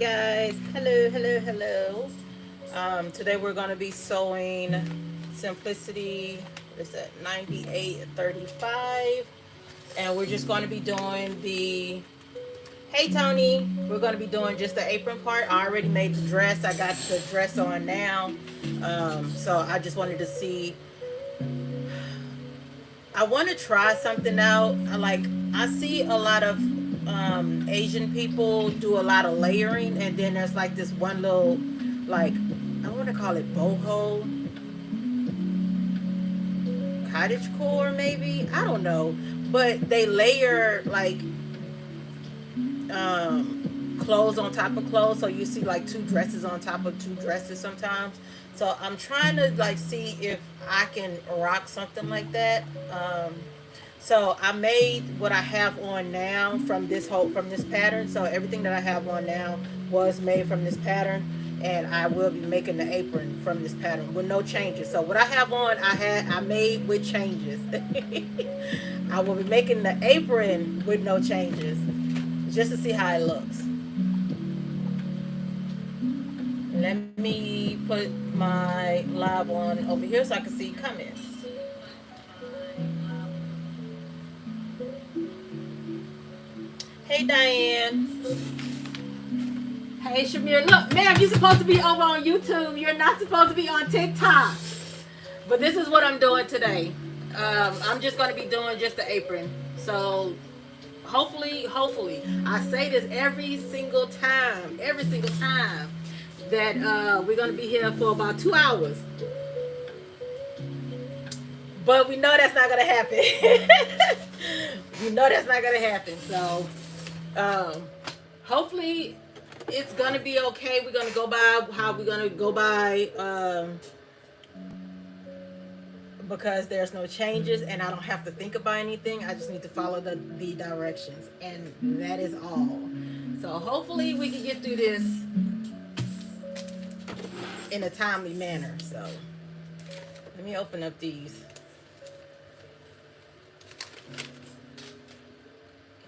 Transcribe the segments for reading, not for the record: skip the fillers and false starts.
guys, hello. Today we're going to be sewing Simplicity. What is that? 9835, and we're just going to be doing the. Hey Tony, we're going to be doing just the apron part. I already made the dress. I got the dress on now, so I just wanted to see. I want to try something out. I see a lot of Asian people do a lot of layering, and then there's like this one little, like, I want to call it boho cottage core, maybe, I don't know, but they layer like clothes on top of clothes, so you see like two dresses on top of two dresses sometimes. So I'm trying to like see if I can rock something like that. So I made what I have on now from this pattern. So everything that I have on now was made from this pattern, and I will be making the apron from this pattern with no changes. So what I have on, I made with changes. I will be making the apron with no changes, just to see how it looks. Let me put my live on over here so I can see comments. Hey Diane. Hey Shamir. Look, ma'am, you're supposed to be over on YouTube. You're not supposed to be on TikTok. But this is what I'm doing today. I'm just going to be doing just the apron. So hopefully, I say this every single time that we're going to be here for about 2 hours. But we know that's not going to happen. We know that's not going to happen. So hopefully it's going to be okay. We're going to go by how we're going to go by, because there's no changes and I don't have to think about anything. I just need to follow the directions, and that is all. So hopefully we can get through this in a timely manner. So let me open up these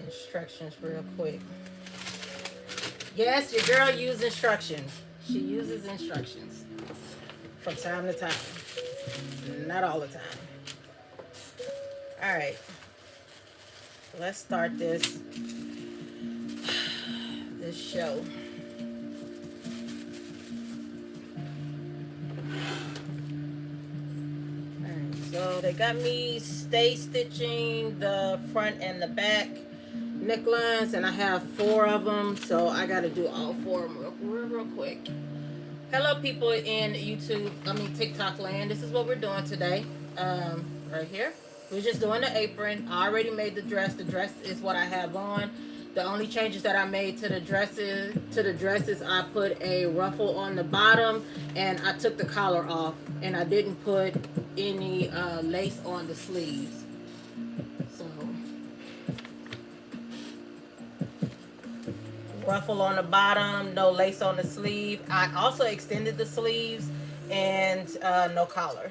instructions real quick. Yes, your girl uses instructions. She uses instructions from time to time. Not all the time. All right. Let's start this show. All right. So they got me stay stitching the front and the back necklines, and I have 4 of them, so I got to do all 4 of them real quick. Hello people in TikTok land. This is what we're doing today. Right here, we're just doing the apron. I already made the dress. The dress is what I have on. The only changes that I made to the dresses, I put a ruffle on the bottom, and I took the collar off, and I didn't put any lace on the sleeves. So ruffle on the bottom, no lace on the sleeve. I also extended the sleeves, and no collar.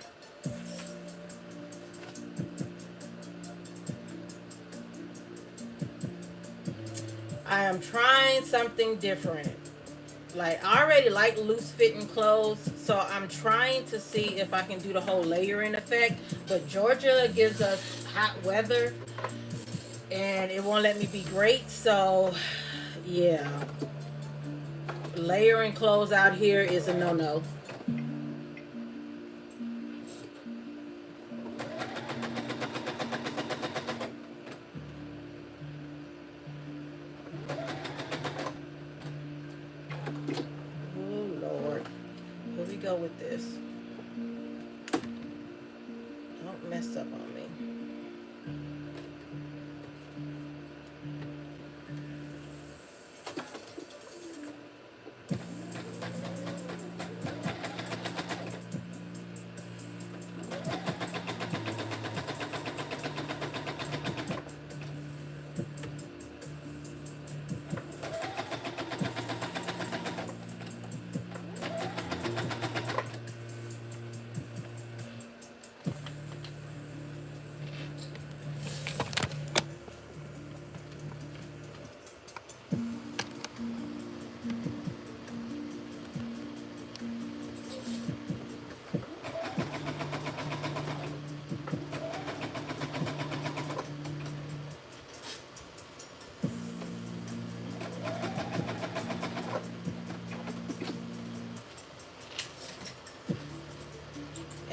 I am trying something different. Like, I already like loose fitting clothes, so I'm trying to see if I can do the whole layering effect. But Georgia gives us hot weather, and it won't let me be great. So yeah, layering clothes out here is a no-no. Oh Lord, here we go with this. Don't mess up on me.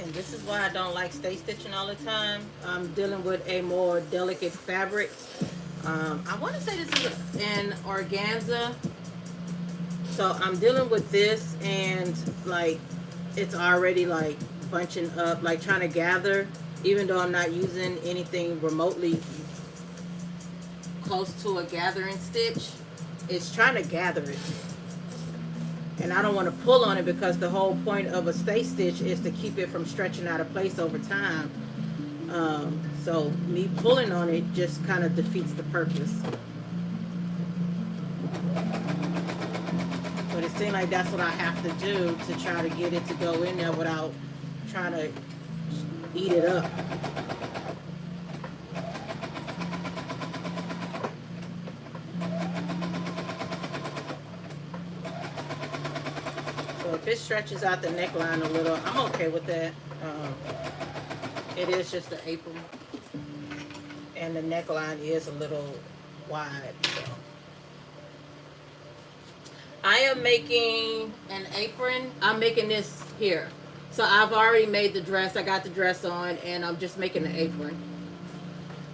And this is why I don't like stay stitching all the time. I'm dealing with a more delicate fabric. I want to say this is an organza. So I'm dealing with this, and like it's already like bunching up, like trying to gather, even though I'm not using anything remotely close to a gathering stitch. It's trying to gather it. And I don't want to pull on it because the whole point of a stay stitch is to keep it from stretching out of place over time. So me pulling on it just kind of defeats the purpose. But it seems like that's what I have to do to try to get it to go in there without trying to eat it up. So if it stretches out the neckline a little, I'm okay with that. It is just the apron, and the neckline is a little wide. So I am making an apron. I'm making this here. So I've already made the dress. I got the dress on, and I'm just making the apron.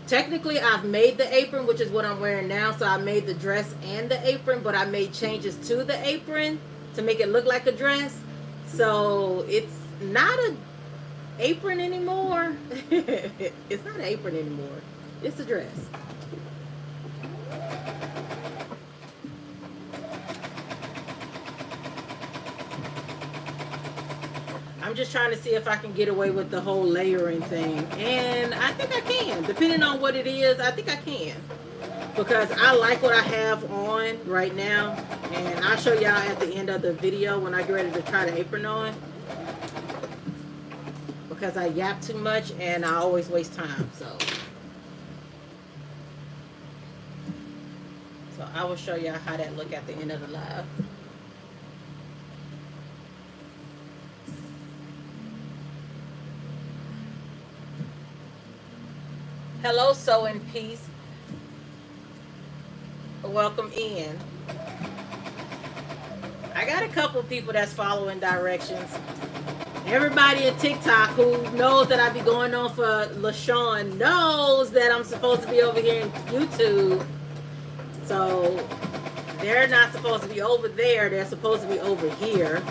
Technically, I've made the apron, which is what I'm wearing now. So I made the dress and the apron, but I made changes to the apron to make it look like a dress. So it's not a apron anymore. It's not an apron anymore. It's a dress. I'm just trying to see if I can get away with the whole layering thing. And I think I can. Depending on what it is, I think I can. Because I like what I have on right now. And I'll show y'all at the end of the video when I get ready to try the apron on. Because I yap too much and I always waste time. So I will show y'all how that look at the end of the live. Hello, Sew in Peace. Welcome in. I got a couple of people that's following directions. Everybody in TikTok who knows that I be going on for LaShawn knows that I'm supposed to be over here in YouTube. So they're not supposed to be over there. They're supposed to be over here.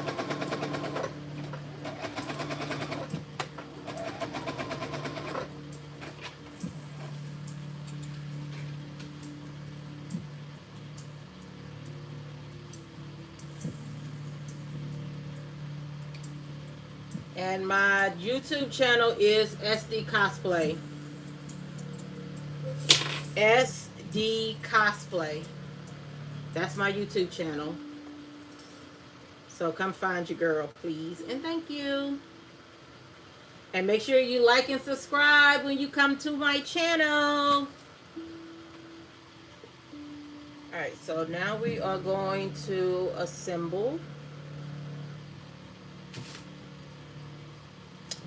And my YouTube channel is SDCosplay. SDCosplay. That's my YouTube channel. So come find your girl, please. And thank you. And make sure you like and subscribe when you come to my channel. Alright, so now we are going to assemble.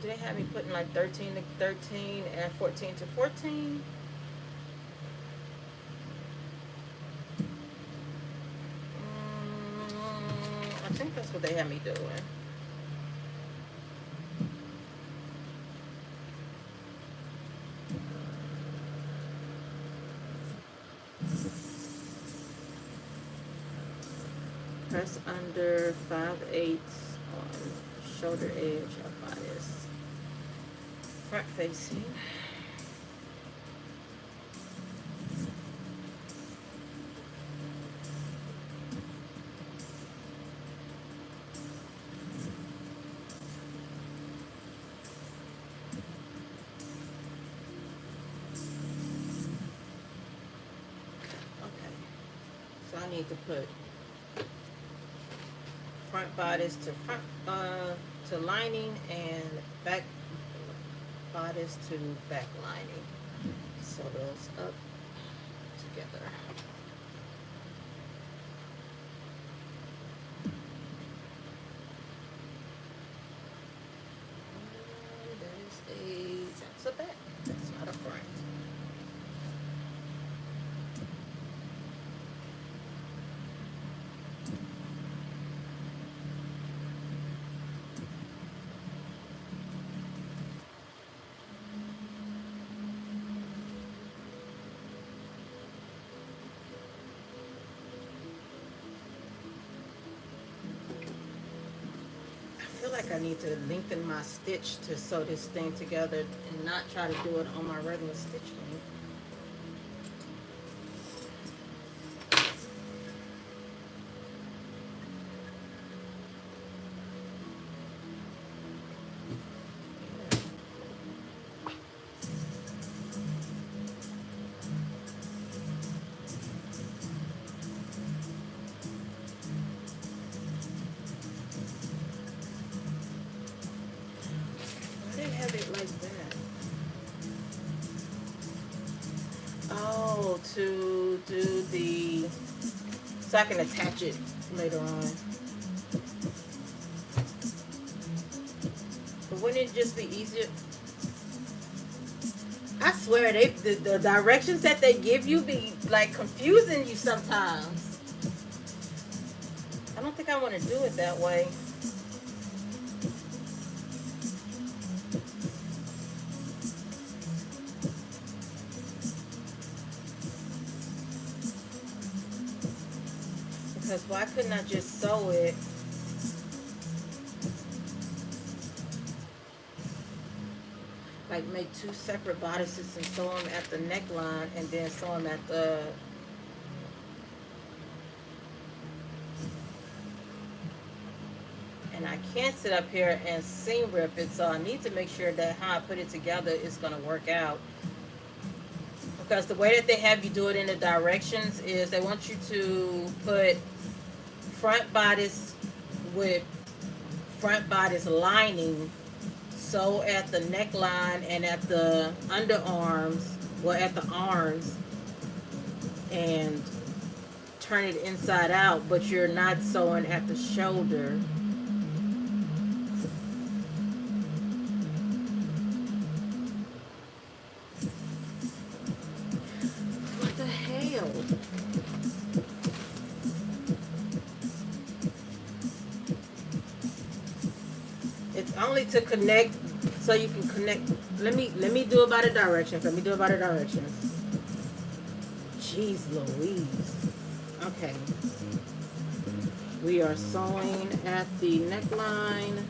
Do they have me putting like 13 to 13 and 14 to 14? I think that's what they have me doing. Press under 5/8 on shoulder edge of bodice. Front facing. I need to put front bodice to front to lining and back bodice to back lining. Sew those up together. And that's a back. That's not a front. feel like I need to lengthen my stitch to sew this thing together and not try to do it on my regular stitch length. Why they have it like that? Oh, to do the, so I can attach it later on. But wouldn't it just be easier? I swear, the directions that they give you be like confusing you sometimes. I don't think I want to do it that way. Because why couldn't I just sew it? Like make two separate bodices and sew them at the neckline and then sew them at the... And I can't sit up here and seam rip it, so I need to make sure that how I put it together is going to work out. Because the way that they have you do it in the directions is they want you to put front bodice with front bodice lining, sew at the neckline and at the underarms, well, at the arms, and turn it inside out, but you're not sewing at the shoulder. What the hell? It's only to connect, so you can connect. Let me do it by the directions. Let me do it by the directions. Jeez Louise. Okay. We are sewing at the neckline.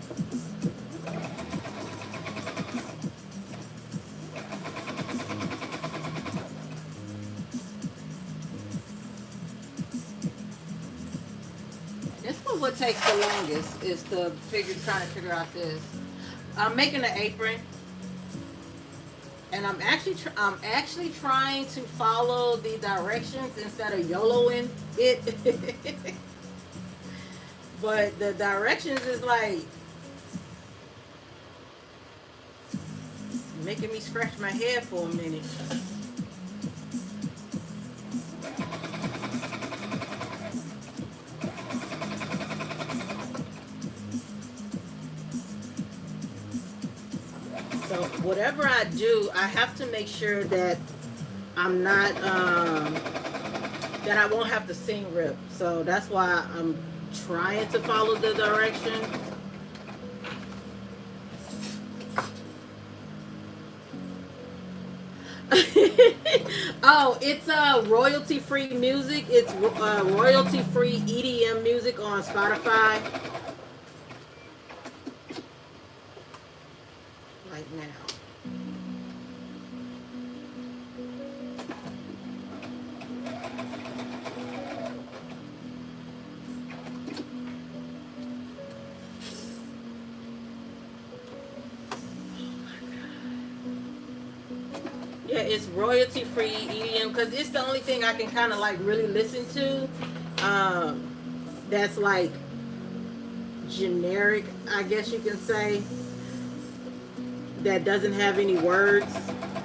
This one what takes the longest is to trying to figure out this. I'm making an apron, and I'm actually trying to follow the directions instead of YOLOing it. But the directions is like making me scratch my head for a minute. So whatever I do, I have to make sure that I'm not, that I won't have to seam rip. So that's why I'm trying to follow the direction. Oh, it's royalty-free music. It's royalty-free EDM music on Spotify. Right now. Yeah, it's royalty free EDM because it's the only thing I can kind of like really listen to. That's like generic, I guess you can say. That doesn't have any words.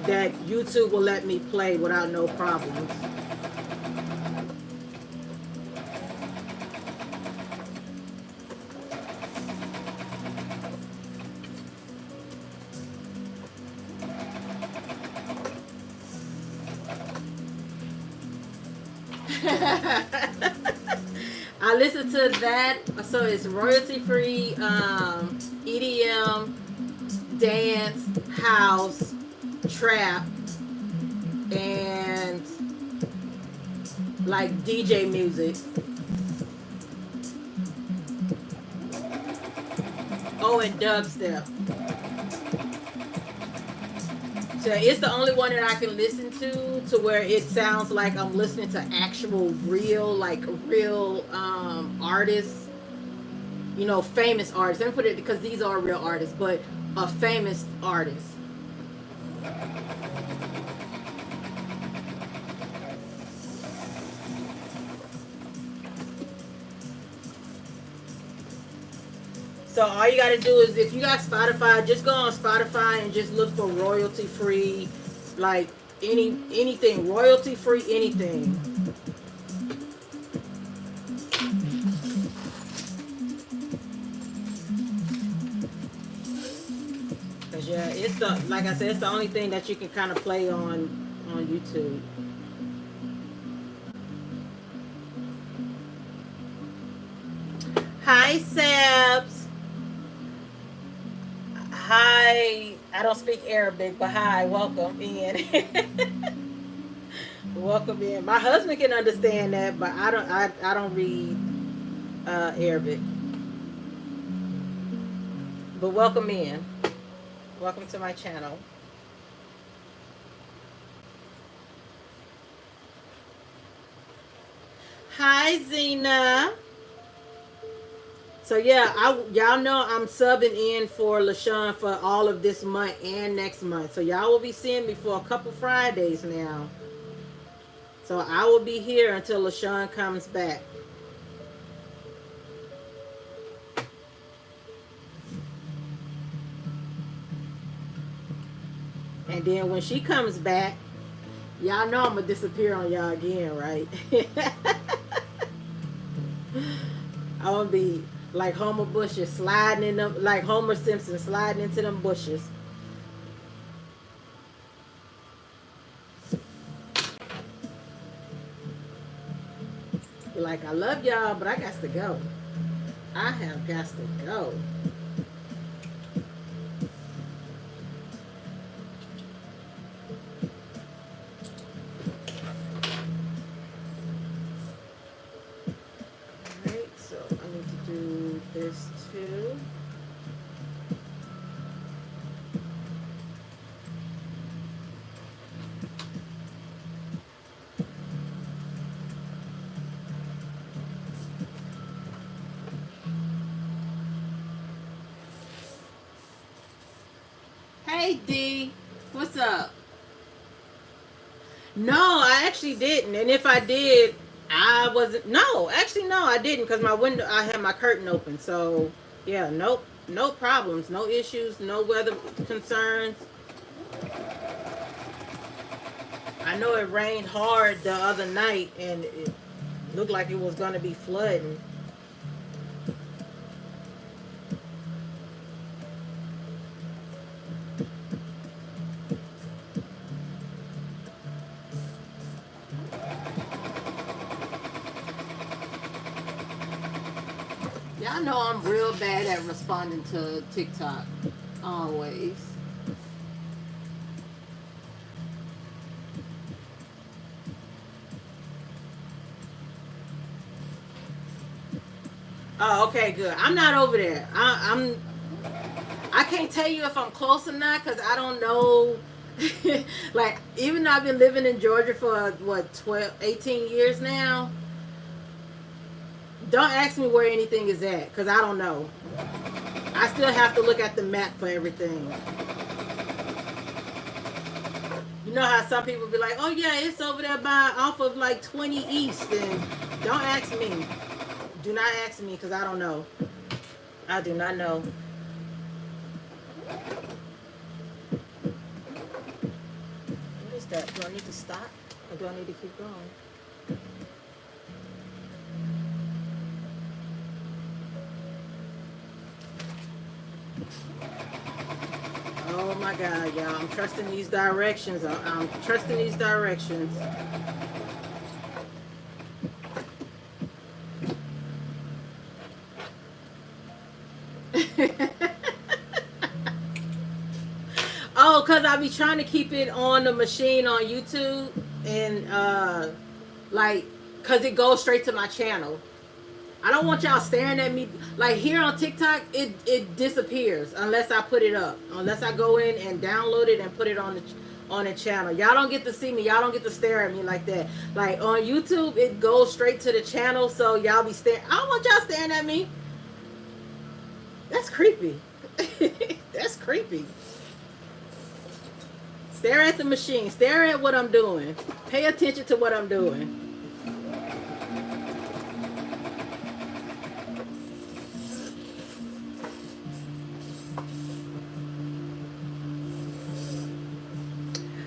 That YouTube will let me play without no problems. I listen to that, so it's royalty free EDM, dance, house, trap, and like DJ music. Oh, and dubstep. So it's the only one that I can listen to where it sounds like I'm listening to actual real, like real artists, you know, famous artists. Let me put it, because these are real artists, but a famous artist. So all you gotta do is, if you got Spotify, just go on Spotify and just look for royalty free, like anything royalty free, anything. Cause yeah, it's the, like I said, it's the only thing that you can kind of play on YouTube. Hi, Sebs. Hi. I don't speak Arabic, but hi, welcome in. Welcome in. My husband can understand that, but I don't. I don't read Arabic. But welcome in. Welcome to my channel. Hi, Zena. So yeah, y'all know I'm subbing in for LaShawn for all of this month and next month. So y'all will be seeing me for a couple Fridays now. So I will be here until LaShawn comes back. And then when she comes back, y'all know I'm gonna disappear on y'all again, right? I'm gonna be like Homer bushes sliding in them, like Homer Simpson sliding into them bushes. Be like, I love y'all, but I got to go. I have got to go. Alright, so I need to do this too. Hey D, what's up? No, I actually didn't. And if I did, I wasn't. No, actually, no, I didn't, because my window, I had my curtain open. So, yeah, nope, no problems, no issues, no weather concerns. I know it rained hard the other night, and it looked like it was going to be flooding. Y'all know I'm real bad at responding to TikTok. Always. Oh, okay, good. I'm not over there. I can't tell you if I'm close or not, because I don't know. Like, even though I've been living in Georgia for what, 12, 18 years now, don't ask me where anything is at, because I don't know. I still have to look at the map for everything. You know how some people be like, oh yeah, it's over there by off of like 20 East, and don't ask me. Do not ask me, because I don't know. I do not know. What is that? Do I need to stop, or do I need to keep going? Oh my God, y'all. I'm trusting these directions. I'm trusting these directions. Oh, because I be trying to keep it on the machine on YouTube, and like, because it goes straight to my channel. I don't want y'all staring at me. Like here on TikTok, it disappears unless I put it up. Unless I go in and download it and put it on the channel. Y'all don't get to see me. Y'all don't get to stare at me like that. Like on YouTube, it goes straight to the channel, so y'all be staring. I don't want y'all staring at me. That's creepy. That's creepy. Stare at the machine. Stare at what I'm doing. Pay attention to what I'm doing.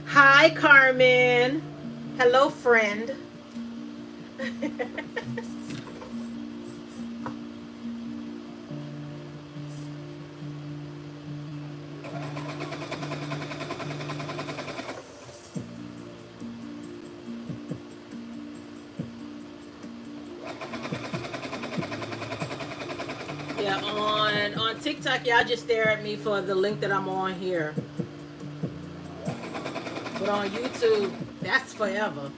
Hi, Carmen. Hello, friend. Yeah, on TikTok, y'all just stare at me for the link that I'm on here. But on YouTube, that's forever.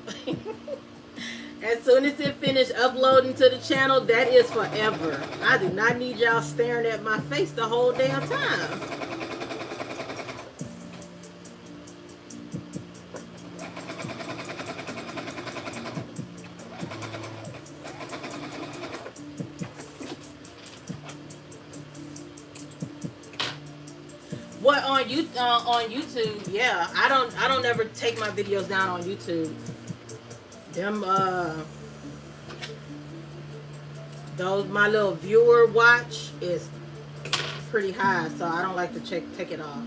As soon as it finished uploading to the channel, that is forever. I do not need y'all staring at my face the whole damn time. What on YouTube? Yeah, I don't ever take my videos down on YouTube. Them those my little viewer watch is pretty high, so I don't like to take it off.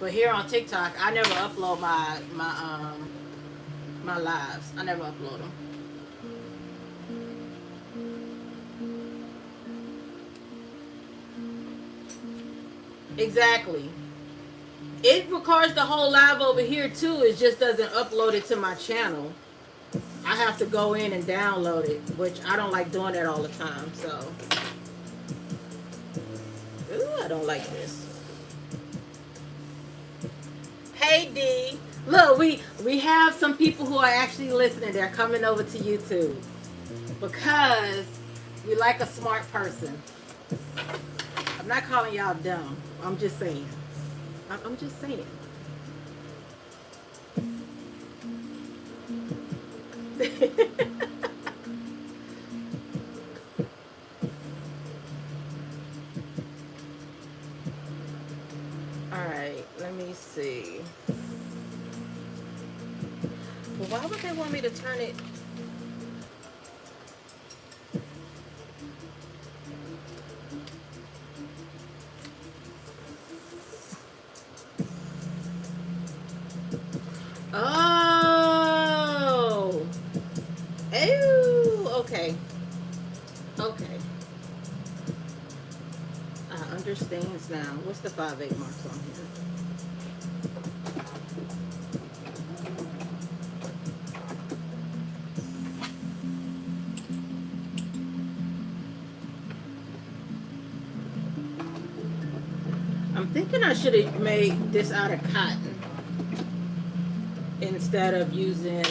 But here on TikTok, I never upload my lives. I never upload them. Exactly. It records the whole live over here too. It just doesn't upload it to my channel. I have to go in and download it, which I don't like doing that all the time. So, ooh, I don't like this. Hey D, look, we have some people who are actually listening. They're coming over to YouTube because we like a smart person. I'm not calling y'all dumb. I'm just saying. I'm just saying. Alright, let me see. Well, why would they want me to turn it? Oh. Ew. Okay. Okay. I understand now. What's the 5/8 marks on here? I'm thinking I should have made this out of cotton instead of using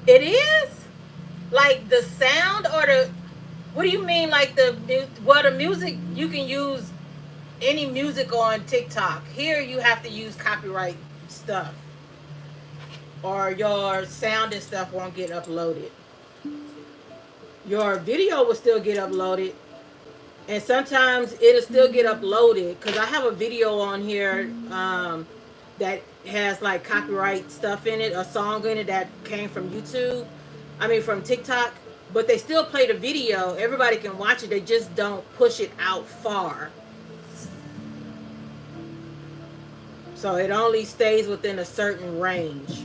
it is like the sound or the, what do you mean, like the music? You can use any music on TikTok. Here you have to use copyright stuff or your sound and stuff won't get uploaded. Your video will still get uploaded, and sometimes it'll still get uploaded because I have a video on here that has like copyright stuff in it, a song in it that came from YouTube, I mean from TikTok, but they still play the video. Everybody can watch it, they just don't push it out far, so it only stays within a certain range.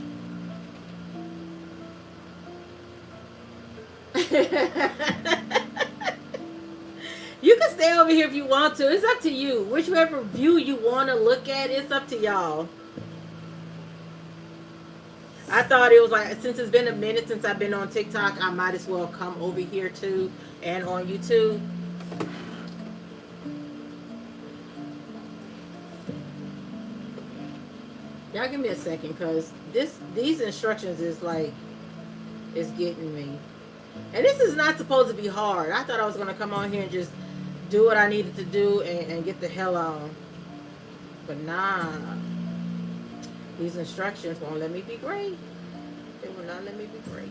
You can stay over here if you want to. It's up to you. Whichever view you want to look at, it's up to y'all. I thought it was like, since it's been a minute since I've been on TikTok, I might as well come over here too and on YouTube. Y'all give me a second, because these instructions is like, it's getting me. And this is not supposed to be hard. I thought I was gonna come on here and just do what I needed to do and get the hell on. But nah. These instructions won't let me be great. They will not let me be great.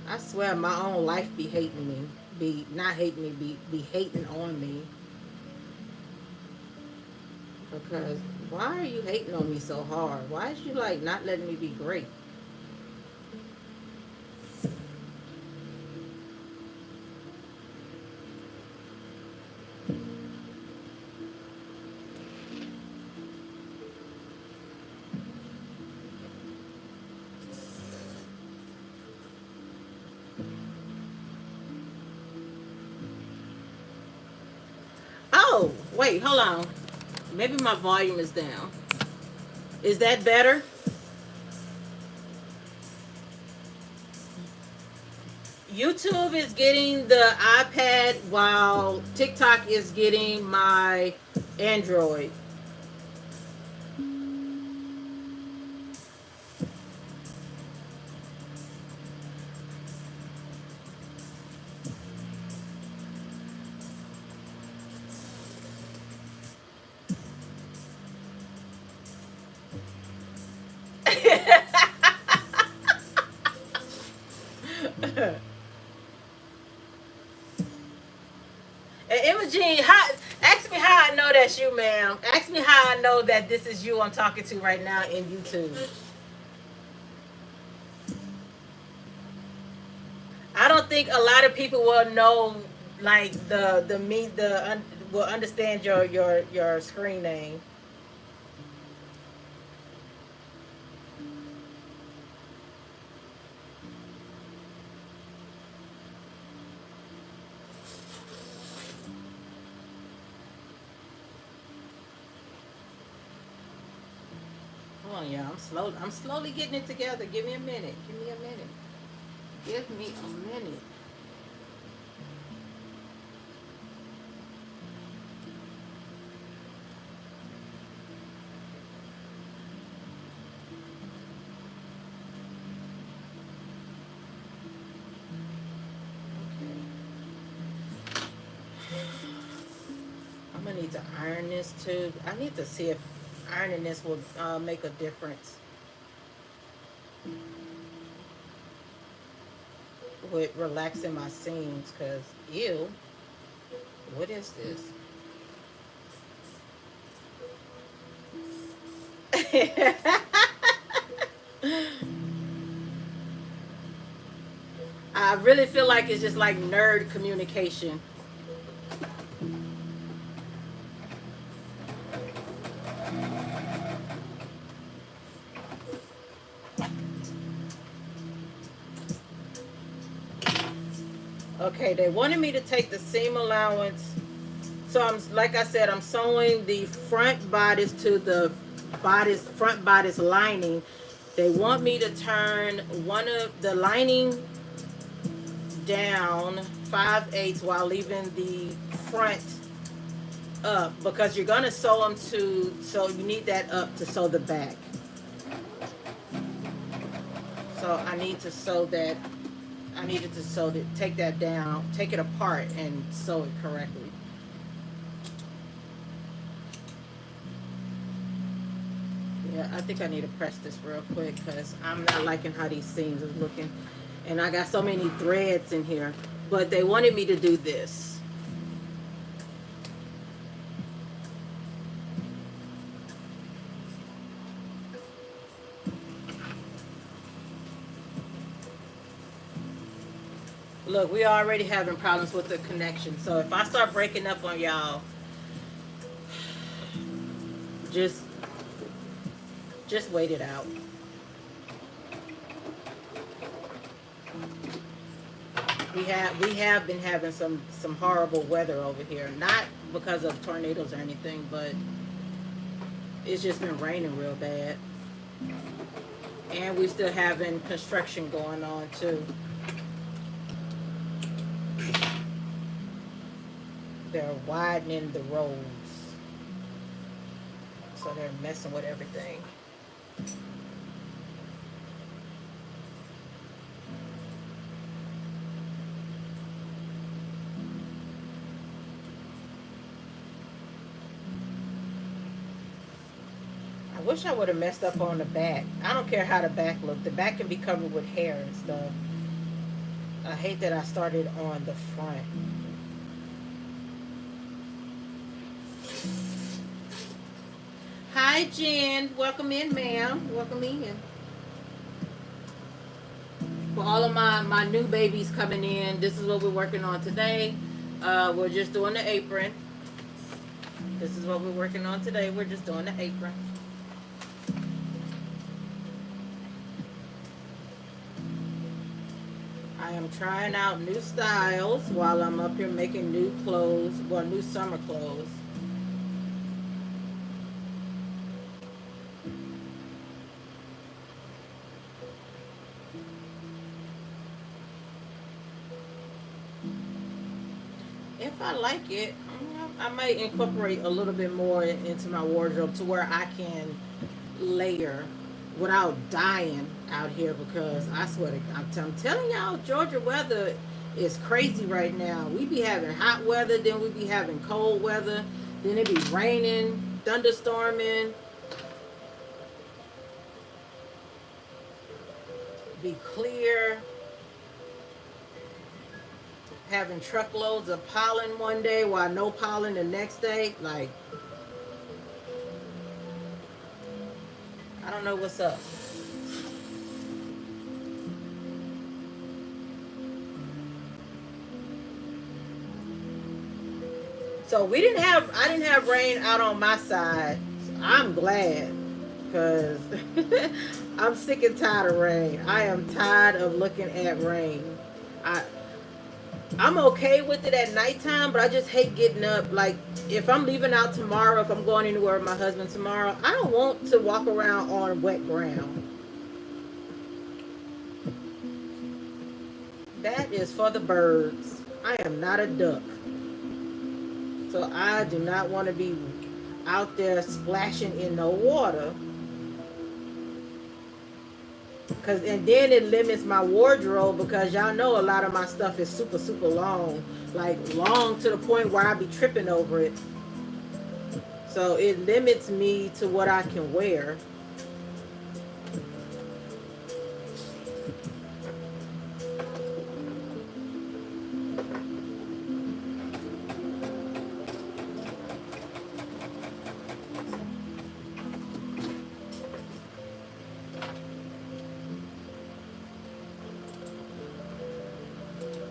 I swear my own life be hating me. Be not hating me, be hating on me. Because why are you hating on me so hard? Why is you like not letting me be great? Oh, wait, hold on. Maybe my volume is down. Is that better? YouTube is getting the iPad while TikTok is getting my Android. Imogene, ask me how I know that's you, ma'am. Ask me how I know that this is you I'm talking to right now in YouTube. I don't think a lot of people will know, like will understand your screen name. Hold on, y'all. I'm slowly getting it together. Give me a minute. Give me a minute. Give me a minute. I'm gonna need to iron this too. I need to see if ironing this will make a difference with relaxing my seams. Cause ew, what is this? I really feel like it's just like nerd communication. Okay, they wanted me to take the seam allowance. So I'm, like I said, I'm sewing the front bodice to the front bodice lining. They want me to turn one of the lining down 5/8 while leaving the front up, because you're gonna sew them to, so you need that up to sew the back. So I need to sew that. I needed to sew it, take that down, take it apart, and sew it correctly. Yeah, I think I need to press this real quick because I'm not liking how these seams are looking. And I got so many threads in here. But they wanted me to do this. Look, we already having problems with the connection. So if I start breaking up on y'all, just wait it out. We have been having some horrible weather over here. Not because of tornadoes or anything, but it's just been raining real bad. And we still having construction going on too. They're widening the rows. So they're messing with everything. I wish I would have messed up on the back. I don't care how the back look. The back can be covered with hair and stuff. I hate that I started on the front. Hi, Jen. Welcome in, ma'am. Welcome in. For all of my new babies coming in, this is what we're working on today. We're just doing the apron. This is what we're working on today. We're just doing the apron. I am trying out new styles while I'm up here making new clothes, well, new summer clothes. If I like it, I might incorporate a little bit more into my wardrobe to where I can layer without dying out here, because I swear to God, I'm telling y'all, Georgia weather is crazy right now. We be having hot weather, then we be having cold weather, then it be raining, thunderstorming, be clear, having truckloads of pollen one day while no pollen the next day. Like, I don't know what's up. So I didn't have rain out on my side. So I'm glad, because I'm sick and tired of rain. I am tired of looking at rain. I'm okay with it at nighttime, but I just hate getting up. Like, if I'm leaving out tomorrow, if I'm going anywhere with my husband tomorrow, I don't want to walk around on wet ground. That is for the birds. I am not a duck. So I do not want to be out there splashing in no water. And then it limits my wardrobe, because y'all know a lot of my stuff is super, super long. Like, long to the point where I be tripping over it. So it limits me to what I can wear.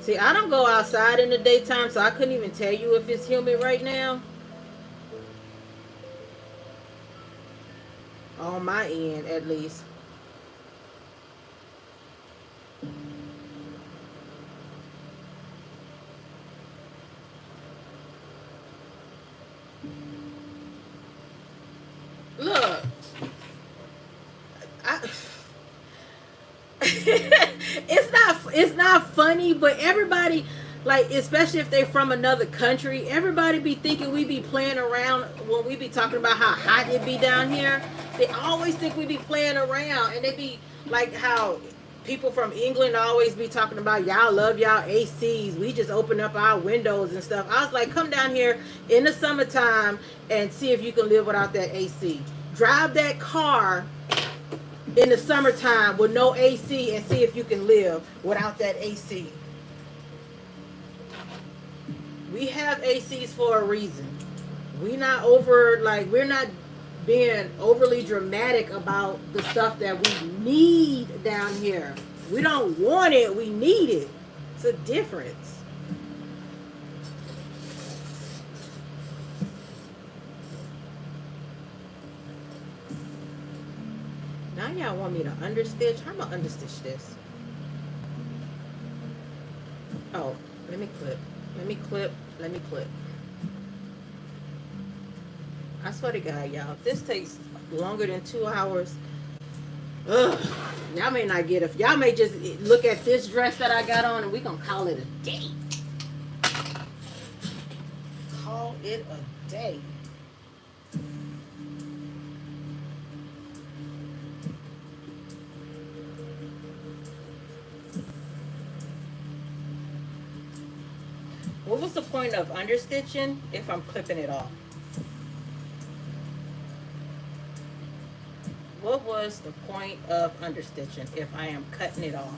See, I don't go outside in the daytime, so I couldn't even tell you if it's humid right now. On my end, at least. Look. It's not funny, but everybody, like, especially if they're from another country, everybody be thinking we be playing around when we be talking about how hot it be down here. They always think we be playing around, and they be like how people from England always be talking about y'all love y'all ACs. We just open up our windows and stuff. I was like, come down here in the summertime and see if you can live without that AC. Drive that car in the summertime with no AC and see if you can live without that AC. We have ACs for a reason. We're not being overly dramatic about the stuff that we need down here. We don't want it, we need it. It's a difference. Now y'all want me to understitch? I'm gonna understitch this. Oh, let me clip. I swear to God, y'all, if this takes longer than 2 hours, y'all may not get it. Y'all may just look at this dress that I got on and we gonna call it a day. call it a day. What was the point of understitching if I'm clipping it off? What was the point of understitching if I am cutting it off?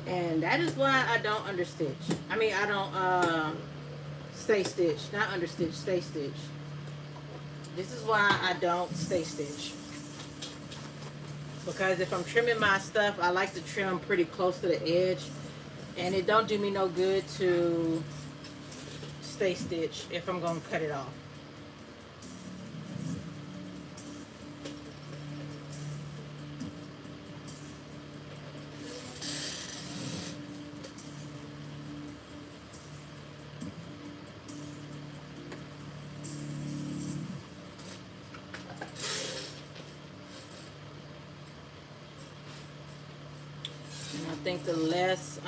And that is why I don't understitch. I mean, I don't stay stitch. Not understitch, stay stitch. This is why I don't stay stitch. Because if I'm trimming my stuff, I like to trim pretty close to the edge. And it don't do me no good to stay stitch if I'm going to cut it off. I think the less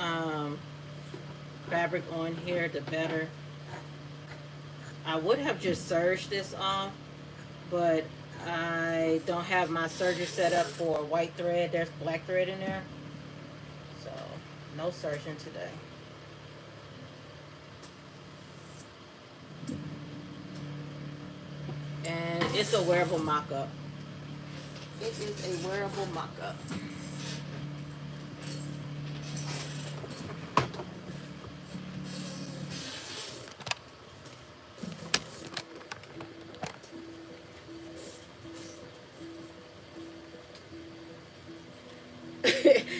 fabric on here, the better. I would have just serged this off, but I don't have my serger set up for white thread. There's black thread in there. So, no serging today. And it's a wearable mock-up. It is a wearable mock-up.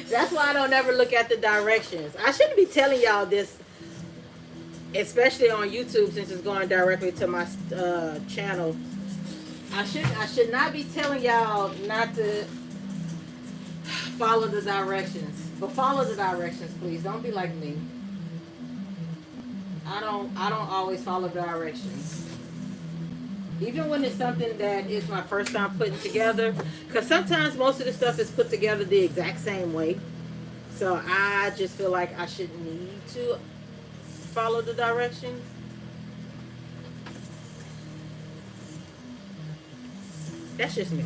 That's why I don't ever look at the directions. I shouldn't be telling y'all this, especially on YouTube, since it's going directly to my channel. I should not be telling y'all not to follow the directions. But follow the directions, please. Don't be like me. I don't always follow the directions. Even when it's something that is my first time putting together. Because sometimes most of the stuff is put together the exact same way. So I just feel like I shouldn't need to follow the directions. That's just me.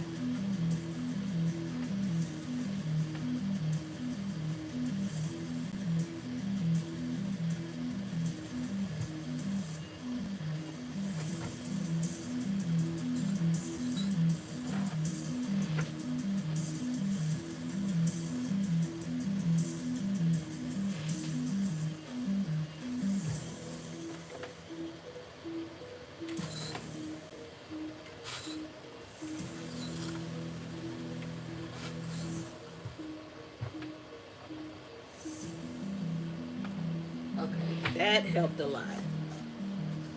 That helped a lot.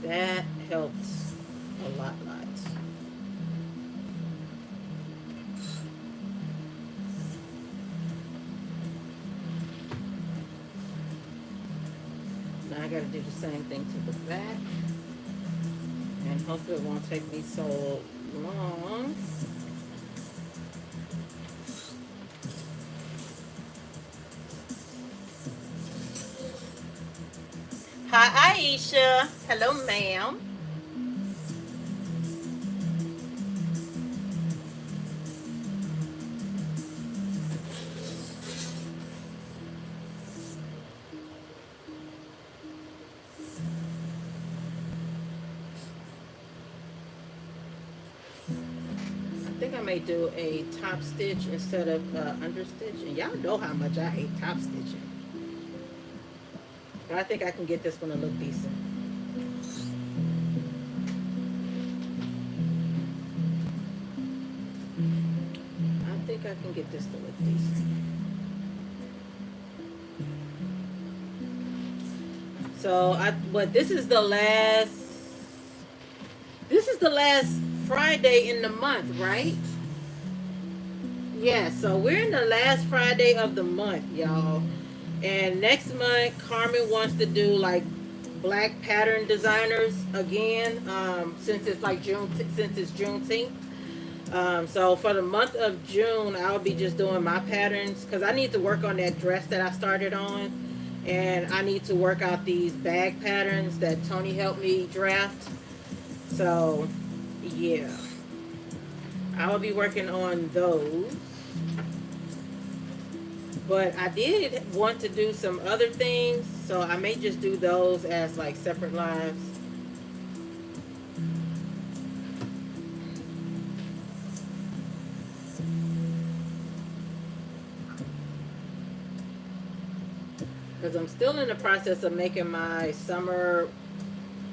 That helps a lot. Now I gotta do the same thing to the back. And hopefully it won't take me so long. Hi, Aisha. Hello, ma'am. I think I may do a top stitch instead of understitch. And y'all know how much I hate top stitching. But I think I can get this one to look decent. I think I can can get this to look decent. So but this is the last Friday in the month, right? Yeah, so we're in the last Friday of the month, y'all. And next month, Carmen wants to do like black pattern designers again, since it's like since it's Juneteenth. So for the month of June, I'll be just doing my patterns because I need to work on that dress that I started on, and I need to work out these bag patterns that Tony helped me draft. So yeah, I will be working on those. But I did want to do some other things, so I may just do those as like separate lives. Because I'm still in the process of making my summer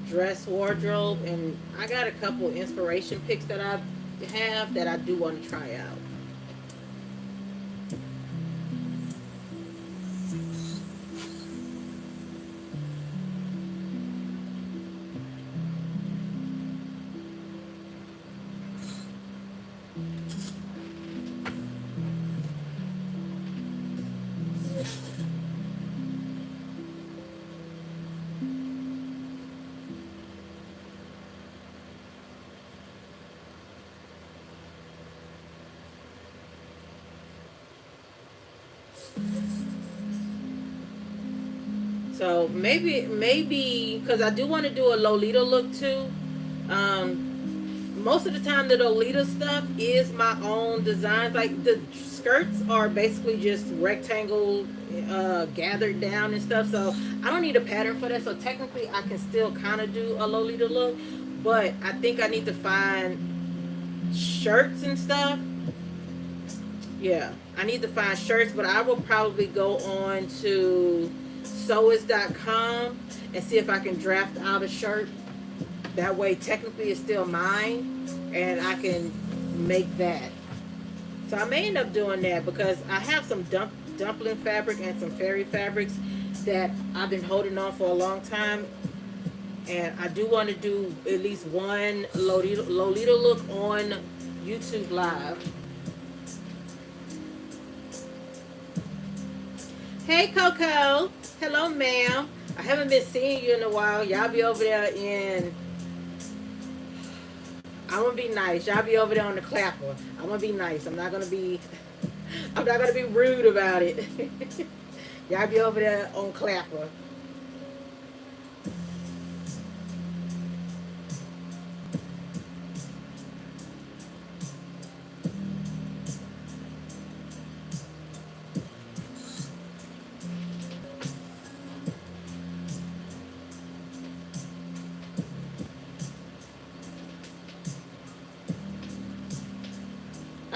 dress wardrobe, and I got a couple inspiration picks that I have that I do want to try out. So maybe because I do want to do a Lolita look too. Most of the time, the Lolita stuff is my own designs. Like the skirts are basically just rectangle, gathered down and stuff. So I don't need a pattern for that. So technically, I can still kind of do a Lolita look, but I think I need to find shirts and stuff. Yeah, I need to find shirts, but I will probably go on to sewist.com and see if I can draft out a shirt. That way, technically, it's still mine, and I can make that. So I may end up doing that because I have some dumpling fabric and some fairy fabrics that I've been holding on for a long time, and I do want to do at least one Lolita look on YouTube Live. Hey, Coco. Hello, ma'am. I haven't been seeing you in a while. Y'all be over there in... I'm gonna be nice. Y'all be over there on the clapper. I'm gonna be nice. I'm not gonna be rude about it. Y'all be over there on clapper.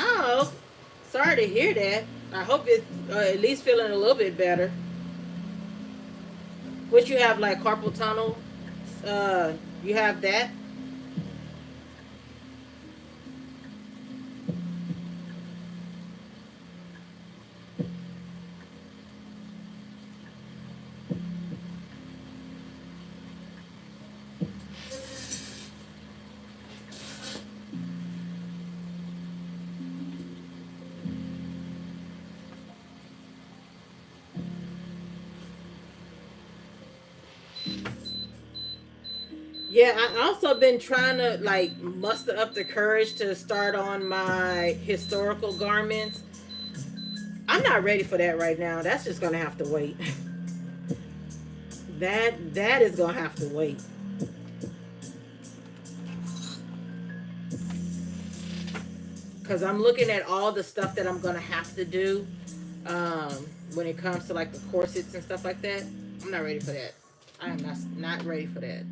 Oh, sorry to hear that. I hope it's at least feeling a little bit better. What you have, like carpal tunnel? You have that? Yeah, I also been trying to like muster up the courage to start on my historical garments. I'm not ready for that right now. That's just gonna have to wait. That is gonna have to wait. Cause I'm looking at all the stuff that I'm gonna have to do um, when it comes to like the corsets and stuff like that. I'm not ready for that. I am not ready for that.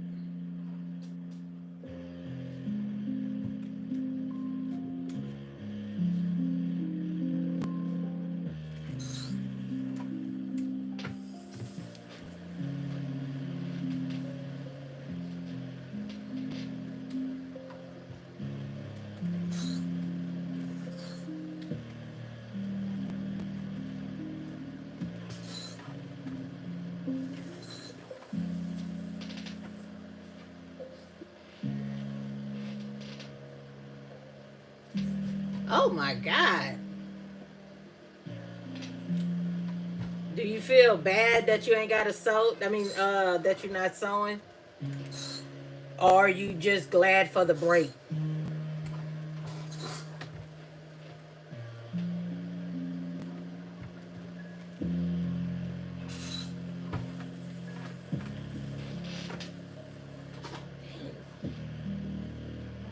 Oh my God. Do you feel bad that you ain't got a sew? I mean, that you're not sewing? Or are you just glad for the break?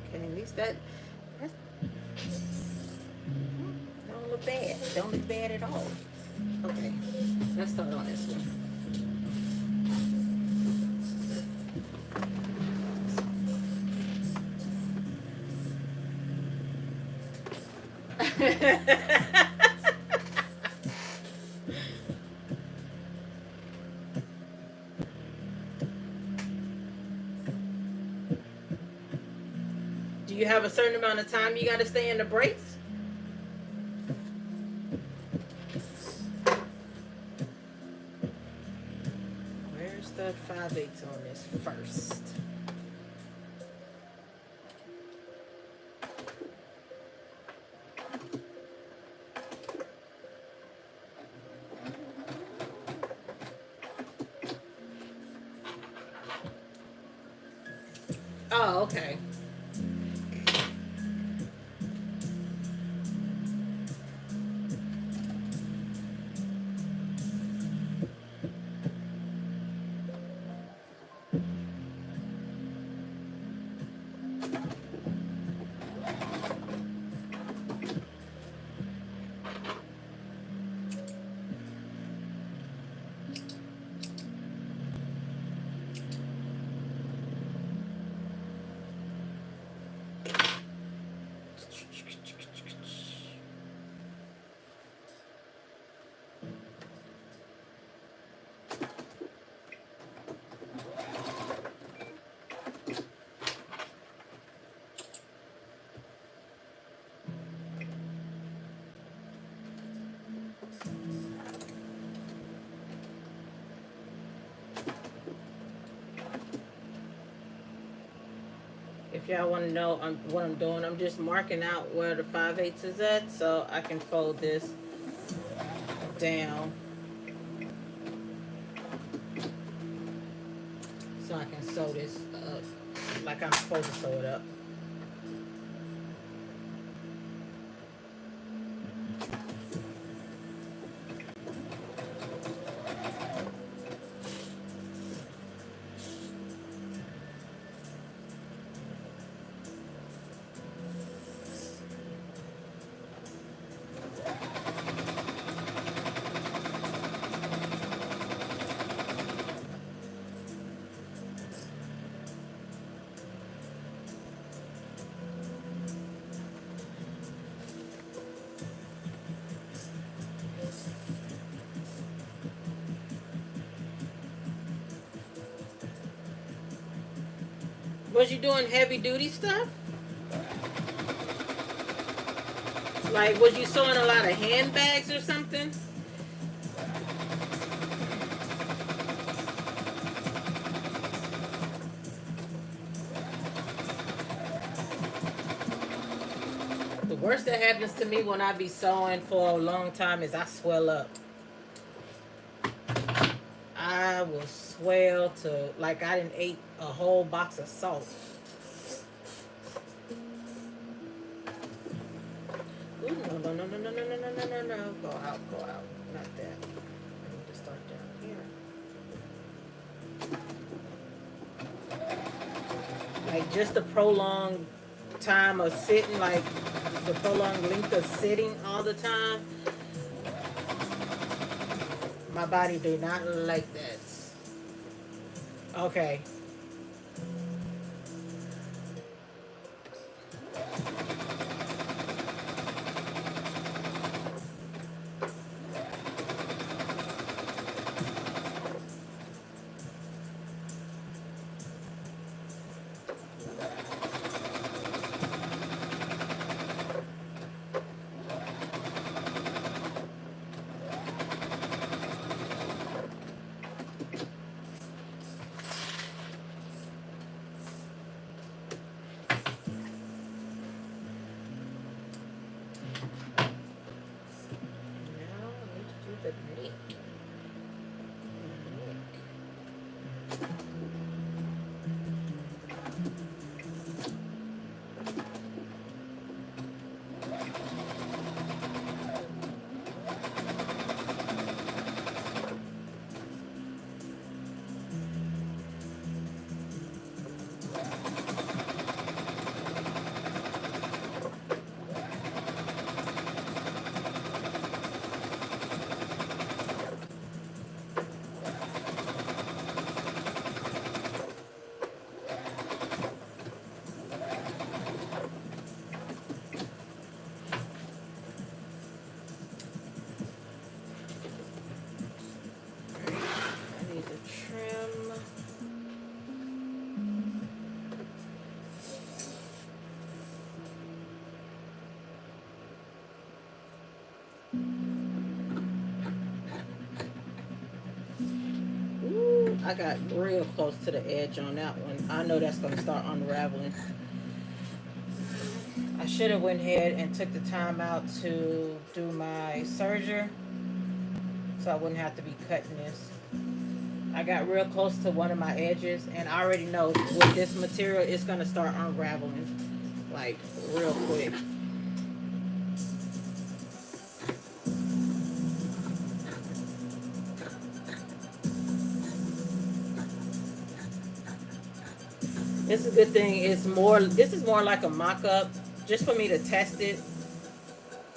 Okay, at least that don't look bad. Don't look bad at all. Okay, let's start on this one. Do you have a certain amount of time you got to stay in the breaks? Where's the 5/8 on this first? Oh, okay. If y'all want to know what I'm doing, I'm just marking out where the 5/8 is at so I can fold this down so I can sew this up like I'm supposed to sew it up. Was you doing heavy duty stuff? Like, was you sewing a lot of handbags or something? The worst that happens to me when I be sewing for a long time is I swell up. I will swell to like I didn't ate a whole box of salt. Ooh, no, no, no, no, no, no, no, no, no, no, no. Go out, go out. Not that. I need to start down here. Like just the prolonged time of sitting, like the prolonged length of sitting all the time. My body do not like that. Okay. I got real close to the edge on that one. I know that's going to start unraveling. I should have went ahead and took the time out to do my serger so I wouldn't have to be cutting this. I got real close to one of my edges, and I already know with this material it's going to start unraveling like real quick. It's a good thing. This is more like a mock-up just for me to test it.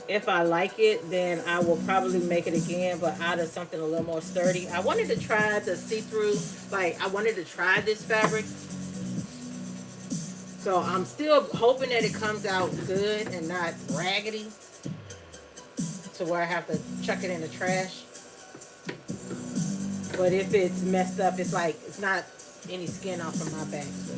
If I like it, then I will probably make it again, but out of something a little more sturdy. I wanted to try the see-through, like I wanted to try this fabric. So I'm still hoping that it comes out good and not raggedy to where I have to chuck it in the trash. But if it's messed up, it's like it's not any skin off of my back. So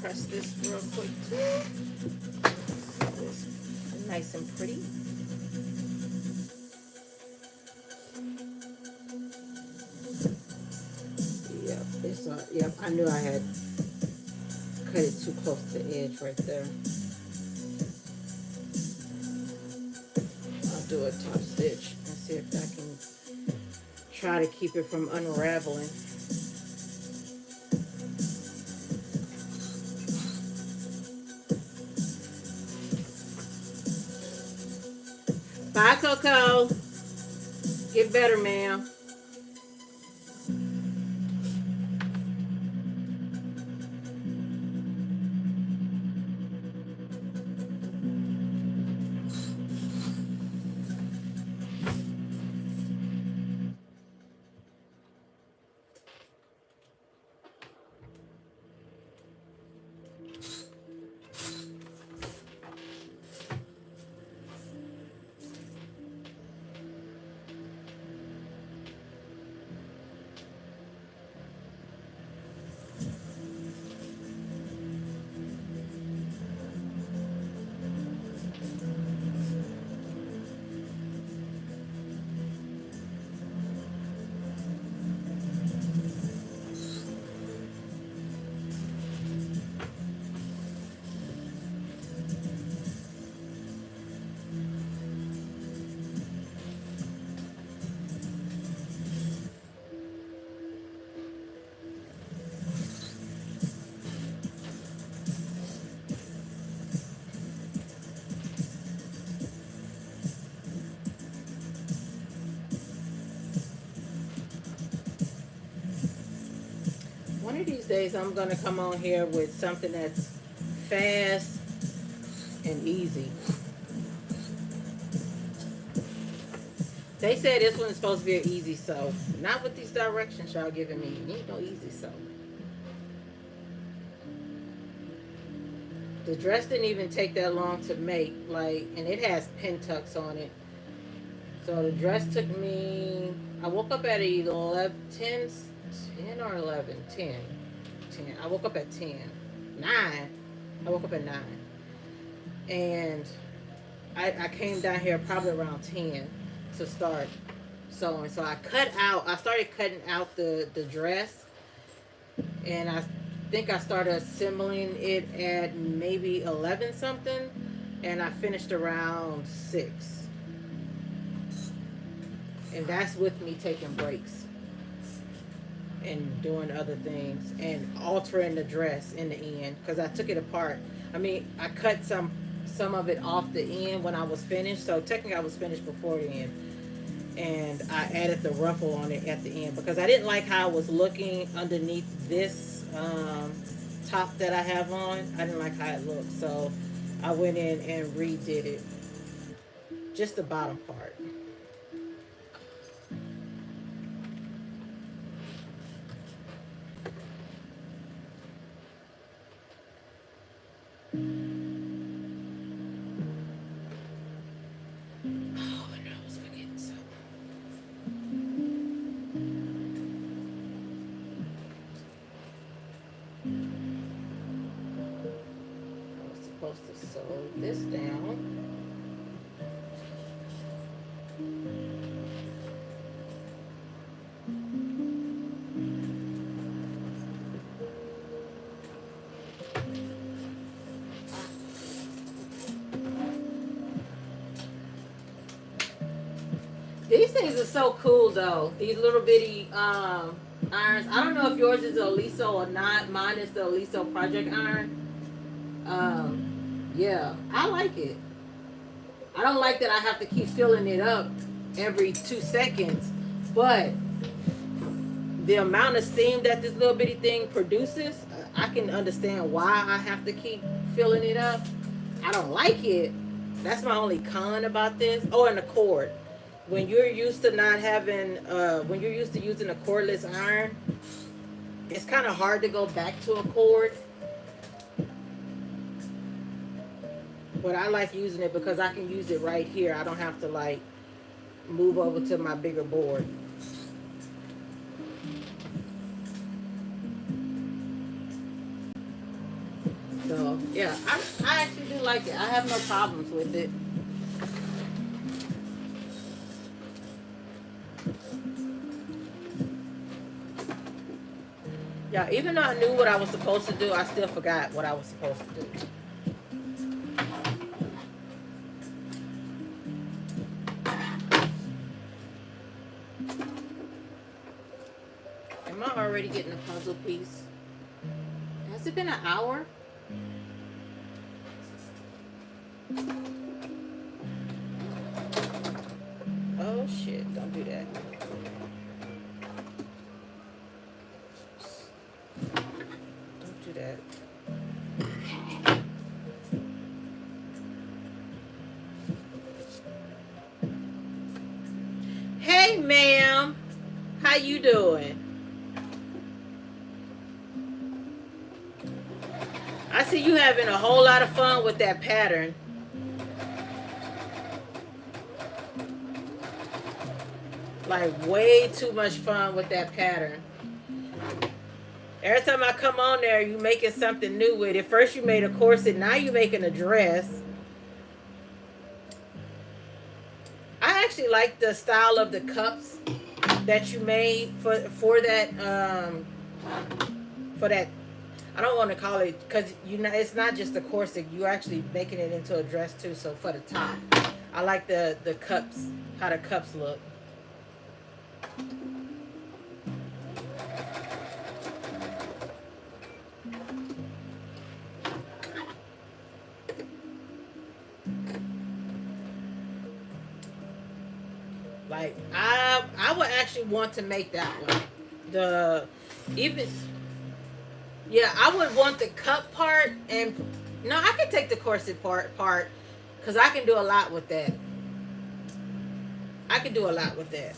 press this real quick too. It's nice and pretty. Yep, I knew I had cut it too close to the edge right there. I'll do a top stitch and see if I can try to keep it from unraveling. Bye, Coco. Get better, ma'am. One of these days I'm going to come on here with something that's fast and easy. They said this one is supposed to be an easy sew. Not with these directions y'all giving me. You need no easy sew. The dress didn't even take that long to make, and it has pin tucks on it. So the dress took me, I woke up at 11, 10 or 11, 10. I woke up at 10. 9. I woke up at 9. And I came down here probably around 10 to start sewing. So I started cutting out the dress. And I think I started assembling it at maybe 11 something. And I finished around 6. And that's with me taking breaks and doing other things and altering the dress in the end because I took it apart. I mean, I cut some of it off the end when I was finished, so technically I was finished before the end, and I added the ruffle on it at the end because I didn't like how it was looking underneath this top that I have on. I didn't like how it looked, so I went in and redid it, just the bottom part. this down. These things are so cool though. These little bitty irons. I don't know if yours is a Aliso or not. Mine is the Aliso Project Iron. Yeah, I like it. I don't like that I have to keep filling it up every 2 seconds, but the amount of steam that this little bitty thing produces, I can understand why I have to keep filling it up. I don't like it. That's my only con about this. Oh, and the cord. When you're used to not having, when you're used to using a cordless iron, it's kind of hard to go back to a cord. But I like using it because I can use it right here. I don't have to like move over to my bigger board. So yeah, I actually do like it. I have no problems with it. Yeah, even though I knew what I was supposed to do, I still forgot what I was supposed to do. Am I already getting a puzzle piece? Has it been an hour? Oh shit, don't do that. Don't do that. Hey ma'am, how you doing? I see you having a whole lot of fun with that pattern. Like way too much fun with that pattern. Every time I come on there, you making something new with it. First you made a corset, now you making a dress. I actually like the style of the cups that you made for that for that. I don't want to call it because you know it's not just a corset. You actually making it into a dress too. So for the top, I like the cups, how the cups look. Like I would actually want to make that one. The even yeah, I would want the cup part and no, I can take the corset part because I can do a lot with that. I can do a lot with that.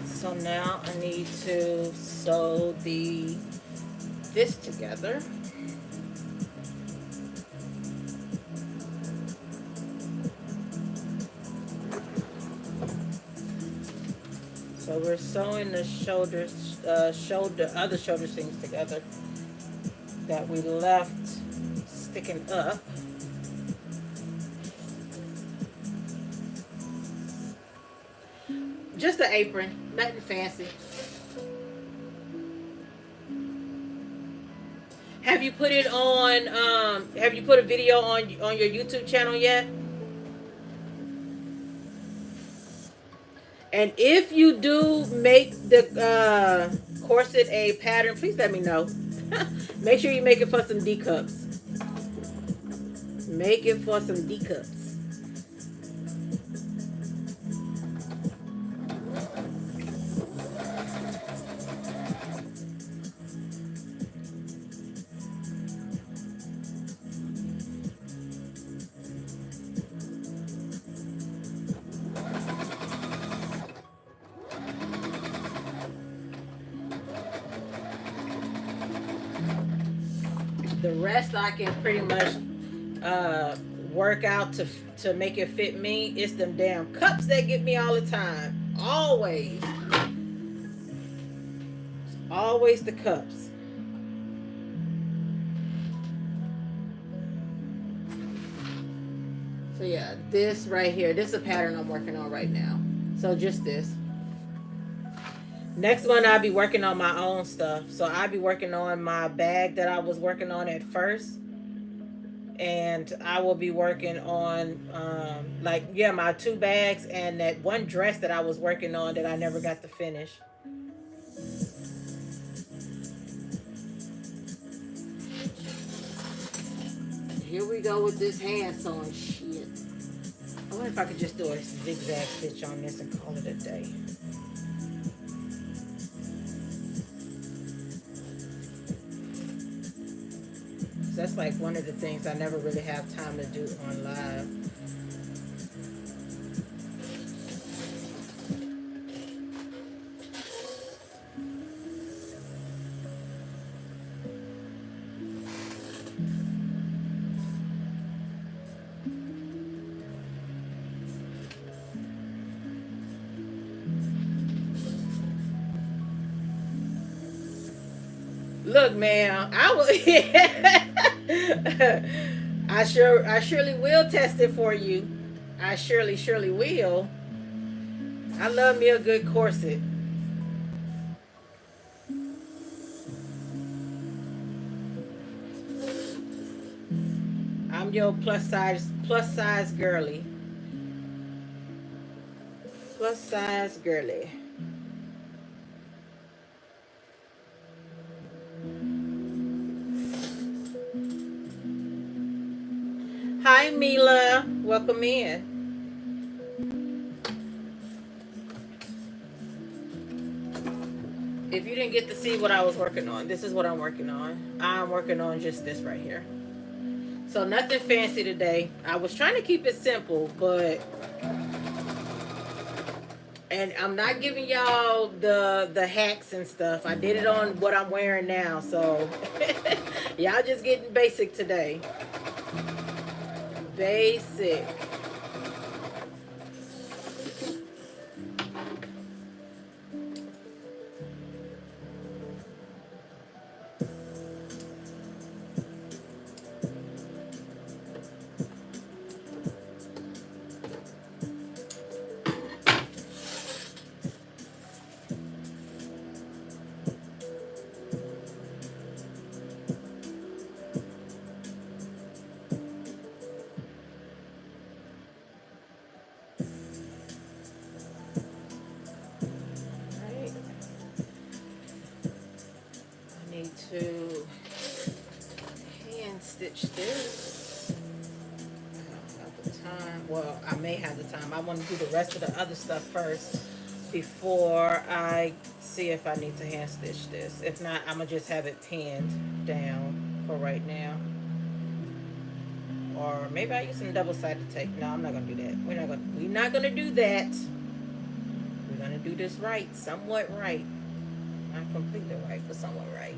So now I need to sew this together. So we're sewing the other shoulder seams together that we left sticking up. Just the apron, nothing fancy. Have you put it on? Have you put a video on your YouTube channel yet? And if you do make the corset a pattern, please let me know. Make sure you make it for some D cups. Make it for some D cups. The rest I can pretty much work out to make it fit me. It's them damn cups that get me all the time. Always. Always the cups. So yeah, this right here, this is a pattern I'm working on right now. So just this. Next one, I'll be working on my own stuff. So I'll be working on my bag that I was working on at first. And I will be working on, my 2 bags and that one dress that I was working on that I never got to finish. Here we go with this hand sewing shit. I wonder if I could just do a zigzag stitch on this and call it a day. That's like one of the things I never really have time to do on live. Look, man, I will. I surely will test it for you. I surely will. I love me a good corset. I'm your plus size girly. Plus size girly. Hi, Mila. Welcome in. If you didn't get to see what I was working on, this is what I'm working on. I'm working on just this right here. So nothing fancy today. I was trying to keep it simple, but... And I'm not giving y'all the hacks and stuff. I did it on what I'm wearing now, so... Y'all just getting basic today. Basic. To hand stitch this. I don't have the time. Well, I may have the time. I want to do the rest of the other stuff first before I see if I need to hand stitch this. If not, I'm gonna just have it pinned down for right now. Or maybe I use some double-sided tape. No, I'm not gonna do that. We're not gonna do that. We're gonna do this right, somewhat right. Not completely right, but somewhat right.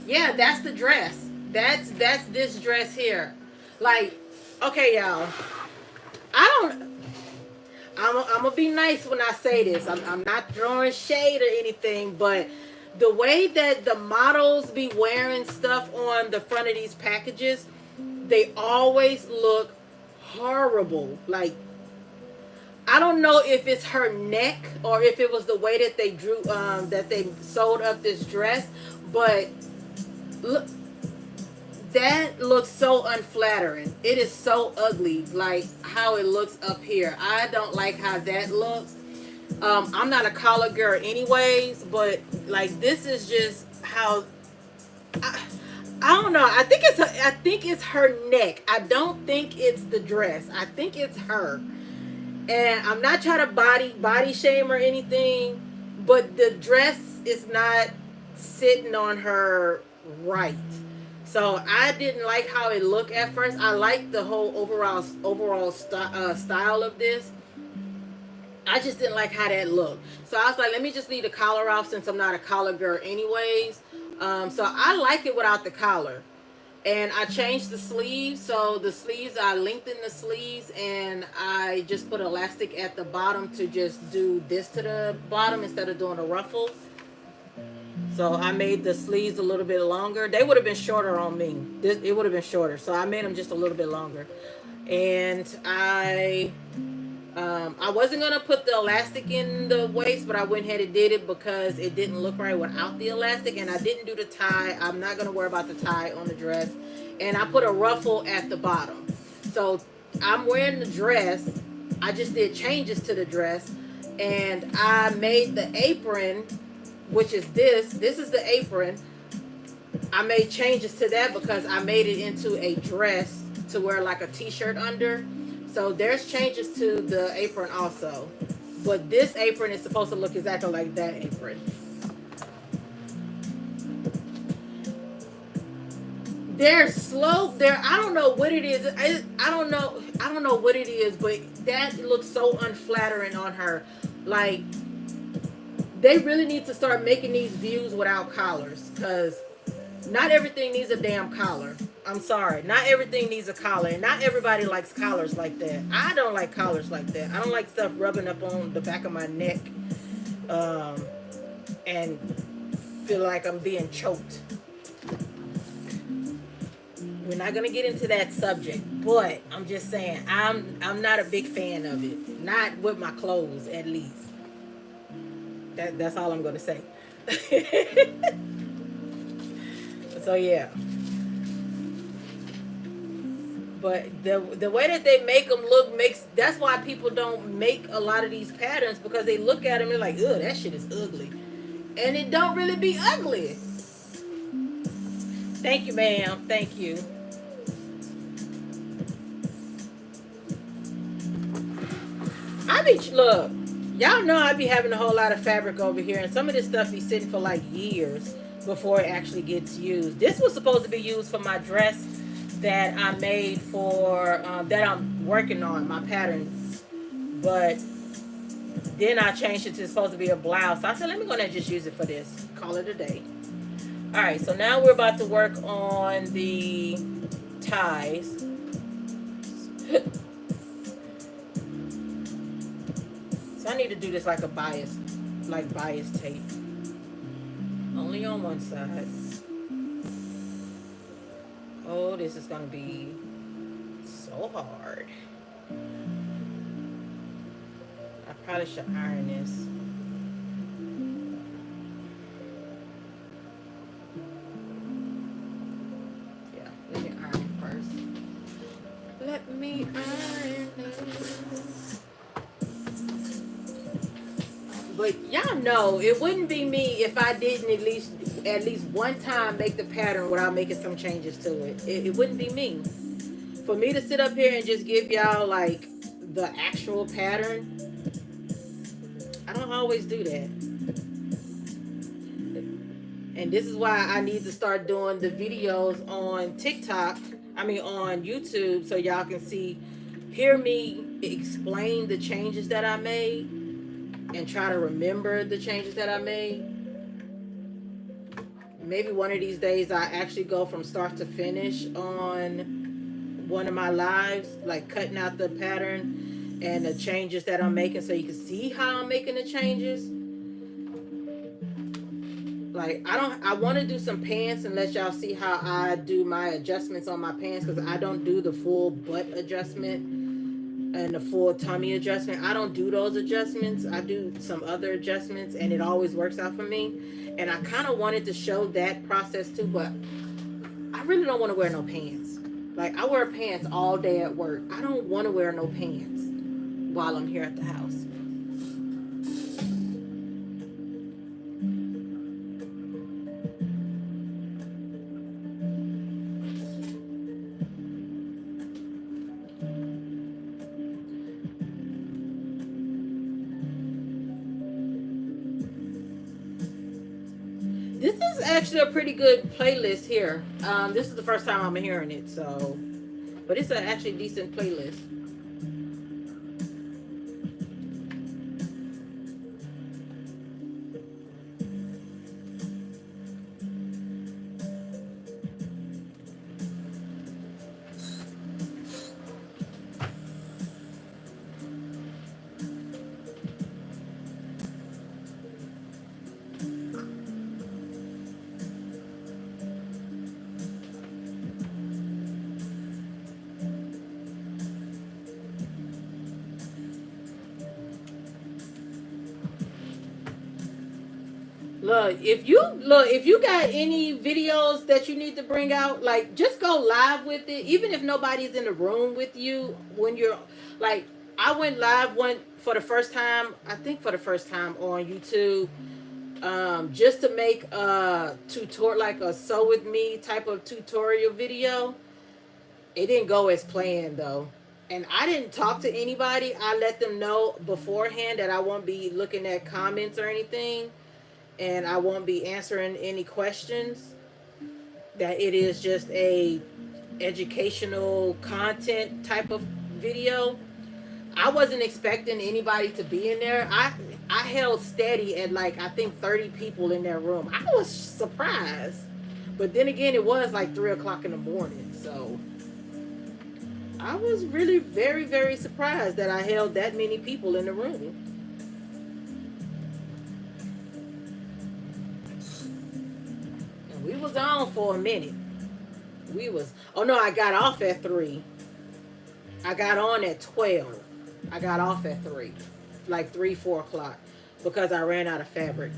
Yeah, that's the dress. That's this dress here. Like, okay, y'all. I'm gonna be nice when I say this. I'm not throwing shade or anything, but the way that the models be wearing stuff on the front of these packages, they always look horrible. Like, I don't know if it's her neck or if it was the way that they drew, that they sewed up this dress, but look, that looks so unflattering. It is so ugly, like how it looks up here. I don't like how that looks. I'm not a collar girl anyways, but like this is just how I don't know. I think it's her neck. I don't think it's the dress. I think it's her. And I'm not trying to body shame or anything, but the dress is not sitting on her right. So I didn't like how it looked at first. I liked the whole style of this. I just didn't like how that looked. So I was like, let me just leave the collar off since I'm not a collar girl anyways. So I like it without the collar. And I changed the sleeves. So the sleeves, I lengthened the sleeves and I just put elastic at the bottom to just do this to the bottom instead of doing a ruffle. So I made the sleeves a little bit longer. They would have been shorter on me. It would have been shorter. So I made them just a little bit longer. And I wasn't gonna put the elastic in the waist, but I went ahead and did it because it didn't look right without the elastic, and I didn't do the tie. I'm not gonna worry about the tie on the dress, and I put a ruffle at the bottom. So I'm wearing the dress. I just did changes to the dress, and I made the apron, which is this. This is the apron. I made changes to that because I made it into a dress to wear like a t-shirt under. So there's changes to the apron also. But this apron is supposed to look exactly like that apron. There's slope there. I don't know what it is. I don't know what it is, but that looks so unflattering on her. Like, they really need to start making these views without collars, because not everything needs a damn collar. I'm sorry. Not everything needs a collar. And not everybody likes collars like that. I don't like collars like that. I don't like stuff rubbing up on the back of my neck and feel like I'm being choked. We're not going to get into that subject. But I'm just saying, I'm not a big fan of it. Not with my clothes, at least. That's all I'm going to say. So, yeah. But the way that they make them look that's why people don't make a lot of these patterns, because they look at them and they're like, ugh, that shit is ugly. And it don't really be ugly. Thank you, ma'am. Thank you. Look, y'all know I be having a whole lot of fabric over here, and some of this stuff be sitting for like years before it actually gets used. This was supposed to be used for my dress that I made for that I'm working on, my pattern, but then I changed it to supposed to be a blouse. So I said, let me go ahead and just use it for this. Call it a day. All right, so now we're about to work on the ties. So I need to do this like a bias tape. Only on one side. Oh, this is gonna be so hard. I probably should iron this. Yeah, let me iron it first. Let me iron it. But y'all know it wouldn't be me if I didn't at least one time make the pattern without making some changes to it. It wouldn't be me. For me to sit up here and just give y'all like the actual pattern, I don't always do that. And this is why I need to start doing the videos on TikTok, on YouTube, so y'all can hear me explain the changes that I made and try to remember the changes that I made. Maybe one of these days I actually go from start to finish on one of my lives, like cutting out the pattern and the changes that I'm making, so you can see how I'm making the changes. Like, I want to do some pants and let y'all see how I do my adjustments on my pants, because I don't do the full butt adjustment and the full tummy adjustment. I don't do those adjustments. I do some other adjustments, and it always works out for me. And I kind of wanted to show that process too, but I really don't want to wear no pants. Like, I wear pants all day at work. I don't want to wear no pants while I'm here at the house. This is actually a pretty good playlist here. This is the first time I'm hearing it, so, but it's an actually decent playlist. If you got any videos that you need to bring out, like just go live with it, even if nobody's in the room with you. When you're like, I went live one for the first time, I think for the first time on YouTube, just to make a tutorial, like a sew with me type of tutorial video. It didn't go as planned though. And I didn't talk to anybody. I let them know beforehand that I won't be looking at comments or anything, and I won't be answering any questions. That it is just a educational content type of video. I wasn't expecting anybody to be in there. I held steady at like I think 30 people in that room. I was surprised, but then again, it was like 3 o'clock in the morning, so I was really very, very surprised that I held that many people in the room. And we was on for a minute. Oh no, I got off at 3. I got on at 12. I got off at 3. Like 3, 4 o'clock. Because I ran out of fabric.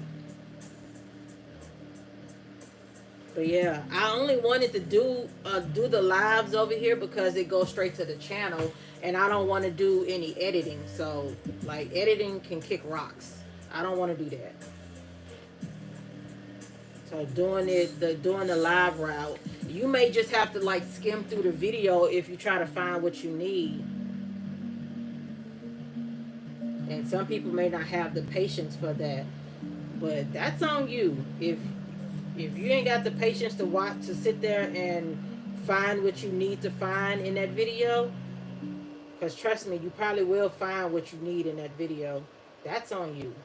But yeah, I only wanted to do the lives over here because it goes straight to the channel, and I don't want to do any editing. So like editing can kick rocks. I don't want to do that. So doing the live route, you may just have to like skim through the video if you try to find what you need. And some people may not have the patience for that, but that's on you. If you ain't got the patience to watch, to sit there and find what you need to find in that video, because trust me, you probably will find what you need in that video. That's on you.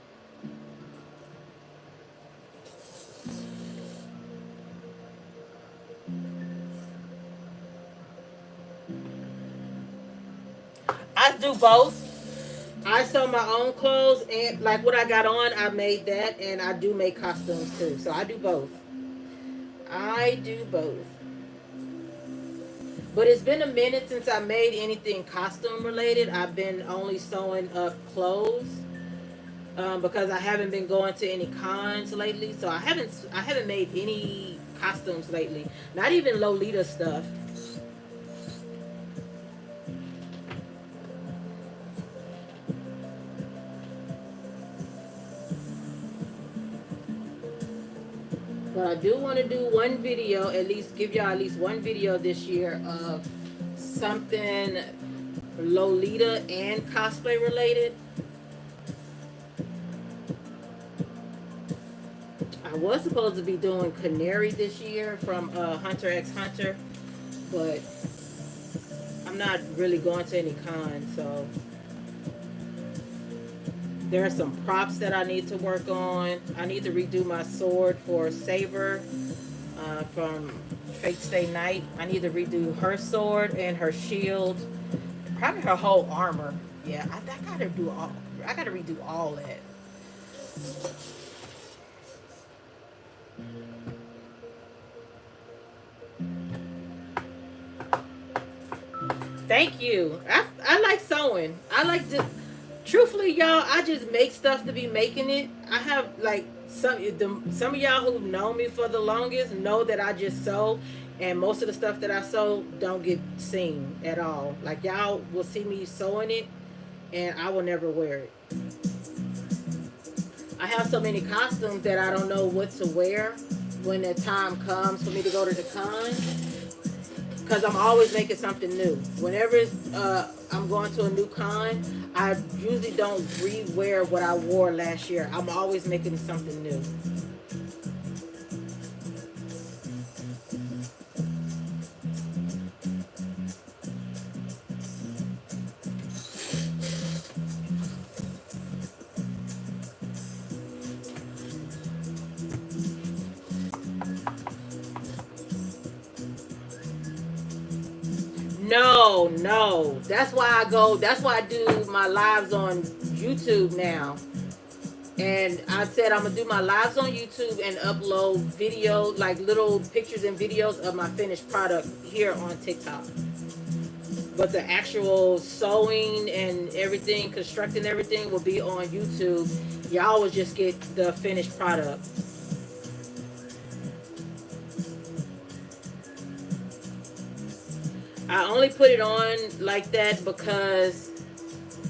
I do both. I sew my own clothes, and like what I got on, I made that, and I do make costumes too. So I do both. I do both. But it's been a minute since I made anything costume related. I've been only sewing up clothes because I haven't been going to any cons lately. So I haven't made any costumes lately. Not even Lolita stuff. But I do want to do one video, at least give y'all at least one video this year of something Lolita and cosplay related. I was supposed to be doing Canary this year from Hunter x Hunter, but I'm not really going to any cons, so there are some props that I need to work on. I need to redo my sword for Saber from Fate Stay Night. I need to redo her sword and her shield, probably her whole armor. Yeah, I gotta redo all that. Thank you. I like sewing. I like to. Truthfully, y'all, I just make stuff to be making it. I have like some of y'all who know me for the longest know that I just sew, and most of the stuff that I sew don't get seen at all. Like y'all will see me sewing it, and I will never wear it. I have so many costumes that I don't know what to wear when the time comes for me to go to the con. Because I'm always making something new. Whenever I'm going to a new con, I usually don't re-wear what I wore last year. I'm always making something new. Oh no, that's why I go. That's why I do my lives on YouTube now. And I said I'm gonna do my lives on YouTube and upload video, like little pictures and videos of my finished product here on TikTok. But the actual sewing and everything, constructing everything will be on YouTube. Y'all will just get the finished product. I only put it on like that because,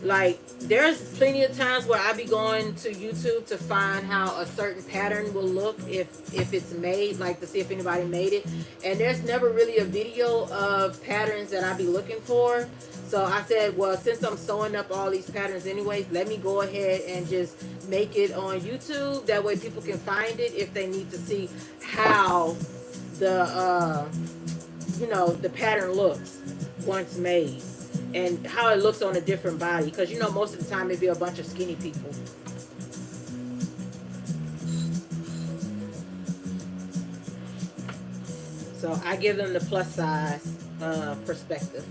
like, there's plenty of times where I be going to YouTube to find how a certain pattern will look if it's made, like to see if anybody made it. And there's never really a video of patterns that I be looking for. So I said, well, since I'm sewing up all these patterns anyways, let me go ahead and just make it on YouTube. That way people can find it if they need to see how the the pattern looks once made, and how it looks on a different body, because most of the time it'd be a bunch of skinny people. So I give them the plus size perspective.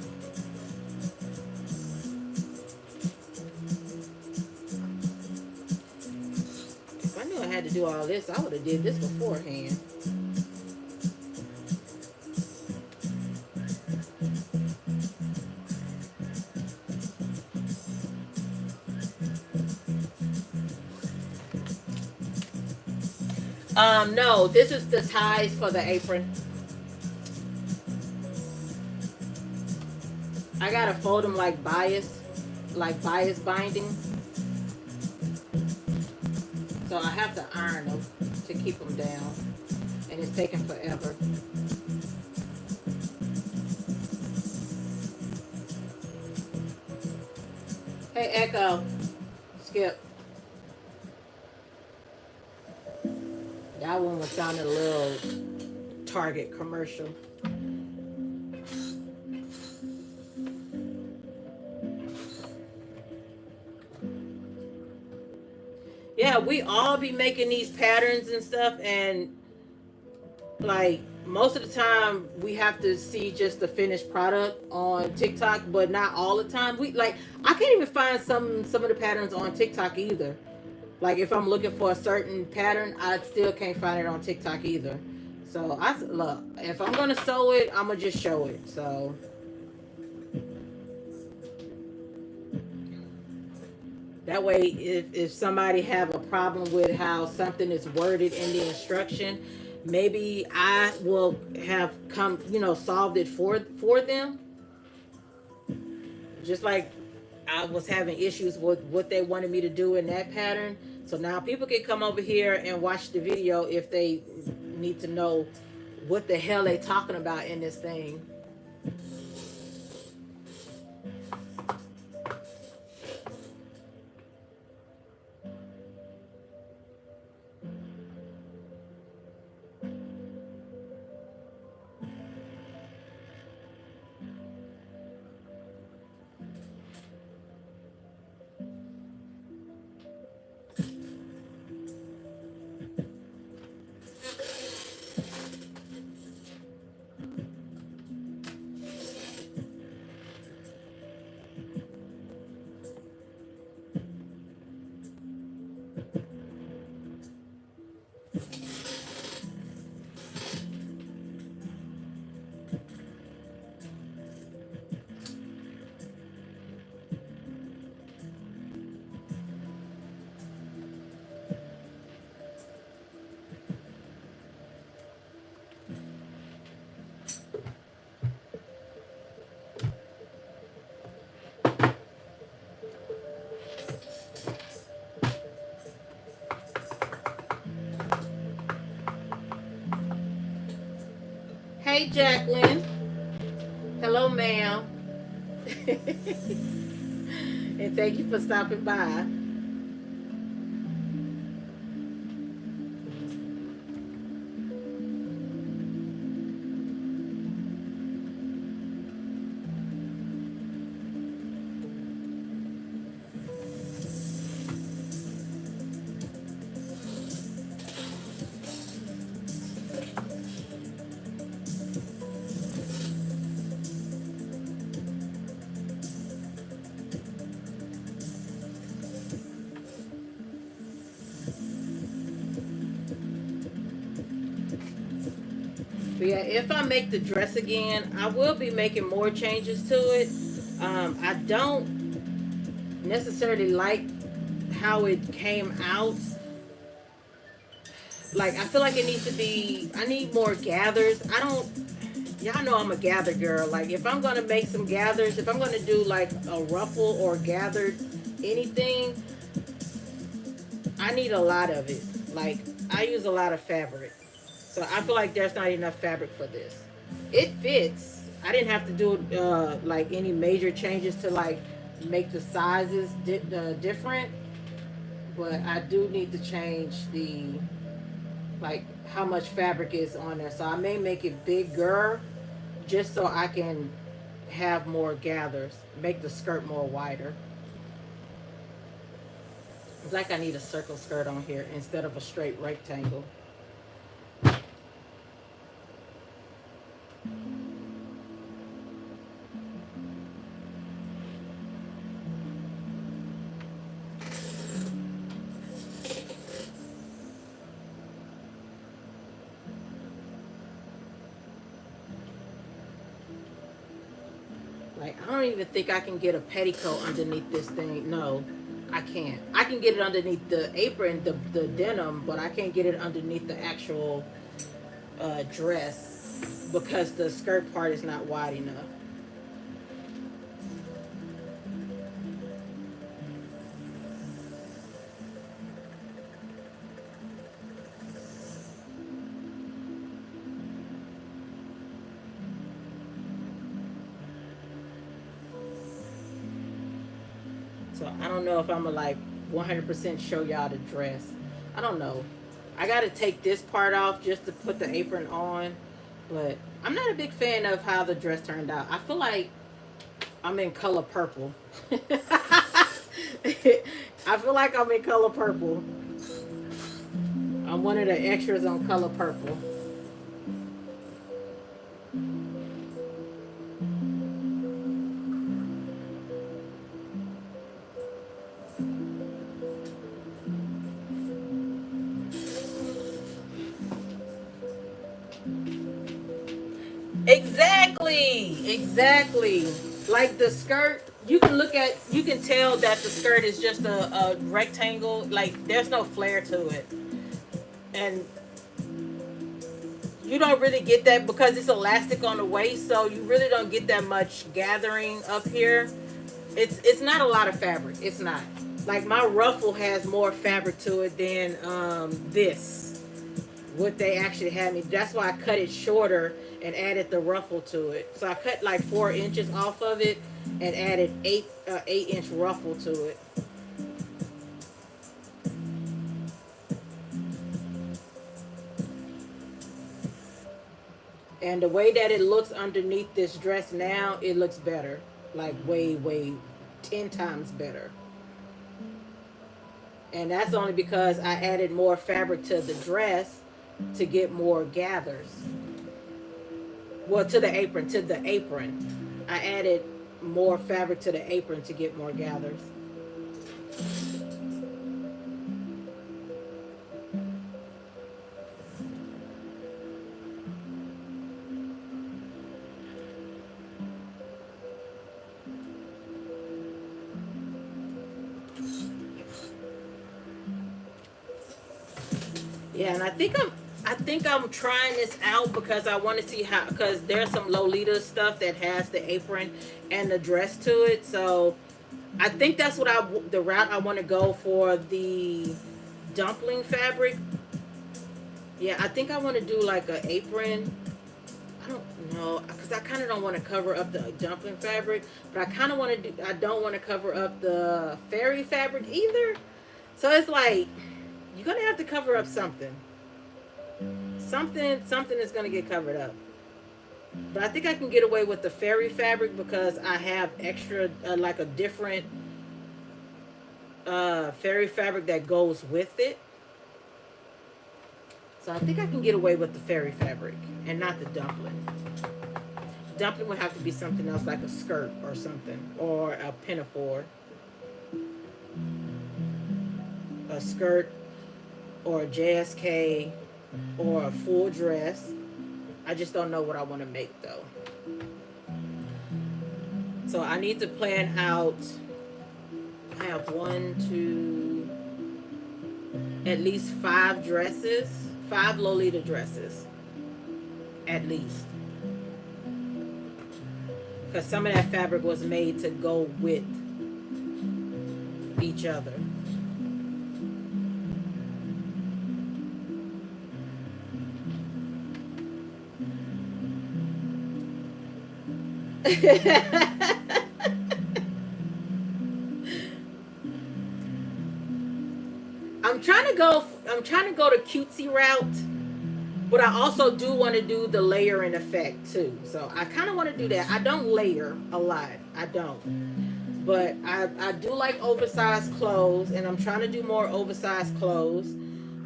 If I knew I had to do all this, I would have did this beforehand. No, this is the ties for the apron. I gotta fold them like bias binding. So I have to iron them to keep them down, and it's taking forever. Hey, Echo, Skip. That one was sounding a little Target commercial. Yeah, we all be making these patterns and stuff, and like most of the time we have to see just the finished product on TikTok, but not all the time. I can't even find some of the patterns on TikTok either. Like if I'm looking for a certain pattern, I still can't find it on TikTok either. So look, if I'm gonna sew it, I'm gonna just show it. So that way, if somebody have a problem with how something is worded in the instruction, maybe I will have solved it for them. Just like I was having issues with what they wanted me to do in that pattern. So now people can come over here and watch the video if they need to know what the hell they talking about in this thing. Hey, Jacqueline. Hello, ma'am. And thank you for stopping by. But yeah, if I make the dress again, I will be making more changes to it. I don't necessarily like how it came out. Like, I feel like it needs to be, I need more gathers. I don't, y'all know I'm a gather girl. Like, if I'm going to make some gathers, if I'm going to do like a ruffle or gathered anything, I need a lot of it. Like, I use a lot of fabric. So I feel like there's not enough fabric for this. It fits. I didn't have to do like any major changes to like make the sizes different, but I do need to change the like how much fabric is on there. So I may make it bigger just so I can have more gathers, make the skirt more wider. It's like I need a circle skirt on here instead of a straight rectangle. Like, I don't even think I can get a petticoat underneath this thing. No, I can't. I can get it underneath the apron, the denim, but I can't get it underneath the actual dress because the skirt part is not wide enough. So I don't know if I'm gonna like 100% show y'all the dress. I don't know. I gotta take this part off just to put the apron on, but I'm not a big fan of how the dress turned out. I feel like I'm in color purple. I feel like I'm in color purple. I'm one of the extras on color purple. Exactly, exactly. Like the skirt, you can look at, you can tell that the skirt is just a rectangle. Like there's no flare to it, and you don't really get that because it's elastic on the waist, so you really don't get that much gathering up here. It's not a lot of fabric. It's not. Like my ruffle has more fabric to it than this. What they actually had me. That's why I cut it shorter and added the ruffle to it. So I cut like 4 inches off of it and added 8 inch ruffle to it. And the way that it looks underneath this dress now, it looks better. Like way, way 10 times better. And that's only because I added more fabric to the dress to get more gathers. Well, to the apron, I added more fabric to the apron to get more gathers. Yeah, and I think I'm trying this out because I want to see how, because there's some Lolita stuff that has the apron and the dress to it. So I think that's what the route I want to go for the dumpling fabric. Yeah, I think I want to do like an apron. I don't know because I kind of don't want to cover up the dumpling fabric, but I kind of want to do. I don't want to cover up the fairy fabric either. So it's like you're gonna have to cover up something. Something is gonna get covered up. But I think I can get away with the fairy fabric because I have extra, like a different fairy fabric that goes with it. So I think I can get away with the fairy fabric and not the dumpling. Dumpling would have to be something else like a skirt or something, or a pinafore, a skirt, or a JSK, or a full dress. I just don't know what I want to make though. So I need to plan out. I have one, two, at least 5 dresses, 5 Lolita dresses, at least. Because some of that fabric was made to go with each other. I'm trying to go the cutesy route, but I also do want to do the layering effect too. So I kind of want to do that. I don't layer a lot. I don't. But I do like oversized clothes, and I'm trying to do more oversized clothes.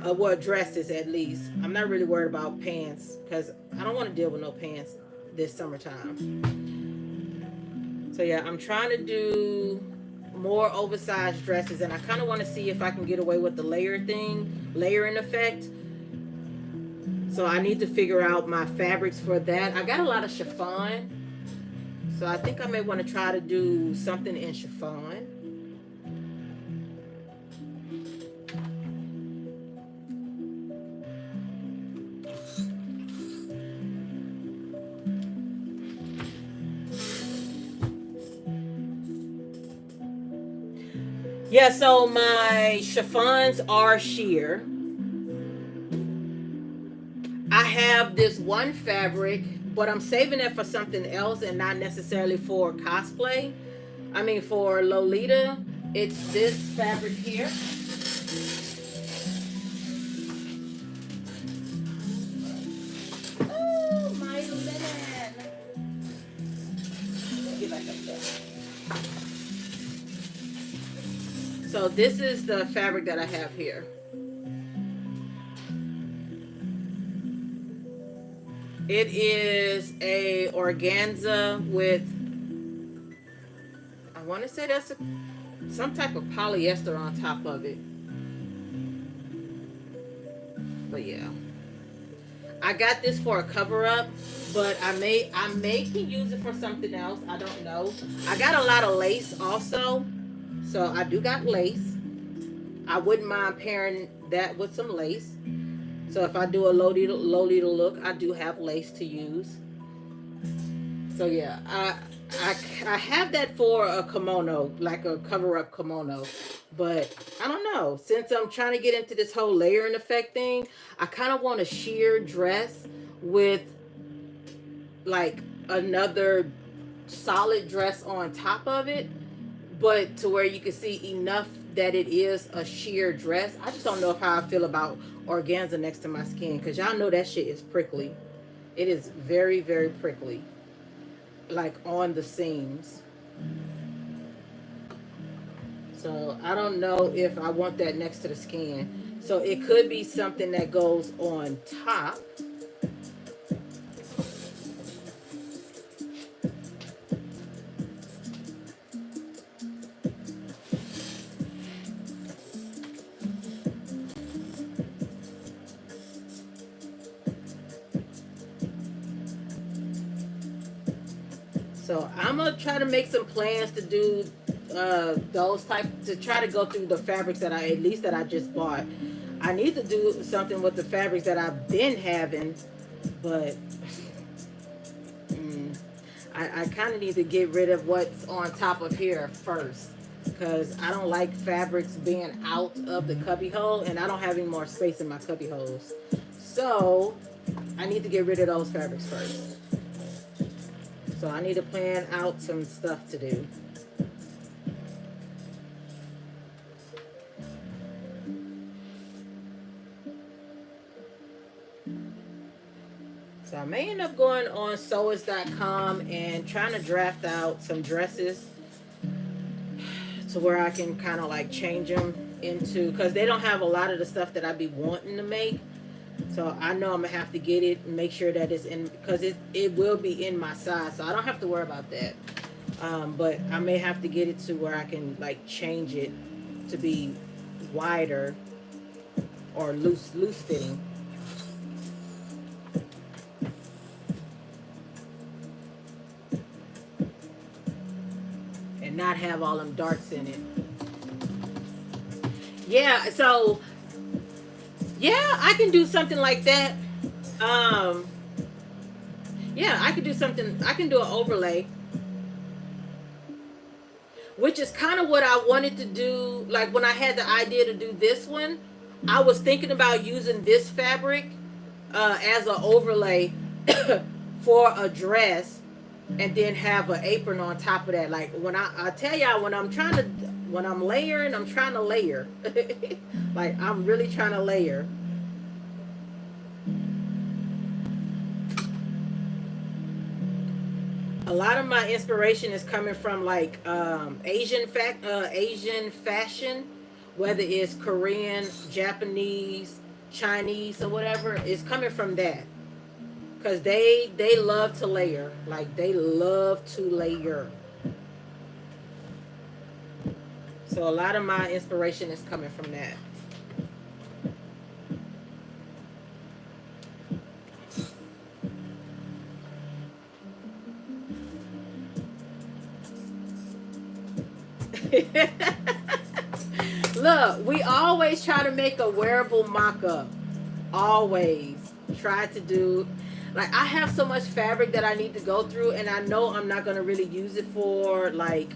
Well, dresses at least. I'm not really worried about pants because I don't want to deal with no pants this summertime. So yeah, I'm trying to do more oversized dresses, and I kind of want to see if I can get away with the layering effect. So I need to figure out my fabrics for that. I got a lot of chiffon, so I think I may want to try to do something in chiffon. Yeah, so my chiffons are sheer. I have this one fabric, but I'm saving it for something else and not necessarily for cosplay. I mean, for Lolita, it's this fabric here. Oh, my linen. Get back up there. So this is the fabric that I have here. It is a organza with, I want to say that's some type of polyester on top of it. But yeah, I got this for a cover up, but I may can use it for something else. I don't know. I got a lot of lace also, so I do got lace. I wouldn't mind pairing that with some lace. So if I do a Lolita look, I do have lace to use. So yeah, I have that for a kimono, like a cover-up kimono. But I don't know. Since I'm trying to get into this whole layering effect thing, I kind of want a sheer dress with like another solid dress on top of it, but to where you can see enough that it is a sheer dress. I just don't know how I feel about organza next to my skin, because y'all know that shit is prickly. It is very, very prickly, like on the seams. So I don't know if I want that next to the skin. So it could be something that goes on top. So I'm gonna try to make some plans to do those type, to try to go through the fabrics that I just bought. I need to do something with the fabrics that I've been having, but I kind of need to get rid of what's on top of here first, because I don't like fabrics being out of the cubby hole, and I don't have any more space in my cubby holes. So I need to get rid of those fabrics first. So I need to plan out some stuff to do. So I may end up going on sewers.com and trying to draft out some dresses to where I can kind of like change them into, because they don't have a lot of the stuff that I'd be wanting to make. So I know I'm gonna have to get it and make sure that it's in, because it will be in my size, so I don't have to worry about that. But I may have to get it to where I can like change it to be wider or loose fitting. not have all them darts in it. Yeah, so yeah, I can do something like that. Um, yeah, I could do something. I can do an overlay, which is kind of what I wanted to do. Like when I had the idea to do this one, I was thinking about using this fabric as an overlay for a dress, and then have an apron on top of that. Like when I tell y'all, when I'm layering, I'm trying to layer. Like I'm really trying to layer. A lot of my inspiration is coming from like Asian fashion, whether it's Korean, Japanese, Chinese, or whatever. It's coming from that, because they love to layer. Like they love to layer. So a lot of my inspiration is coming from that. Look, we always try to make a wearable mock-up. Always try to do. Like I have so much fabric that I need to go through, and I know I'm not going to really use it for like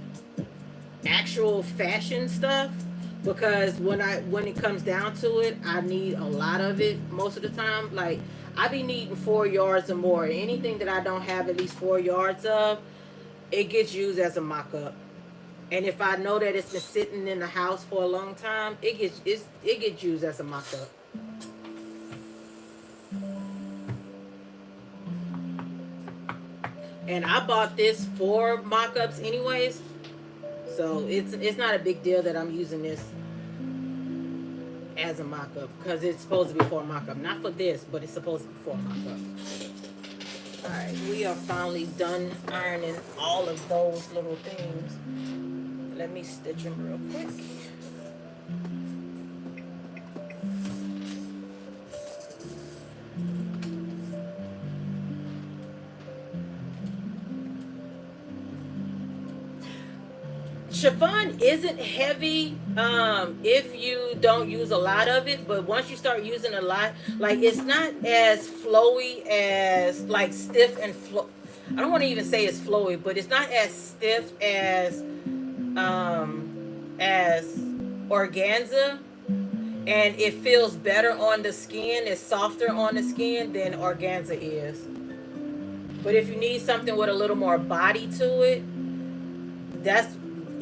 actual fashion stuff, because when it comes down to it, I need a lot of it most of the time. Like I be needing 4 yards or more. Anything that I don't have at least 4 yards of, it gets used as a mock-up. And if I know that it's been sitting in the house for a long time, it gets used as a mock-up. And I bought this for mock-ups anyways, so it's not a big deal that I'm using this as a mock-up, because it's supposed to be for a mock-up. Not for this, but it's supposed to be for a mock-up. Alright, we are finally done ironing all of those little things. Let me stitch them real quick. Chiffon isn't heavy if you don't use a lot of it, but once you start using a lot, like it's not as flowy as like stiff and I don't want to even say it's flowy, but it's not as stiff as organza, and it feels better on the skin. It's softer on the skin than organza is. But if you need something with a little more body to it,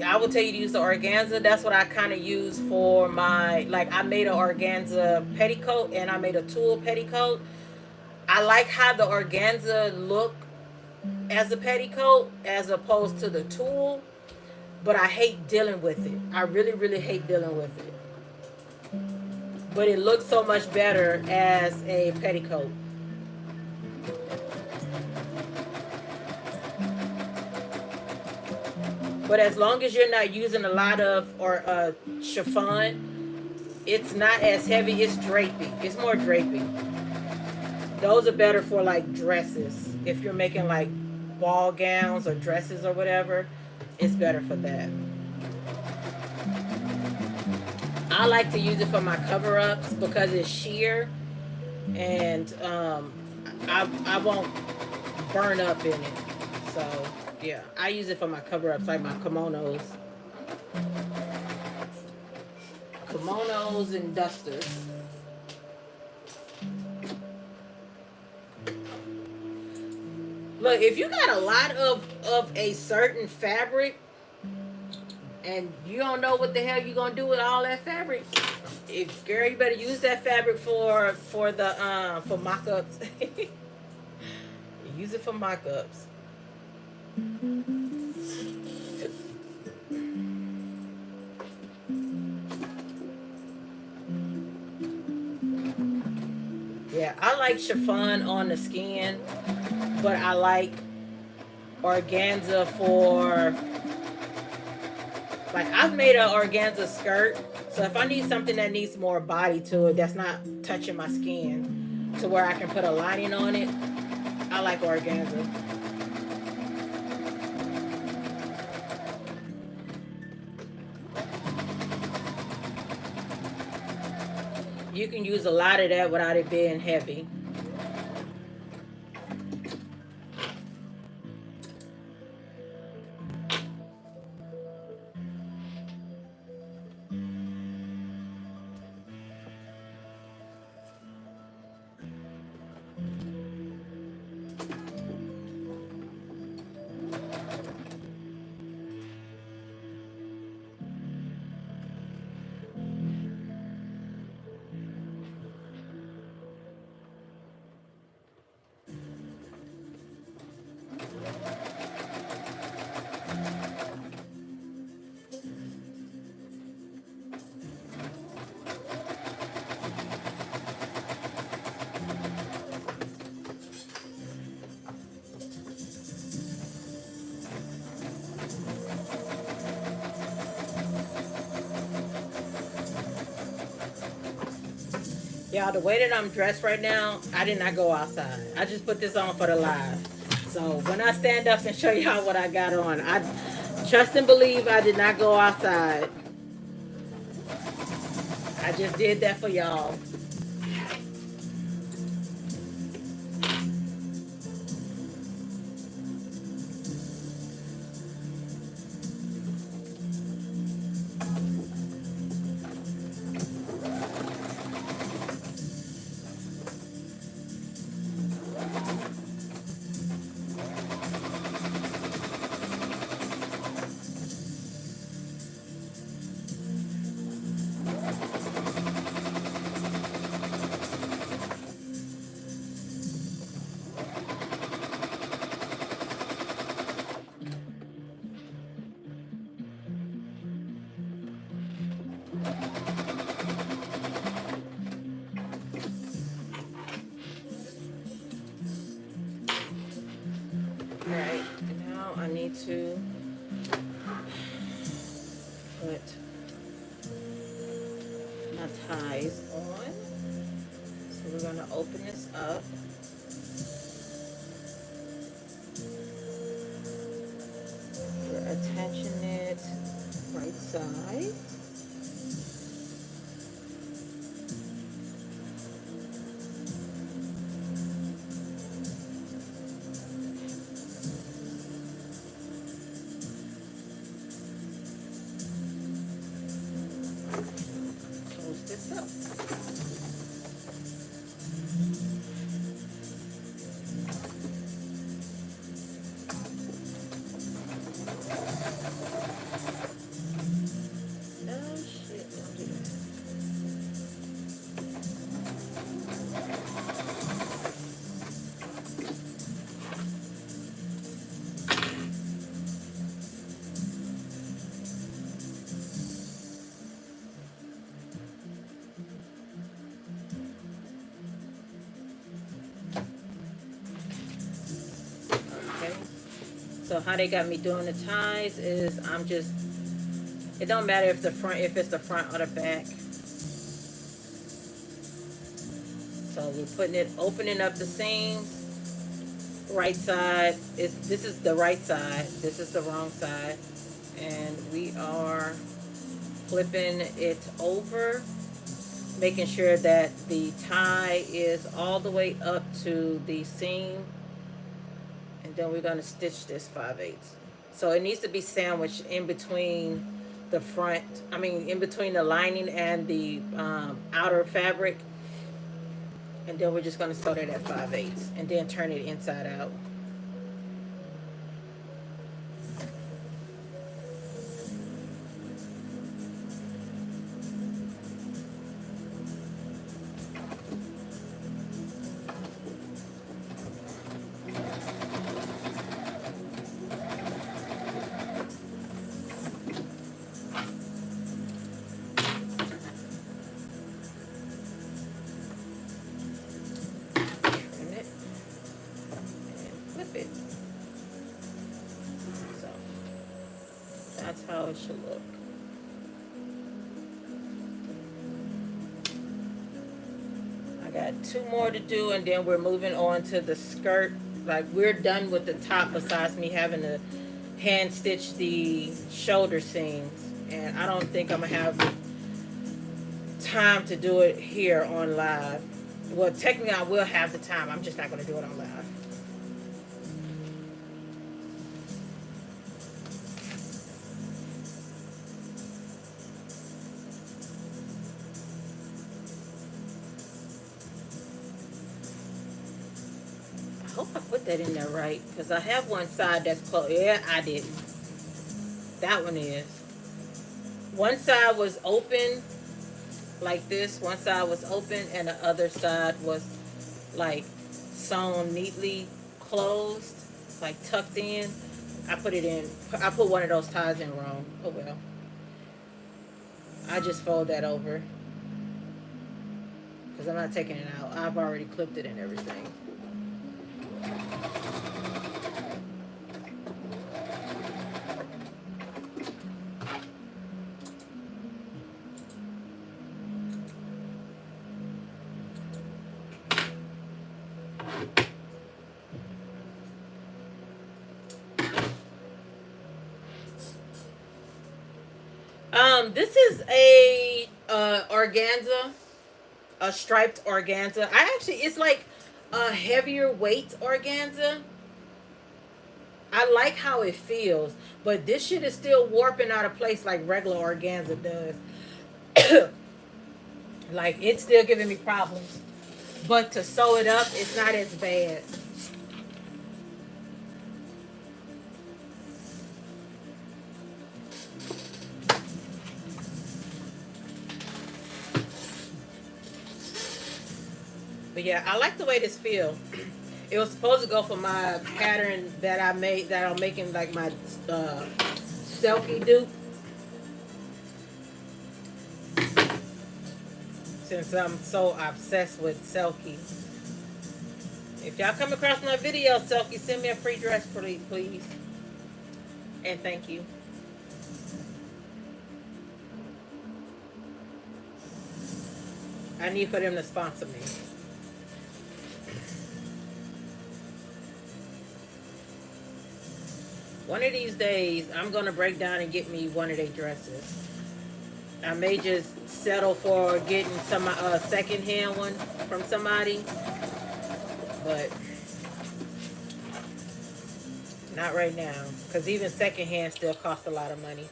I would tell you to use the organza. That's what I kind of use for my, like I made an organza petticoat and I made a tulle petticoat. I like how the organza look as a petticoat as opposed to the tulle, but I hate dealing with it. I really, really hate dealing with it. But it looks so much better as a petticoat. But as long as you're not using a lot of chiffon, it's not as heavy. It's drapey. It's more drapey. Those are better for like dresses. If you're making like ball gowns or dresses or whatever, it's better for that. I like to use it for my cover-ups because it's sheer, and I won't burn up in it. So yeah, I use it for my cover-ups, like my kimonos and dusters. Look, if you got a lot of a certain fabric and you don't know what the hell you're gonna do with all that fabric, girl, you better use that fabric for mock-ups. Use it for mock-ups. Yeah, I like chiffon on the skin, but I like organza for, like, I've made an organza skirt, so if I need something that needs more body to it, that's not touching my skin, to where I can put a lining on it, I like organza. You can use a lot of that without it being heavy. Y'all, the way that I'm dressed right now, I did not go outside. I just put this on for the live. So when I stand up and show y'all what I got on, I trust and believe I did not go outside. I just did that for y'all. Alright, now I need to put my ties on. So we're going to open this up. We're attaching it right side. Close this up. So how they got me doing the ties is it don't matter if it's the front or the back. So we're opening up the seams. Right side this is the right side. This is the wrong side. And we are flipping it over, making sure that the tie is all the way up to the seam. And then we're going to stitch this 5/8. So it needs to be sandwiched in between the in between the lining and the outer fabric. And then we're just going to sew that at 5/8 and then turn it inside out. That's how it should look. I got 2 more to do, and then we're moving on to the skirt. Like, we're done with the top besides me having to hand stitch the shoulder seams. And I don't think I'm gonna have time to do it here on live. Well, technically I will have the time. I'm just not going to do it on live. I hope I put that in there right, because I have one side that's closed. Yeah, I didn't. That one is. One side was open like this. One side was open and the other side was like sewn neatly closed, like tucked in. I put it in. I put one of those ties in wrong. Oh well. I just fold that over because I'm not taking it out. I've already clipped it and everything. This is a organza, a striped organza. It's like a heavier weight organza. I like how it feels, but this shit is still warping out of place like regular organza does. Like, it's still giving me problems. But to sew it up, it's not as bad. But yeah, I like the way this feels. It was supposed to go for my pattern that I made, that I'm making, like my Selkie dupe. Since I'm so obsessed with Selkie. If y'all come across my video, Selkie, send me a free dress, please. And thank you. I need for them to sponsor me. One of these days, I'm going to break down and get me one of their dresses. I may just settle for getting some second-hand one from somebody. But not right now. Because even second-hand still costs a lot of money.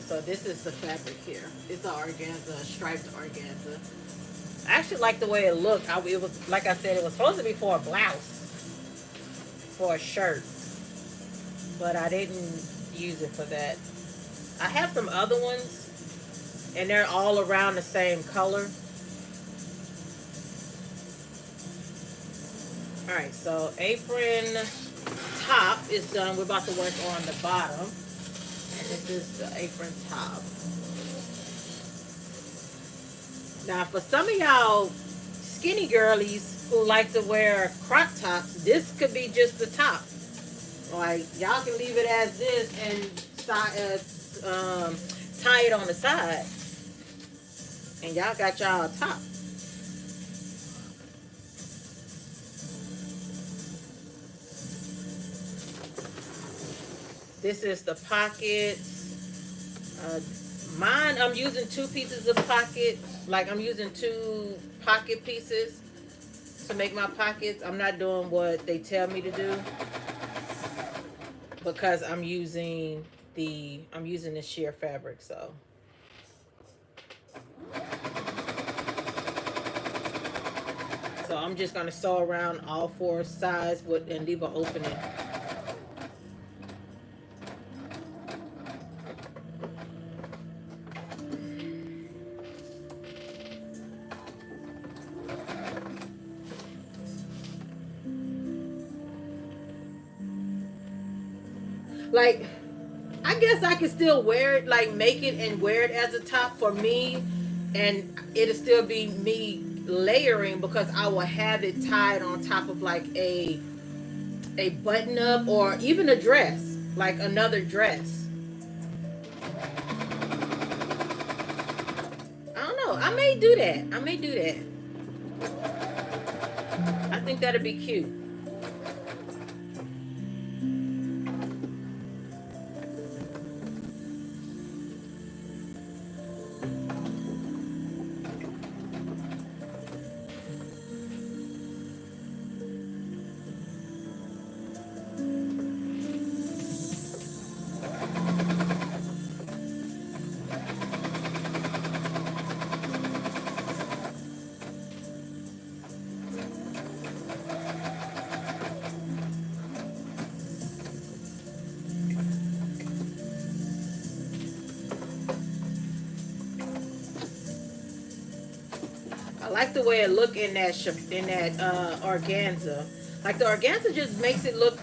So this is the fabric here. It's an organza, a striped organza. I actually like the way it looked. It was, like I said, it was supposed to be for a blouse, for a shirt, but I didn't use it for that. I have some other ones, and they're all around the same color. All right, so apron top is done. We're about to work on the bottom. This is the apron top. Now, for some of y'all skinny girlies who like to wear crop tops, this could be just the top. Like, y'all can leave it as this and tie it on the side. And y'all got y'all top. This is the pockets. Mine, I'm using 2 pieces of pocket. Like, I'm using 2 pocket pieces to make my pockets. I'm not doing what they tell me to do because I'm using the sheer fabric. So I'm just gonna sew around all 4 sides and leave an opening. Like, I guess I could still wear it, like make it and wear it as a top for me, and it'll still be me layering because I will have it tied on top of like a button up or even a dress, like another dress. I don't know. I may do that. I think that'd be cute. I like the way it look in that organza. Like the organza just makes it look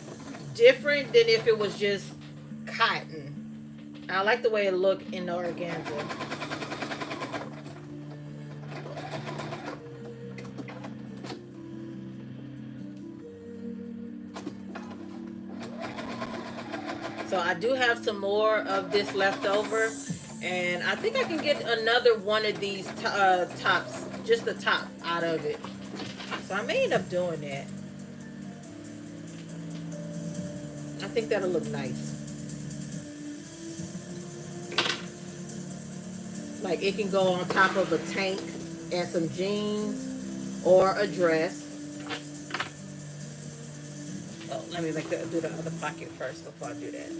different than if it was just cotton. I like the way it look in the organza. So I do have some more of this left over, and I think I can get another one of these tops, just the top out of it. So I may end up doing that. I think that'll look nice. Like it can go on top of a tank and some jeans or a dress. Oh, let me do the other pocket first before I do that.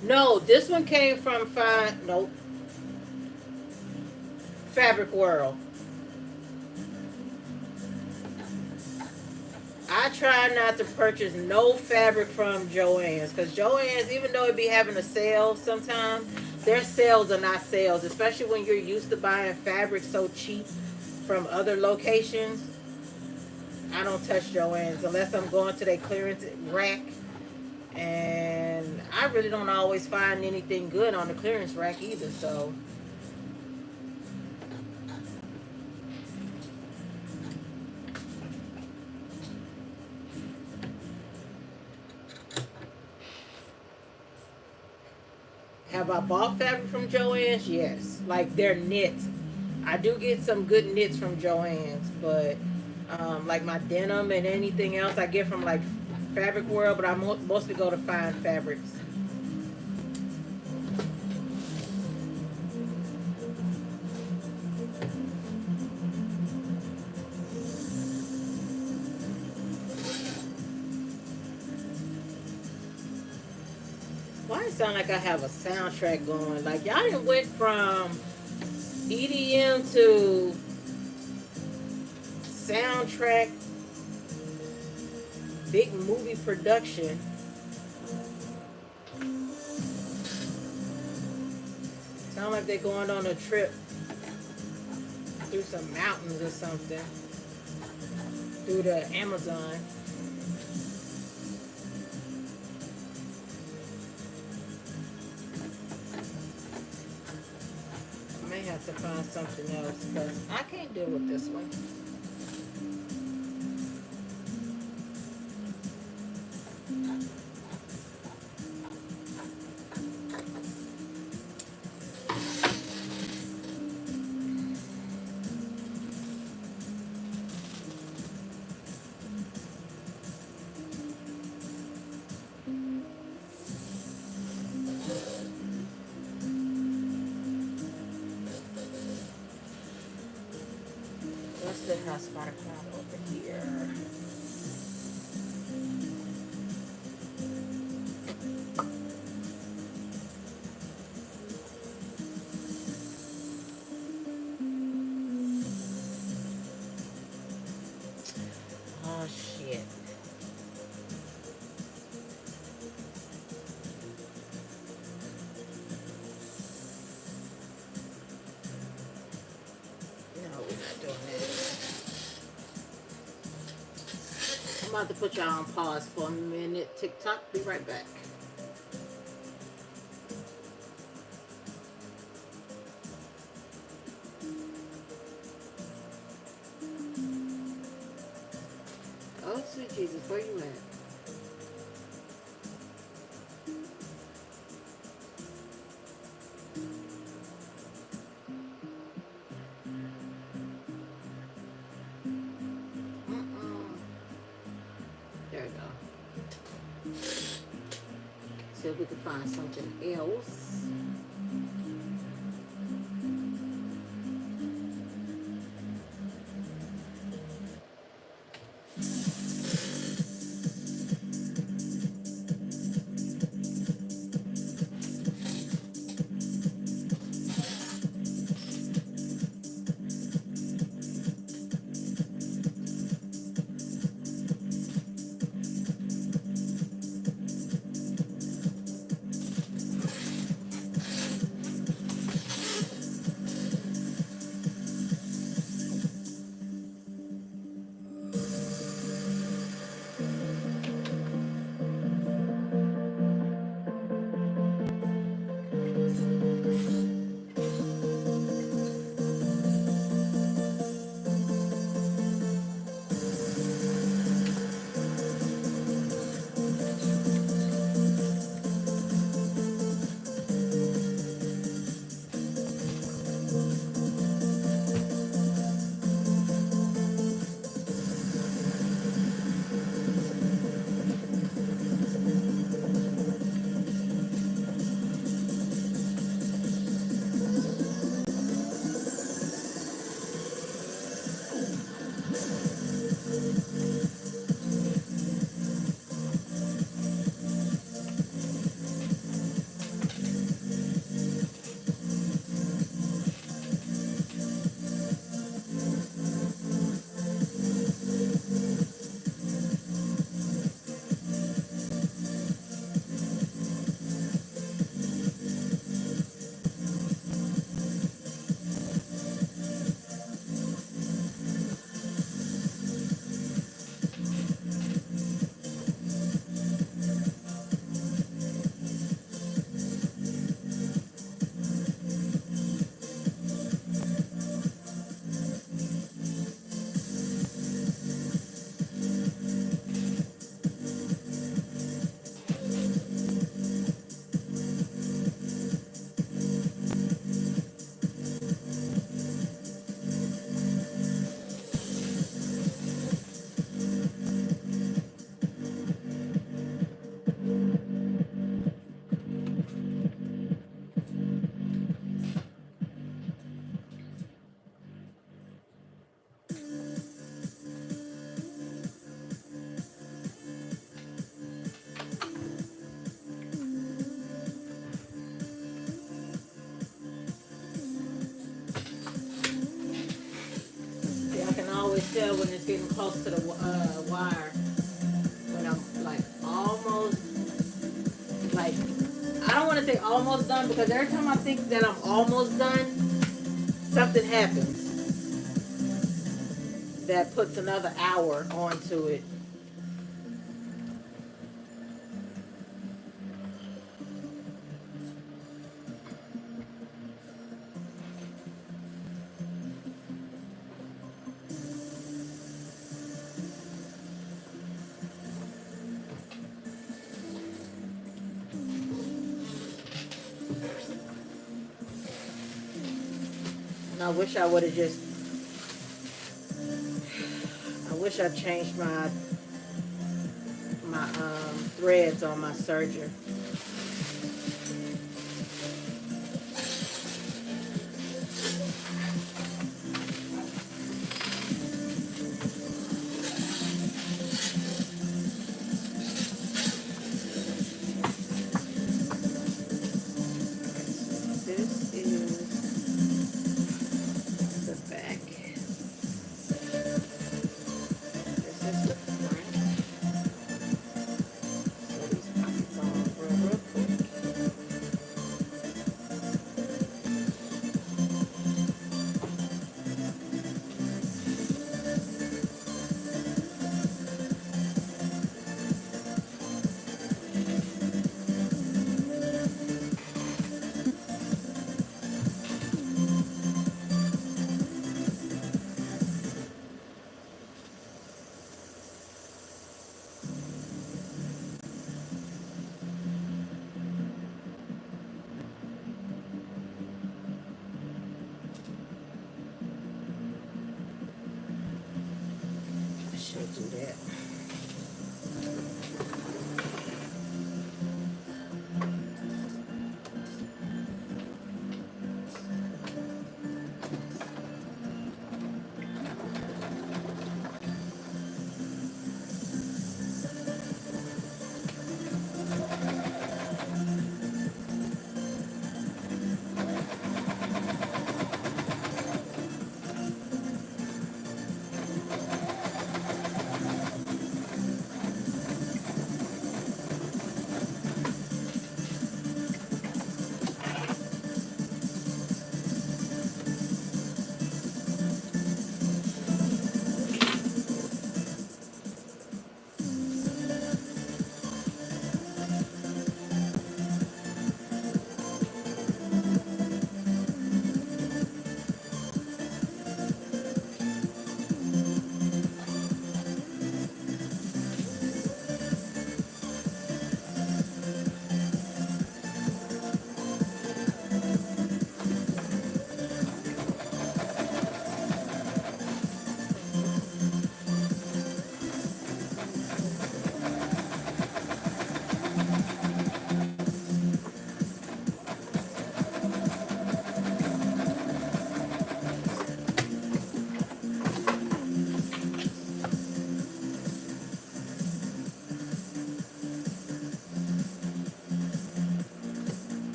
No, this one came from Fabric World. I try not to purchase no fabric from Joann's because Joann's, even though it be having a sale sometimes, their sales are not sales, especially when you're used to buying fabric so cheap from other locations. I don't touch Joann's unless I'm going to their clearance rack, and I really don't always find anything good on the clearance rack either, so have I bought fabric from Joann's? Yes. Like their knits. I do get some good knits from Joann's, but like my denim and anything else I get from like Fabric World, but I mostly go to Fine Fabrics. It sound like I have a soundtrack going. Like y'all done went from EDM to soundtrack, big movie production. Sound like they're going on a trip through some mountains or something. Through the Amazon. I may have to find something else because I can't deal with this one. What's the hotspot crowd over here? Oh shit. No, we're not doing that. I'm about to put y'all on pause for a minute. TikTok, be right back. Oh, sweet Jesus, where you at? There we go. See if we can find something else. always tell when it's getting close to the wire, when I'm like almost, like, I don't want to say almost done, because every time I think that I'm almost done, something happens that puts another hour onto it. And I wish I would have just, I wish I changed my threads on my serger. This is the back. This is the front. So these pockets on real quick. I should do that.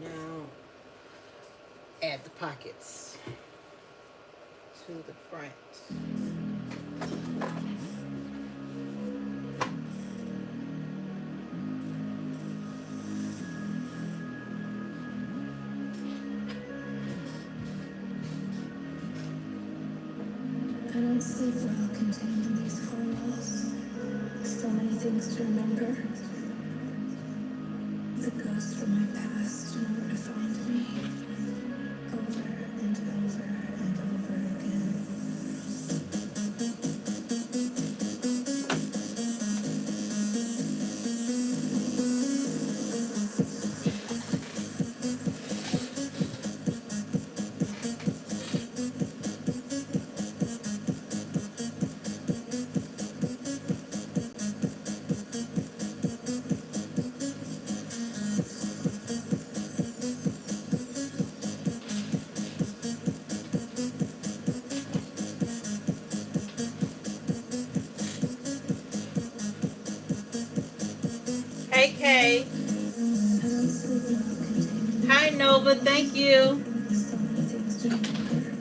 Now add the pockets to the front. I don't sleep well contained in these four walls. So many things to remember. The ghosts from my past know where to find me. Over and over and over again. Hey, Kay. Hi, Nova. Thank you. So many things to remember.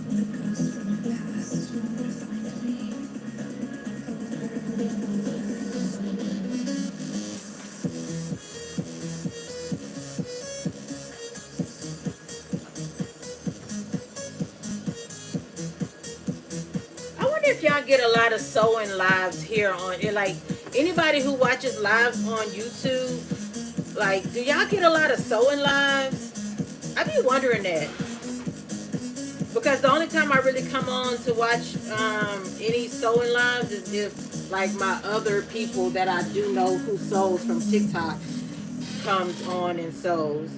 The ghosts from my past know where to find me. Over and over and over again. I wonder if y'all get a lot of sewing lives here on it. Like anybody who watches lives on YouTube, like, do y'all get a lot of sewing lives? I be wondering that because the only time I really come on to watch any sewing lives is if like my other people that I do know who sews from TikTok comes on and sews.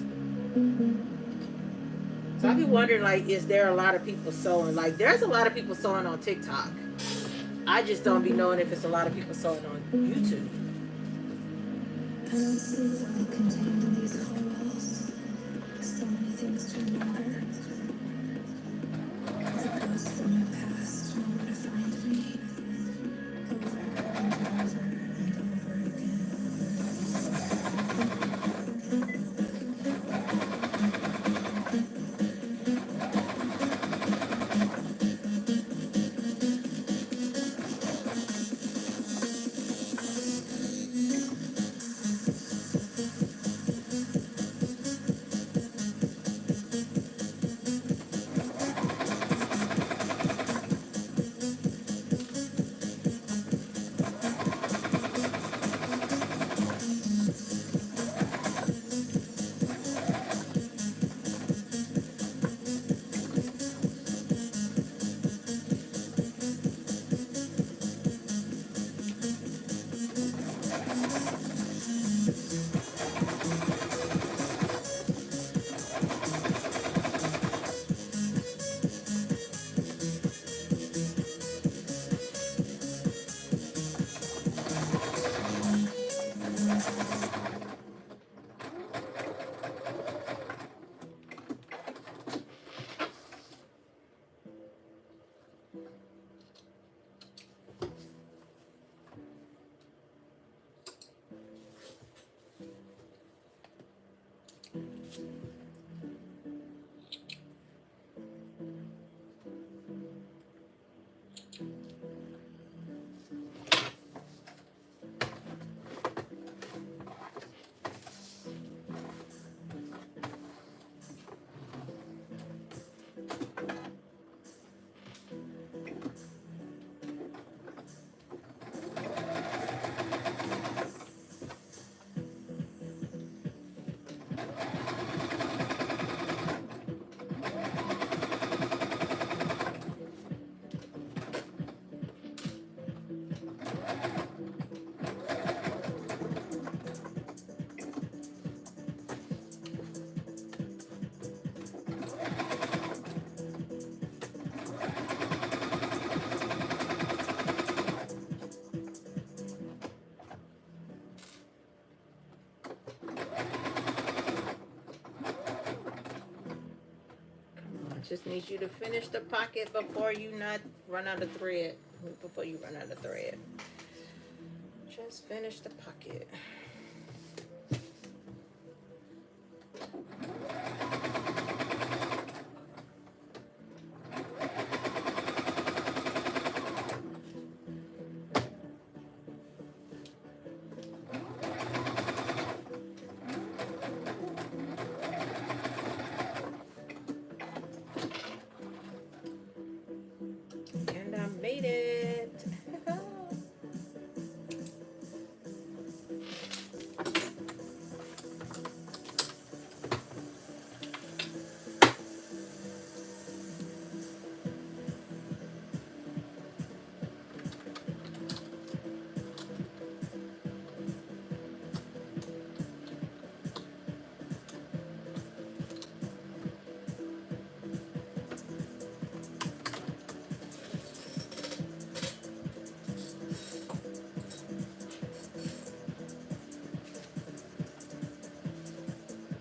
So I be wondering, like, is there a lot of people sewing? Like, there's a lot of people sewing on TikTok. I just don't be knowing if it's a lot of people sewing on YouTube. I don't see what contained in these four walls. So many things to remember. The ghosts from my past know where to find me. Over and over and over again. Just need you to finish the pocket before you not run out of thread. Before you run out of thread. Just finish the pocket. And I made it.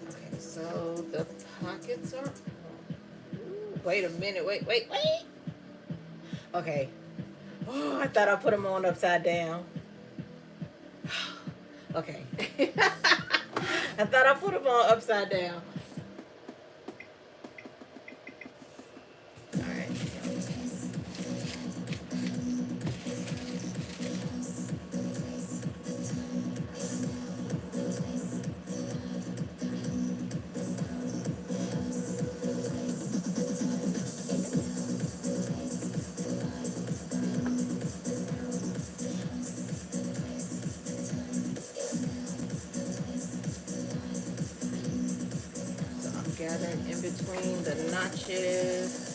Okay, so the pockets are. Ooh, wait a minute. Wait. Okay. Oh, I thought I put them on upside down. Okay. I thought I put them on upside down. All right. So I'm gathering in between the notches.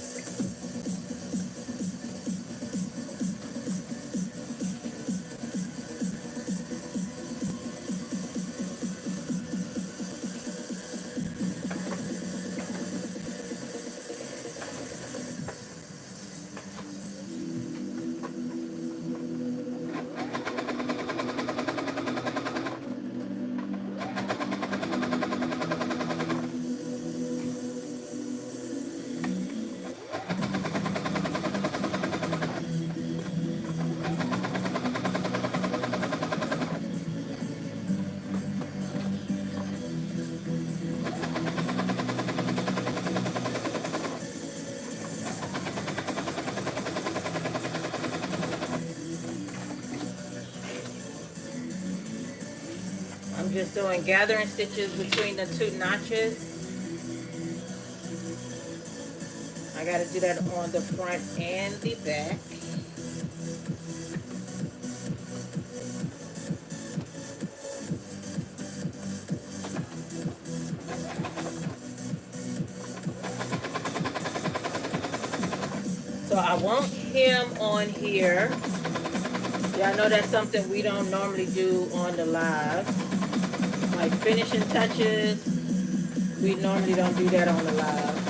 I'm just doing gathering stitches between the two notches. I got to do that on the front and the back. So I want him on here. Y'all know that's something we don't normally do on the live. Like finishing touches, we normally don't do that on the live.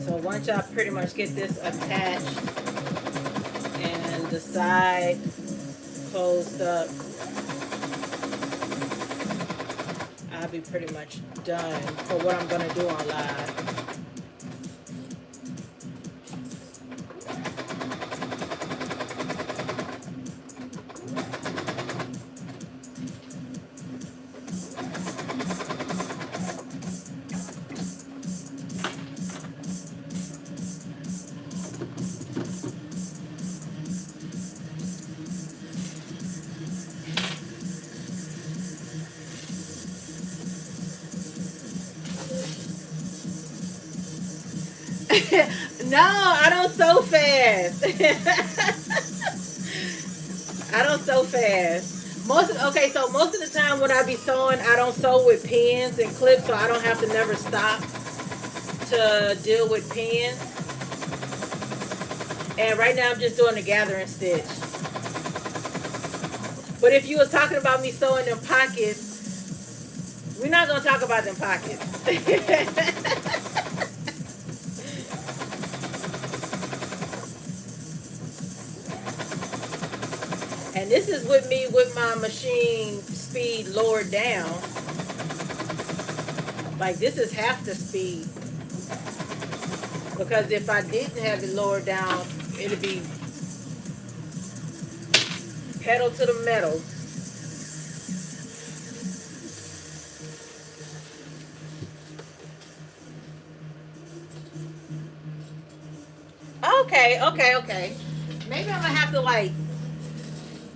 So once y'all pretty much get this attached and the side closed up, I'll be pretty much done for what I'm gonna do on live. No, I don't sew fast. I don't sew fast. Most of the time when I be sewing, I don't sew with pins and clips, so I don't have to never stop to deal with pins. And right now I'm just doing the gathering stitch. But if you was talking about me sewing them pockets, we're not gonna talk about them pockets. And this is with me with my machine speed lowered down. Like this is half the speed. Because if I didn't have it lowered down, it'd be pedal to the metal. Okay. Maybe I'm gonna have to like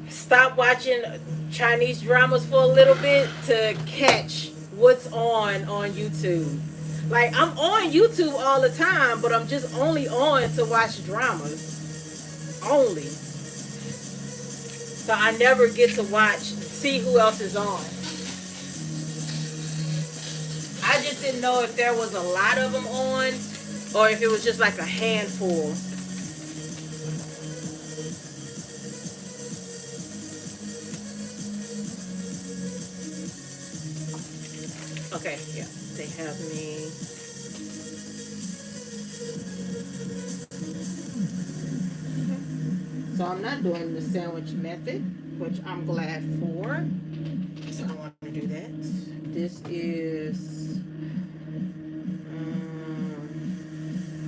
stop watching Chinese dramas for a little bit to catch what's on YouTube. Like I'm on YouTube all the time, but I'm just only on to watch dramas. Only. So I never get to see who else is on. I just didn't know if there was a lot of them on or if it was just like a handful. Okay, yeah, they have me. So I'm not doing the sandwich method, which I'm glad for. So I don't want to do that. This is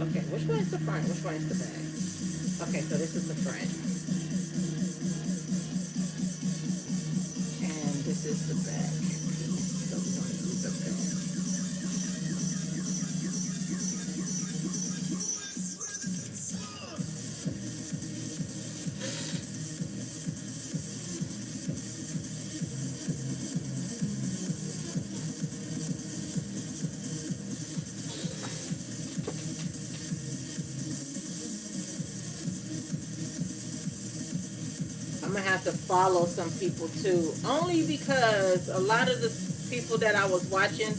okay. Which one is the front? Which one is the back? Okay, so this is the front, and this is the back. So we want to do the back. I'm gonna have to follow some people too, only because a lot of the people that I was watching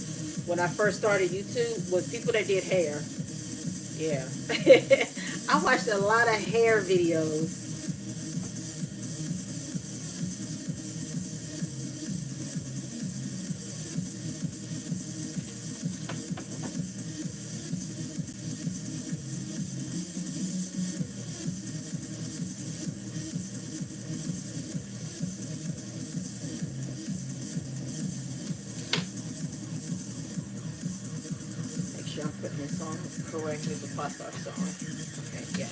when I first started YouTube was people that did hair. Yeah, I watched a lot of hair videos. Make sure I'm putting this on correctly before I start sewing. Okay, yeah.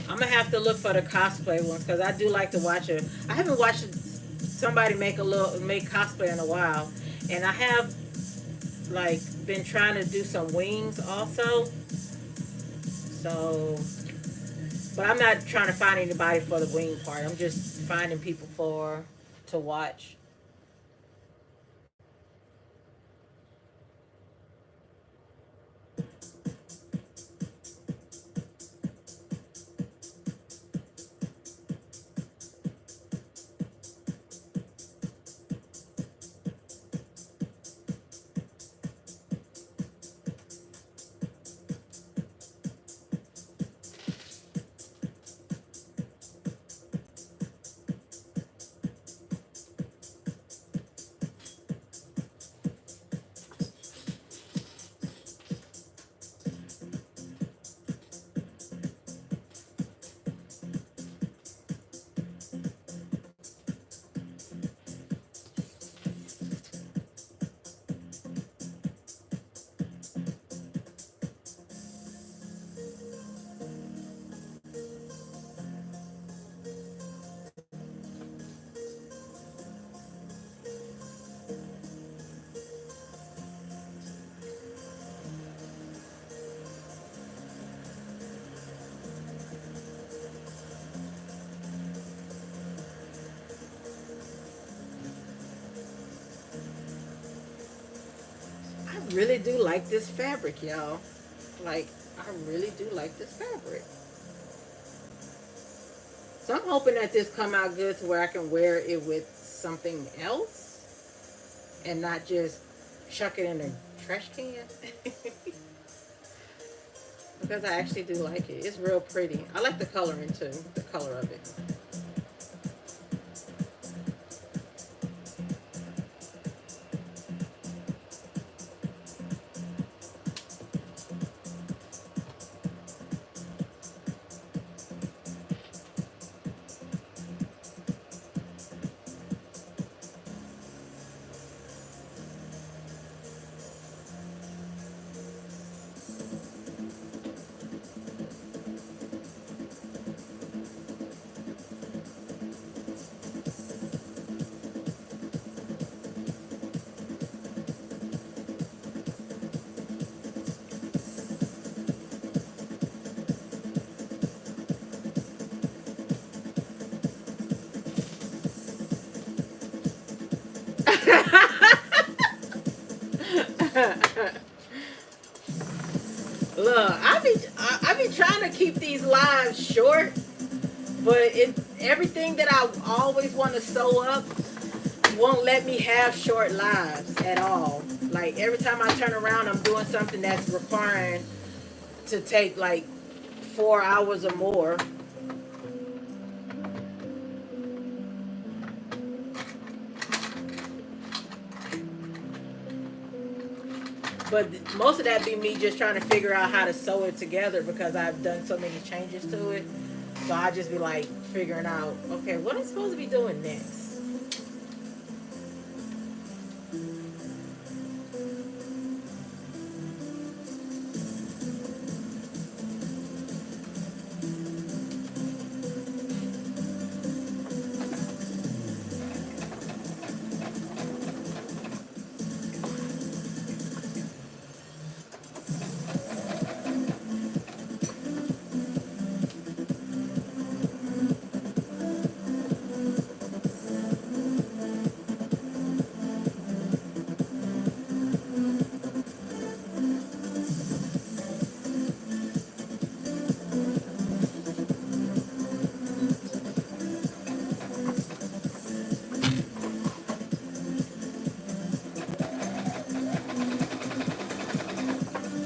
I'm gonna have to look for the cosplay ones because I do like to watch it. I haven't watched somebody make cosplay in a while, and I have like been trying to do some wings also. So, but I'm not trying to find anybody for the wing part. I'm just finding people for to watch. I really do like this fabric, y'all. Like, I really do like this fabric. So I'm hoping that this come out good to where I can wear it with something else and not just chuck it in a trash can. Because I actually do like it. It's real pretty. I like the coloring too, the color of it. Look, I be trying to keep these lives short, but it everything that I always want to sew up won't let me have short lives at all. Like every time I turn around, I'm doing something that's requiring to take like 4 hours or more. But most of that be me just trying to figure out how to sew it together because I've done so many changes to it. So I just be like figuring out, okay, what I'm supposed to be doing next.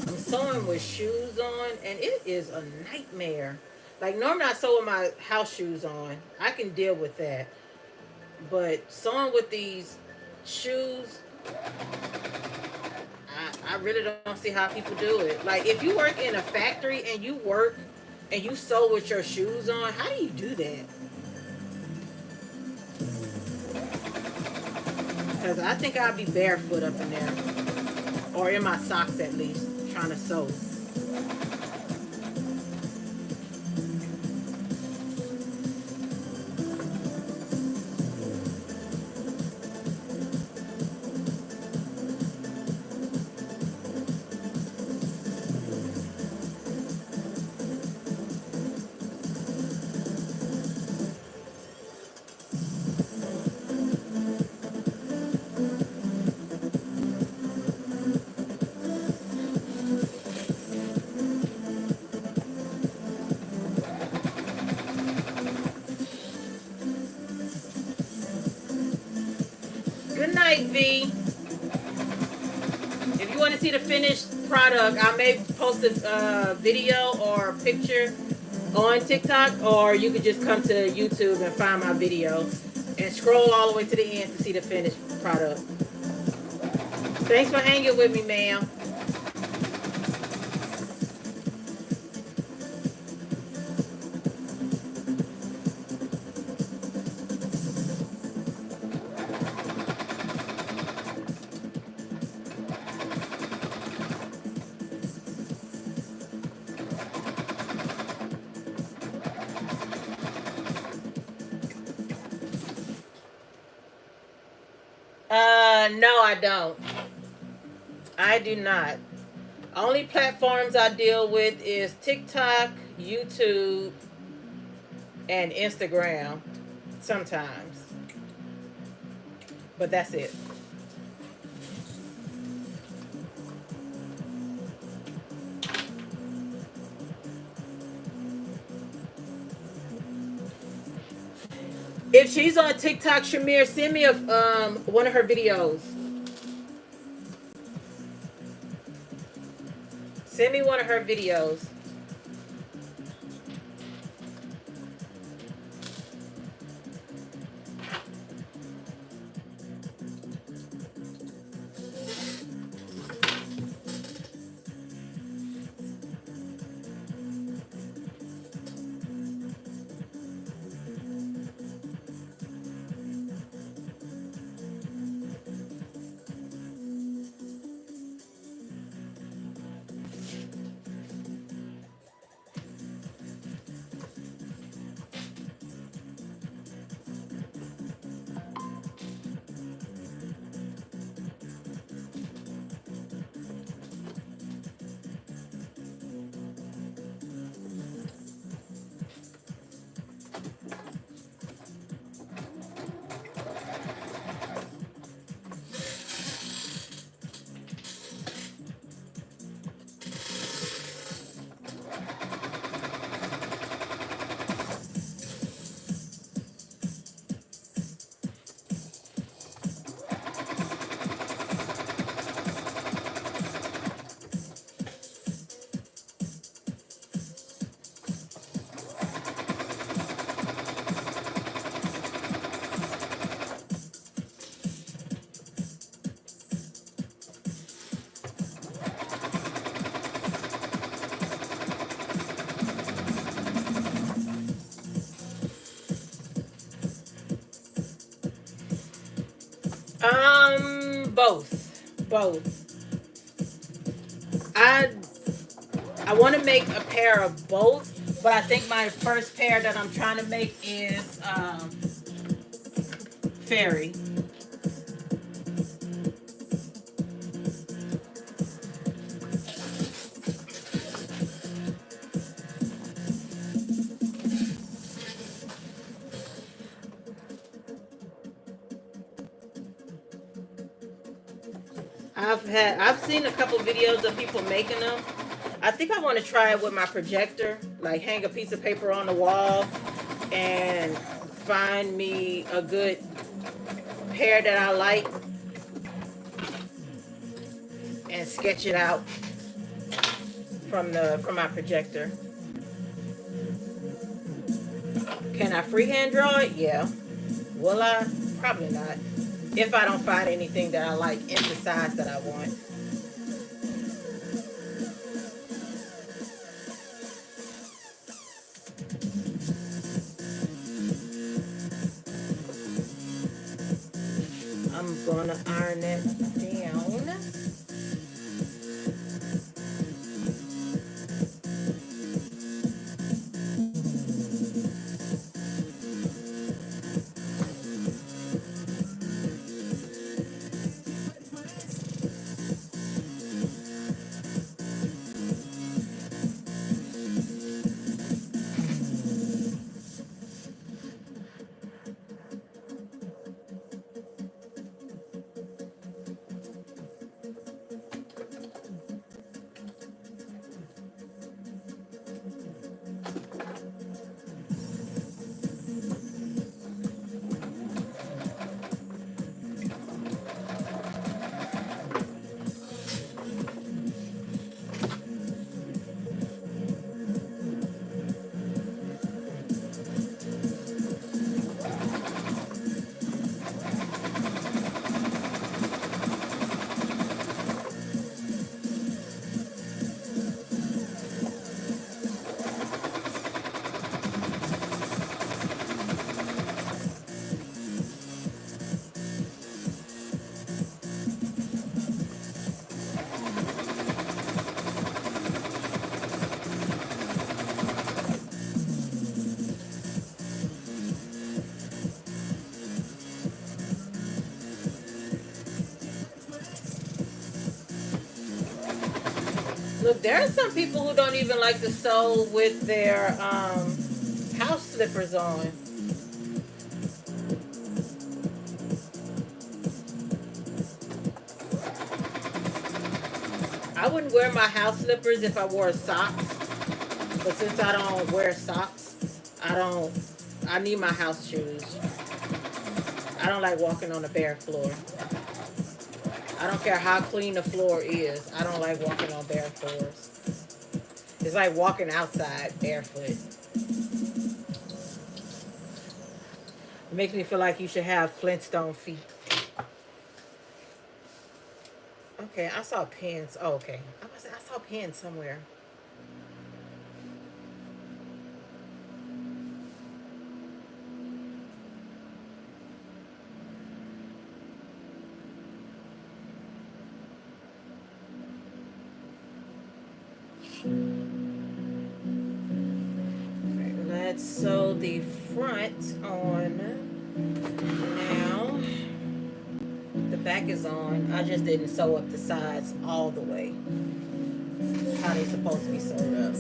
I'm sewing with shoes on, and it is a nightmare. Like normally I sew with my house shoes on. I can deal with that. But sewing with these shoes, I really don't see how people do it. Like if you work in a factory and you work and you sew with your shoes on, how do you do that? Because I think I'll be barefoot up in there, or in my socks at least, trying to sew. Good night, V. If you want to see the finished product, I may post a video or picture on TikTok, or you could just come to YouTube and find my video and scroll all the way to the end to see the finished product. Thanks for hanging with me, ma'am. No, I don't. I do not. Only platforms I deal with is TikTok, YouTube, and Instagram sometimes. But that's it. If she's on TikTok, Shamir, send me a one of her videos. Send me one of her videos. Both. I I want to make a pair of both, but I think my first pair that I'm trying to make is fairy. I've seen a couple videos of people making them. I think I want to try it with my projector, like hang a piece of paper on the wall and find me a good pair that I like and sketch it out from my projector. Can I freehand draw it? Yeah. Will I? Probably not. If I don't find anything that I like in the size that I want. I'm gonna iron it down. Look, there are some people who don't even like to sew with their house slippers on. I wouldn't wear my house slippers if I wore socks, but since I don't wear socks, I don't. I need my house shoes. I don't like walking on a bare floor. I don't care how clean the floor is. I don't like walking on bare floors. It's like walking outside barefoot. It makes me feel like you should have Flintstone feet. Okay, I saw pins. Oh, okay. I saw pins somewhere. Let's sew the front on now. The back is on. I just didn't sew up the sides all the way. How they supposed to be sewed up.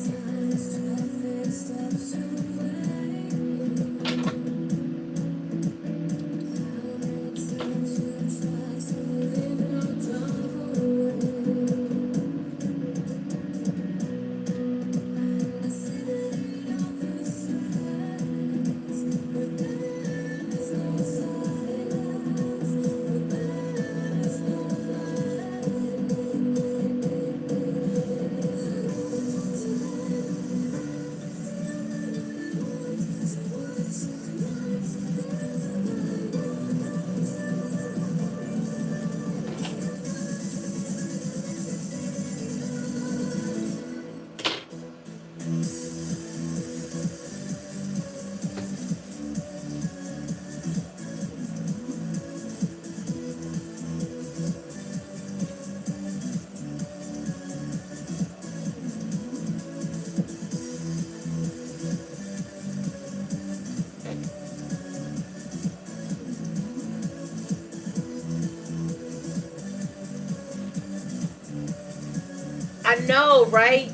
I know, right?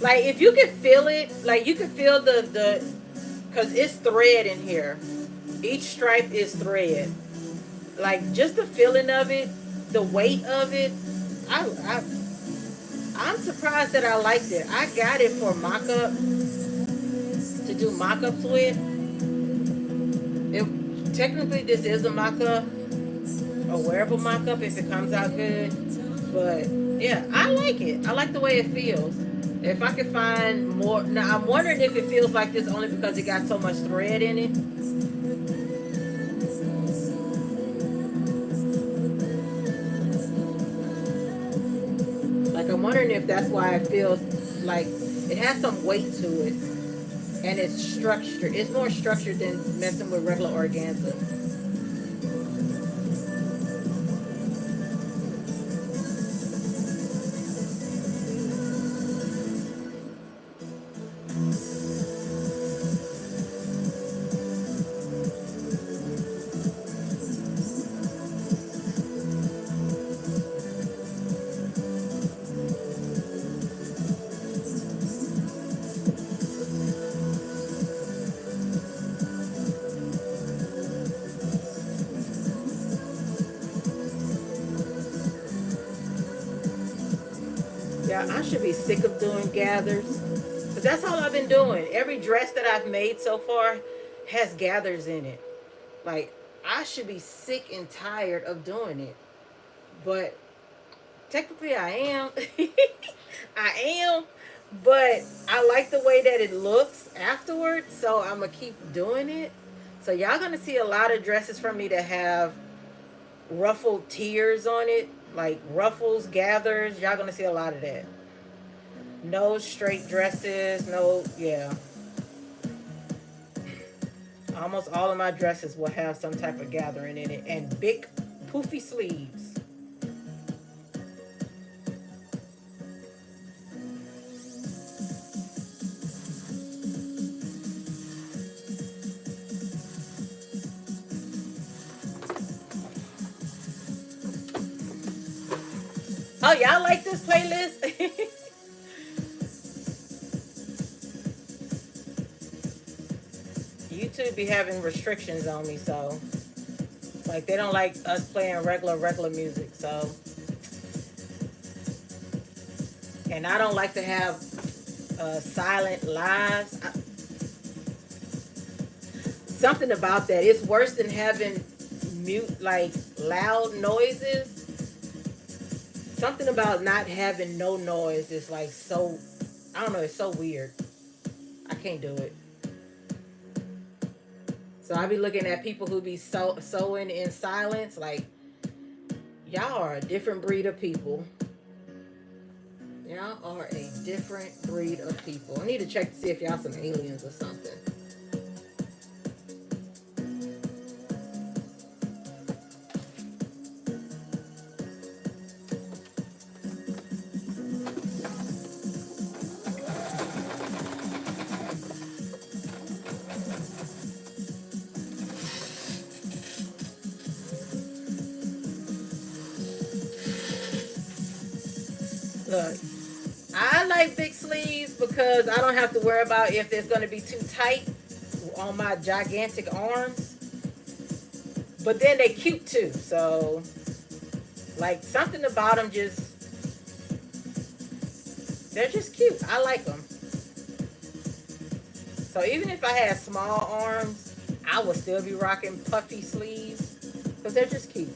Like if you can feel it, like you can feel the, cause it's thread in here. Each stripe is thread. Like just the feeling of it, the weight of it. I I'm surprised that I liked it. I got it for mock up to do mock ups with. It technically this is a mock up, a wearable mock up if it comes out good. But yeah, I like it. I like the way it feels. If I could find more, now I'm wondering if it feels like this only because it got so much thread in it. Like I'm wondering if that's why it feels like it has some weight to it, and it's structured. It's more structured than messing with regular organza. Yeah, I should be sick of doing gathers. But that's all I've been doing. Every dress that I've made so far has gathers in it. Like, I should be sick and tired of doing it. But technically, I am. I am. But I like the way that it looks afterwards. So I'm going to keep doing it. So y'all going to see a lot of dresses from me that have ruffled tiers on it. Like ruffles, gathers. Y'all going to see a lot of that. No straight dresses. No, yeah. Almost all of my dresses will have some type of gathering in it. And big poofy sleeves. Oh, y'all like this playlist? YouTube be having restrictions on me, so like they don't like us playing regular music, so and I don't like to have silent lives. Something about that. It's worse than having mute like loud noises. Something about not having no noise is like so I don't know, it's so weird. I can't do it. So I be looking at people who be sewing in silence, like y'all are a different breed of people. Y'all are a different breed of people. I need to check to see if y'all some aliens or something. Look, I like big sleeves because I don't have to worry about if it's going to be too tight on my gigantic arms. But then they cute too. So, like, something about them they're just cute. I like them. So even if I had small arms, I would still be rocking puffy sleeves because they're just cute.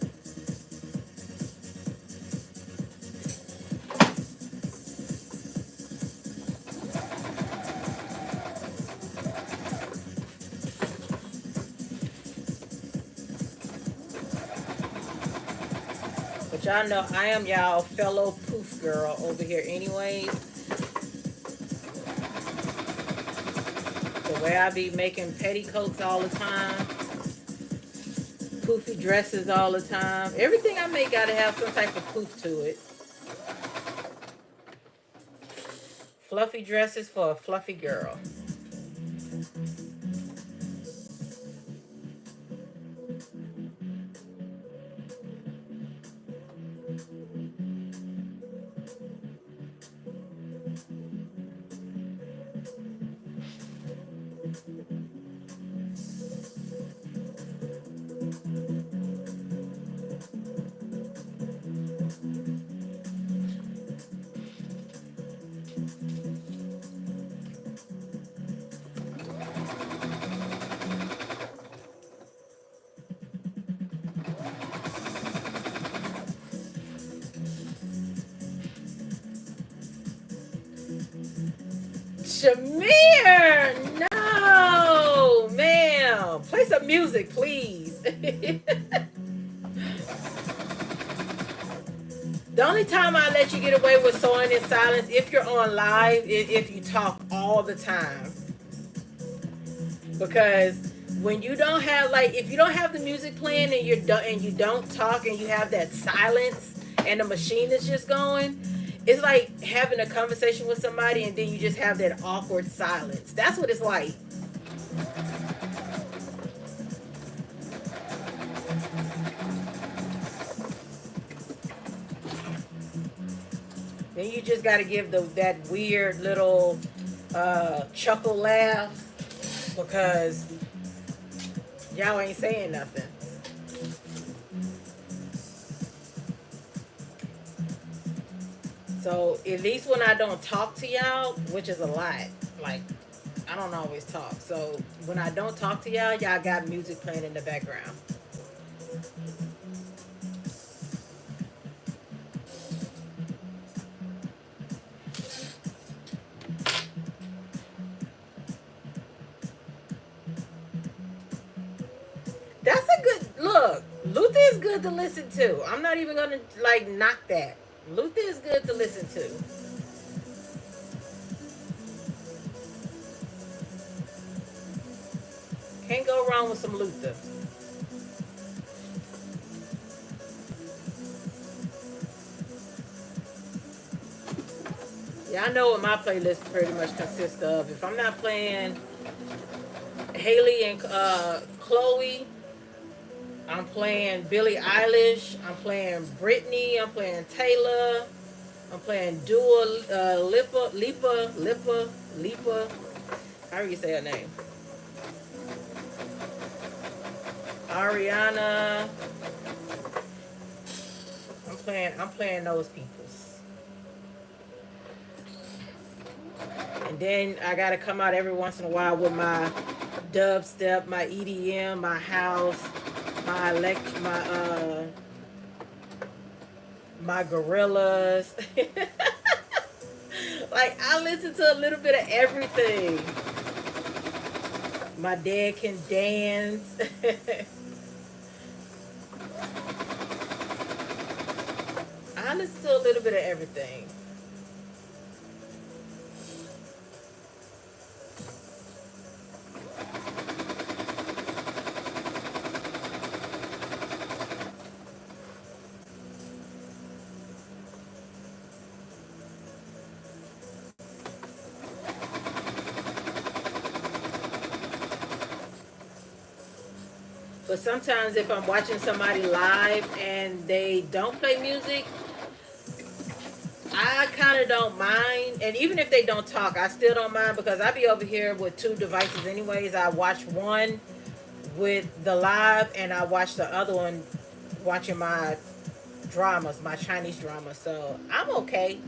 But y'all know I am y'all fellow poof girl over here anyways. The way I be making petticoats all the time. Poofy dresses all the time. Everything I make gotta have some type of poof to it. Fluffy dresses for a fluffy girl. Shamir, no, ma'am. Play some music, please. The only time I let you get away with sewing in silence if you're on live, if you talk all the time. Because when you don't have, like, if you don't have the music playing and you don't talk and you have that silence and the machine is just going, it's like having a conversation with somebody and then you just have that awkward silence. That's what it's like. Then you just got to give that weird little chuckle laugh because y'all ain't saying nothing. So at least when I don't talk to y'all, which is a lot, like I don't always talk. So when I don't talk to y'all, y'all got music playing in the background. That's a good look. Luther is good to listen to. I'm not even gonna like knock that. Luther is good to listen to. Can't go wrong with some Luther. Yeah, I know what my playlist pretty much consists of. If I'm not playing Haley and Chloe, I'm playing Billie Eilish. I'm playing Britney. I'm playing Taylor. I'm playing Dua Lipa. How do you say her name? Ariana. I'm playing those peoples. And then I gotta come out every once in a while with my dubstep, my EDM, my house, my gorillas. Like I listen to a little bit of everything. My dad can dance. I listen to a little bit of everything. But sometimes if I'm watching somebody live and they don't play music, I kind of don't mind. And even if they don't talk, I still don't mind because I be over here with two devices anyways. I watch one with the live and I watch the other one watching my dramas, my Chinese dramas. So I'm okay.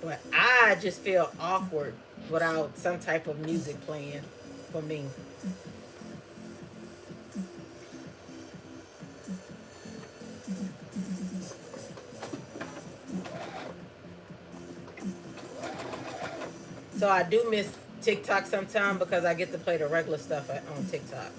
But I just feel awkward without some type of music playing for me. So I do miss TikTok sometimes because I get to play the regular stuff on TikTok.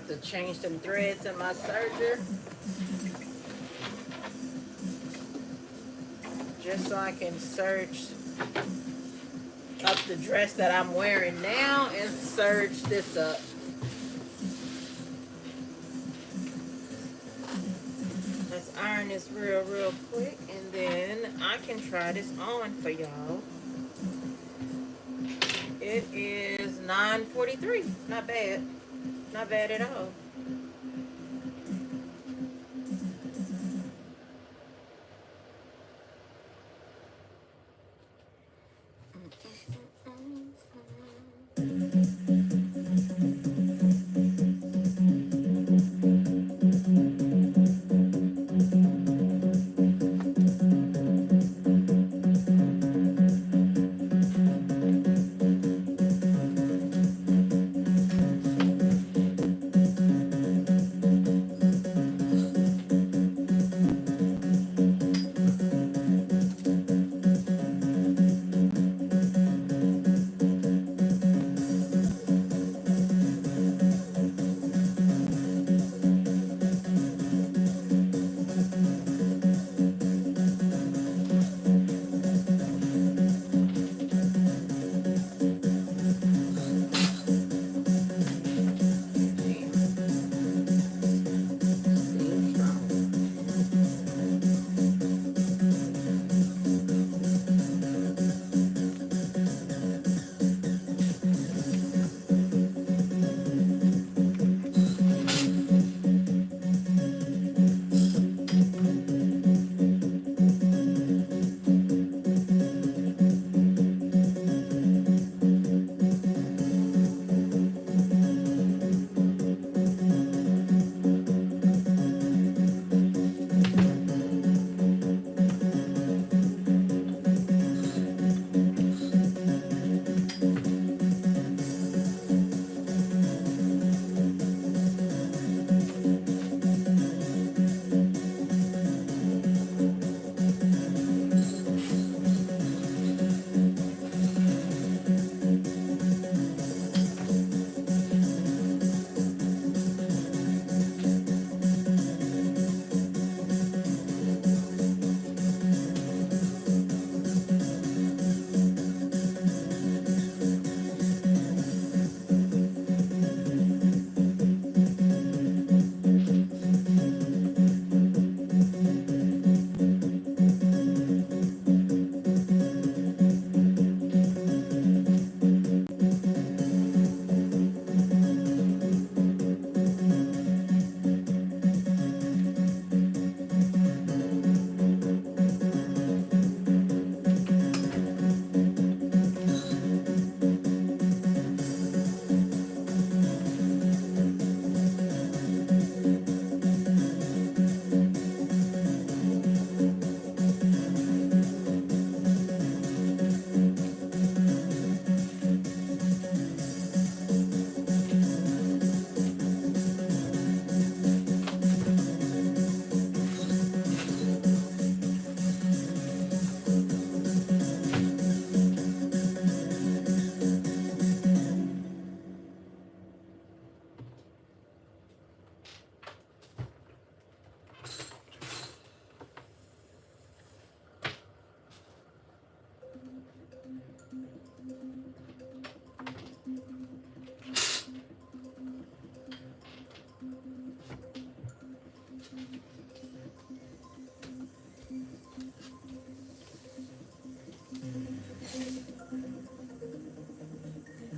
about to change some threads in my serger, just so I can serge up the dress that I'm wearing now and serge this up. Let's iron this real quick, and then I can try this on for y'all. It is 9:43. Not bad. Not bad at all.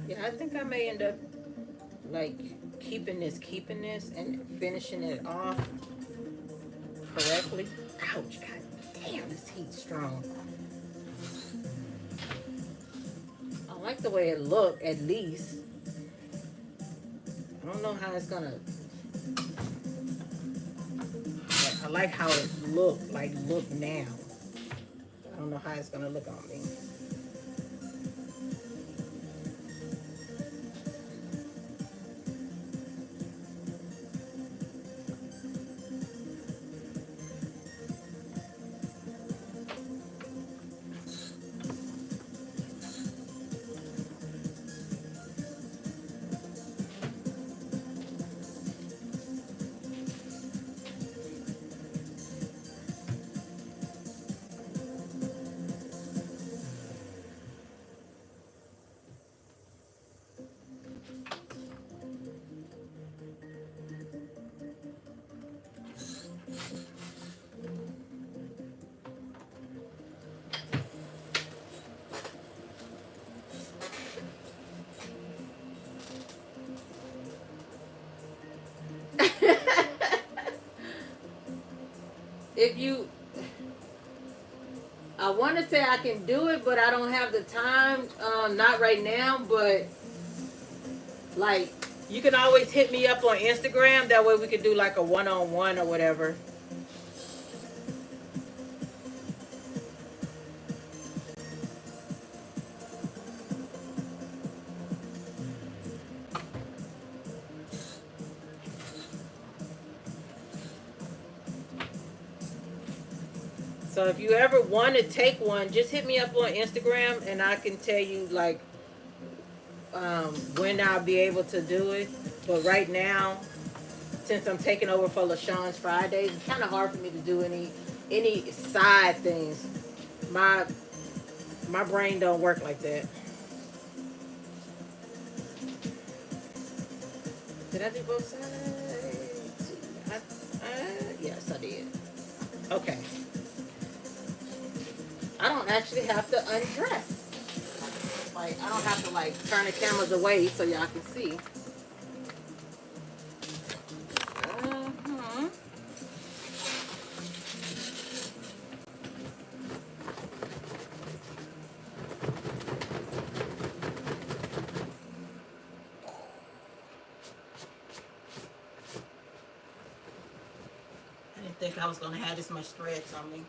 Yeah, I think I may end up like keeping this and finishing it off correctly. Ouch, god damn, this heat's strong. I like the way it looked, at least. I don't know how it's gonna, but I like how it looked, like look now. I don't know how it's gonna look on me. if you, I want to say I can do it, but I don't have the time. Not right now, but like you can always hit me up on Instagram. That way we could do like a one-on-one or whatever. So if you ever want to take one, just hit me up on Instagram and I can tell you like when I'll be able to do it. But right now, since I'm taking over for LaShawn's Fridays, it's kind of hard for me to do any side things. My my brain don't work like that. Did I do both sides? Yes, I did. Okay. I don't actually have to undress. Like I don't have to like turn the cameras away so y'all can see. Uh-huh. I didn't think I was gonna have this much threads on me.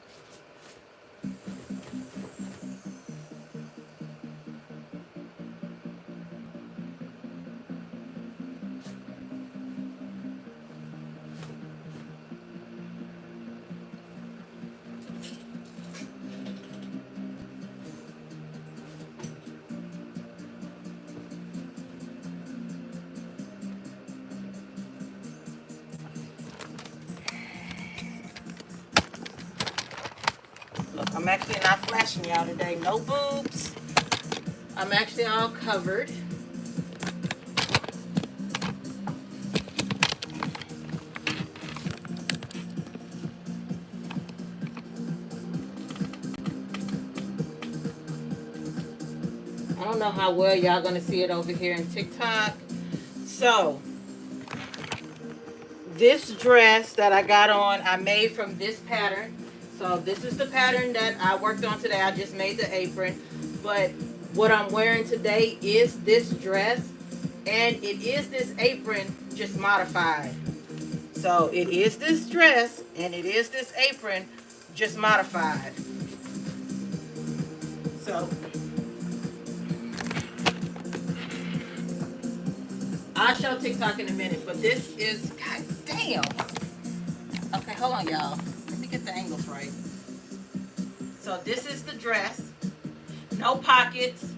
Look, I'm actually not flashing y'all today. No boobs. I'm actually all covered. I don't know how well y'all gonna see it over here in TikTok. So this dress that I got on, I made from this pattern. So this is the pattern that I worked on today. I just made the apron. But what I'm wearing today is this dress. And it is this apron just modified. So it is this dress and it is this apron just modified. So I'll show TikTok in a minute, but this is, god damn. Okay, hold on, y'all. Let me get the angles right. So this is the dress. No pockets.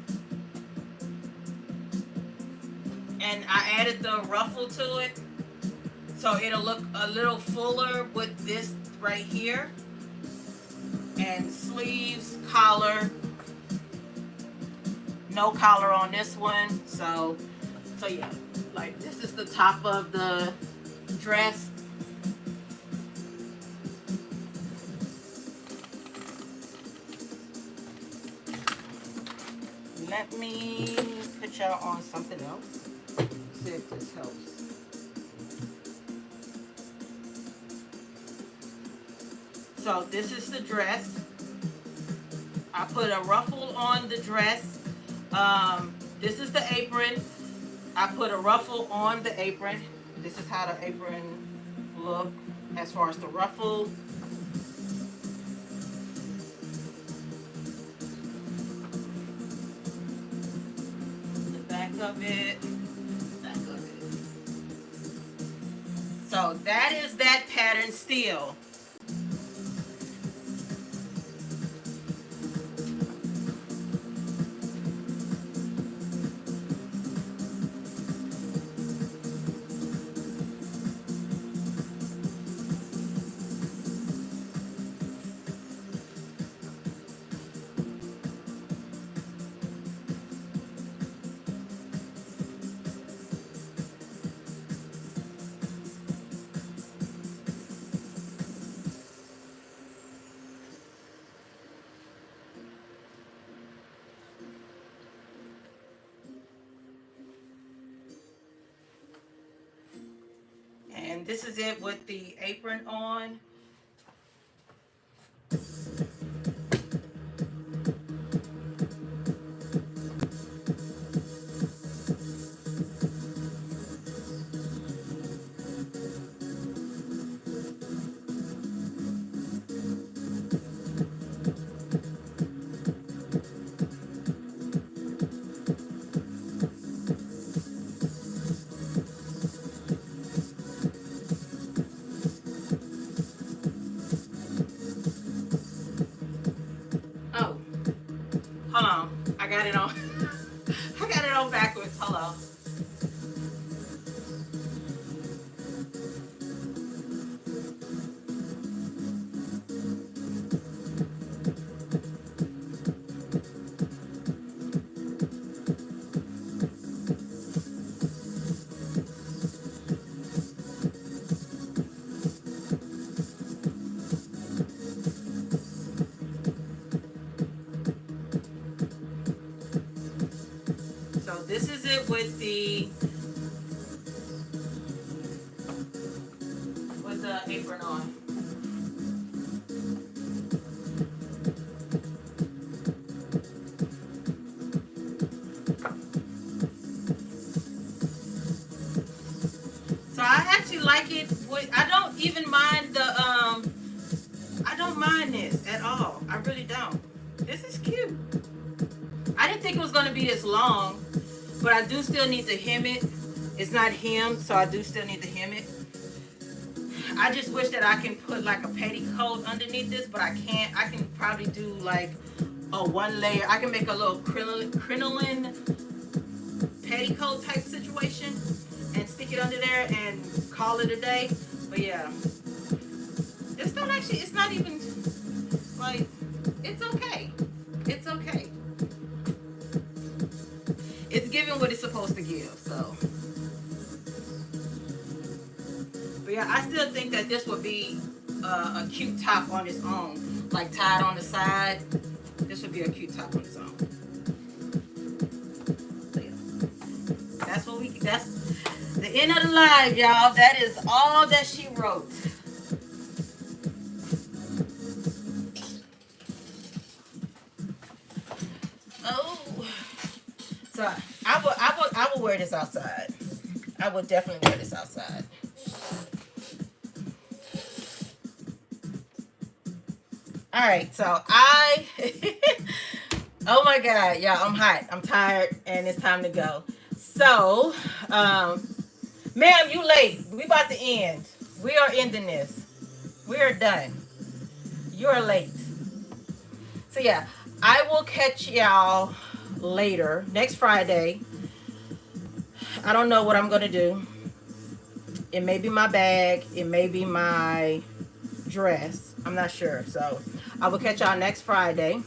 And I added the ruffle to it. So it'll look a little fuller with this right here. And sleeves, collar. No collar on this one. So yeah. Like this is the top of the dress. Let me put y'all on something else. See if this helps. So this is the dress. I put a ruffle on the dress. This is the apron. I put a ruffle on the apron. This is how the apron look as far as the ruffle. The back of it. Back of it. So that is that pattern still. And this is it with the apron on. got it on. I got it on backwards. Hold on. So this is it with the apron on. So I actually like it. I don't even mind the I don't mind this at all. I really don't. This is cute. I didn't think it was gonna be this long, but I do still need to hem it. It's not hemmed, so I do still need to hem it. I just wish that I can put like a petticoat underneath this, but I can't. I can probably do like a one layer. I can make a little crinoline petticoat type situation and stick it under there and call it a day. But yeah, this don't actually, it's not even like, it's okay. It's okay. It's giving what it's supposed to give, so. But yeah, I still think that this would be a cute top on its own, like tied on the side. This would be a cute top on its own. So yeah, that's the end of the live, y'all. That is all that she wrote. Oh, so I will wear this outside. I would definitely wear this outside. All right, so oh my God, y'all, I'm hot, I'm tired, and it's time to go. So, ma'am, you late. We about to end. We are ending this. We are done. You're late. So yeah, I will catch y'all later, next Friday. I don't know what I'm gonna do. It may be my bag. It may be my dress. I'm not sure. So I will catch y'all next Friday.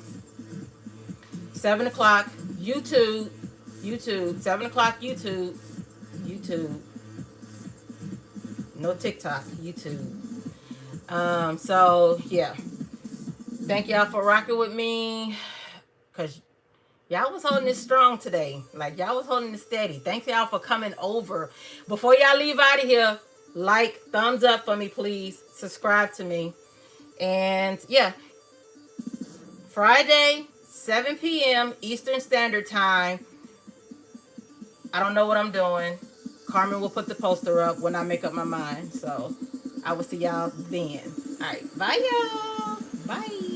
7 o'clock, YouTube. 7 o'clock, YouTube. No TikTok, YouTube. So yeah. Thank y'all for rocking with me. Cause y'all was holding it strong today. Like y'all was holding it steady. Thank y'all for coming over. Before y'all leave out of here, like, thumbs up for me, please. Subscribe to me. And yeah, Friday, 7 p.m. Eastern Standard Time. I don't know what I'm doing. Carmen will put the poster up when I make up my mind. So I will see y'all then. All right. Bye, y'all. Bye.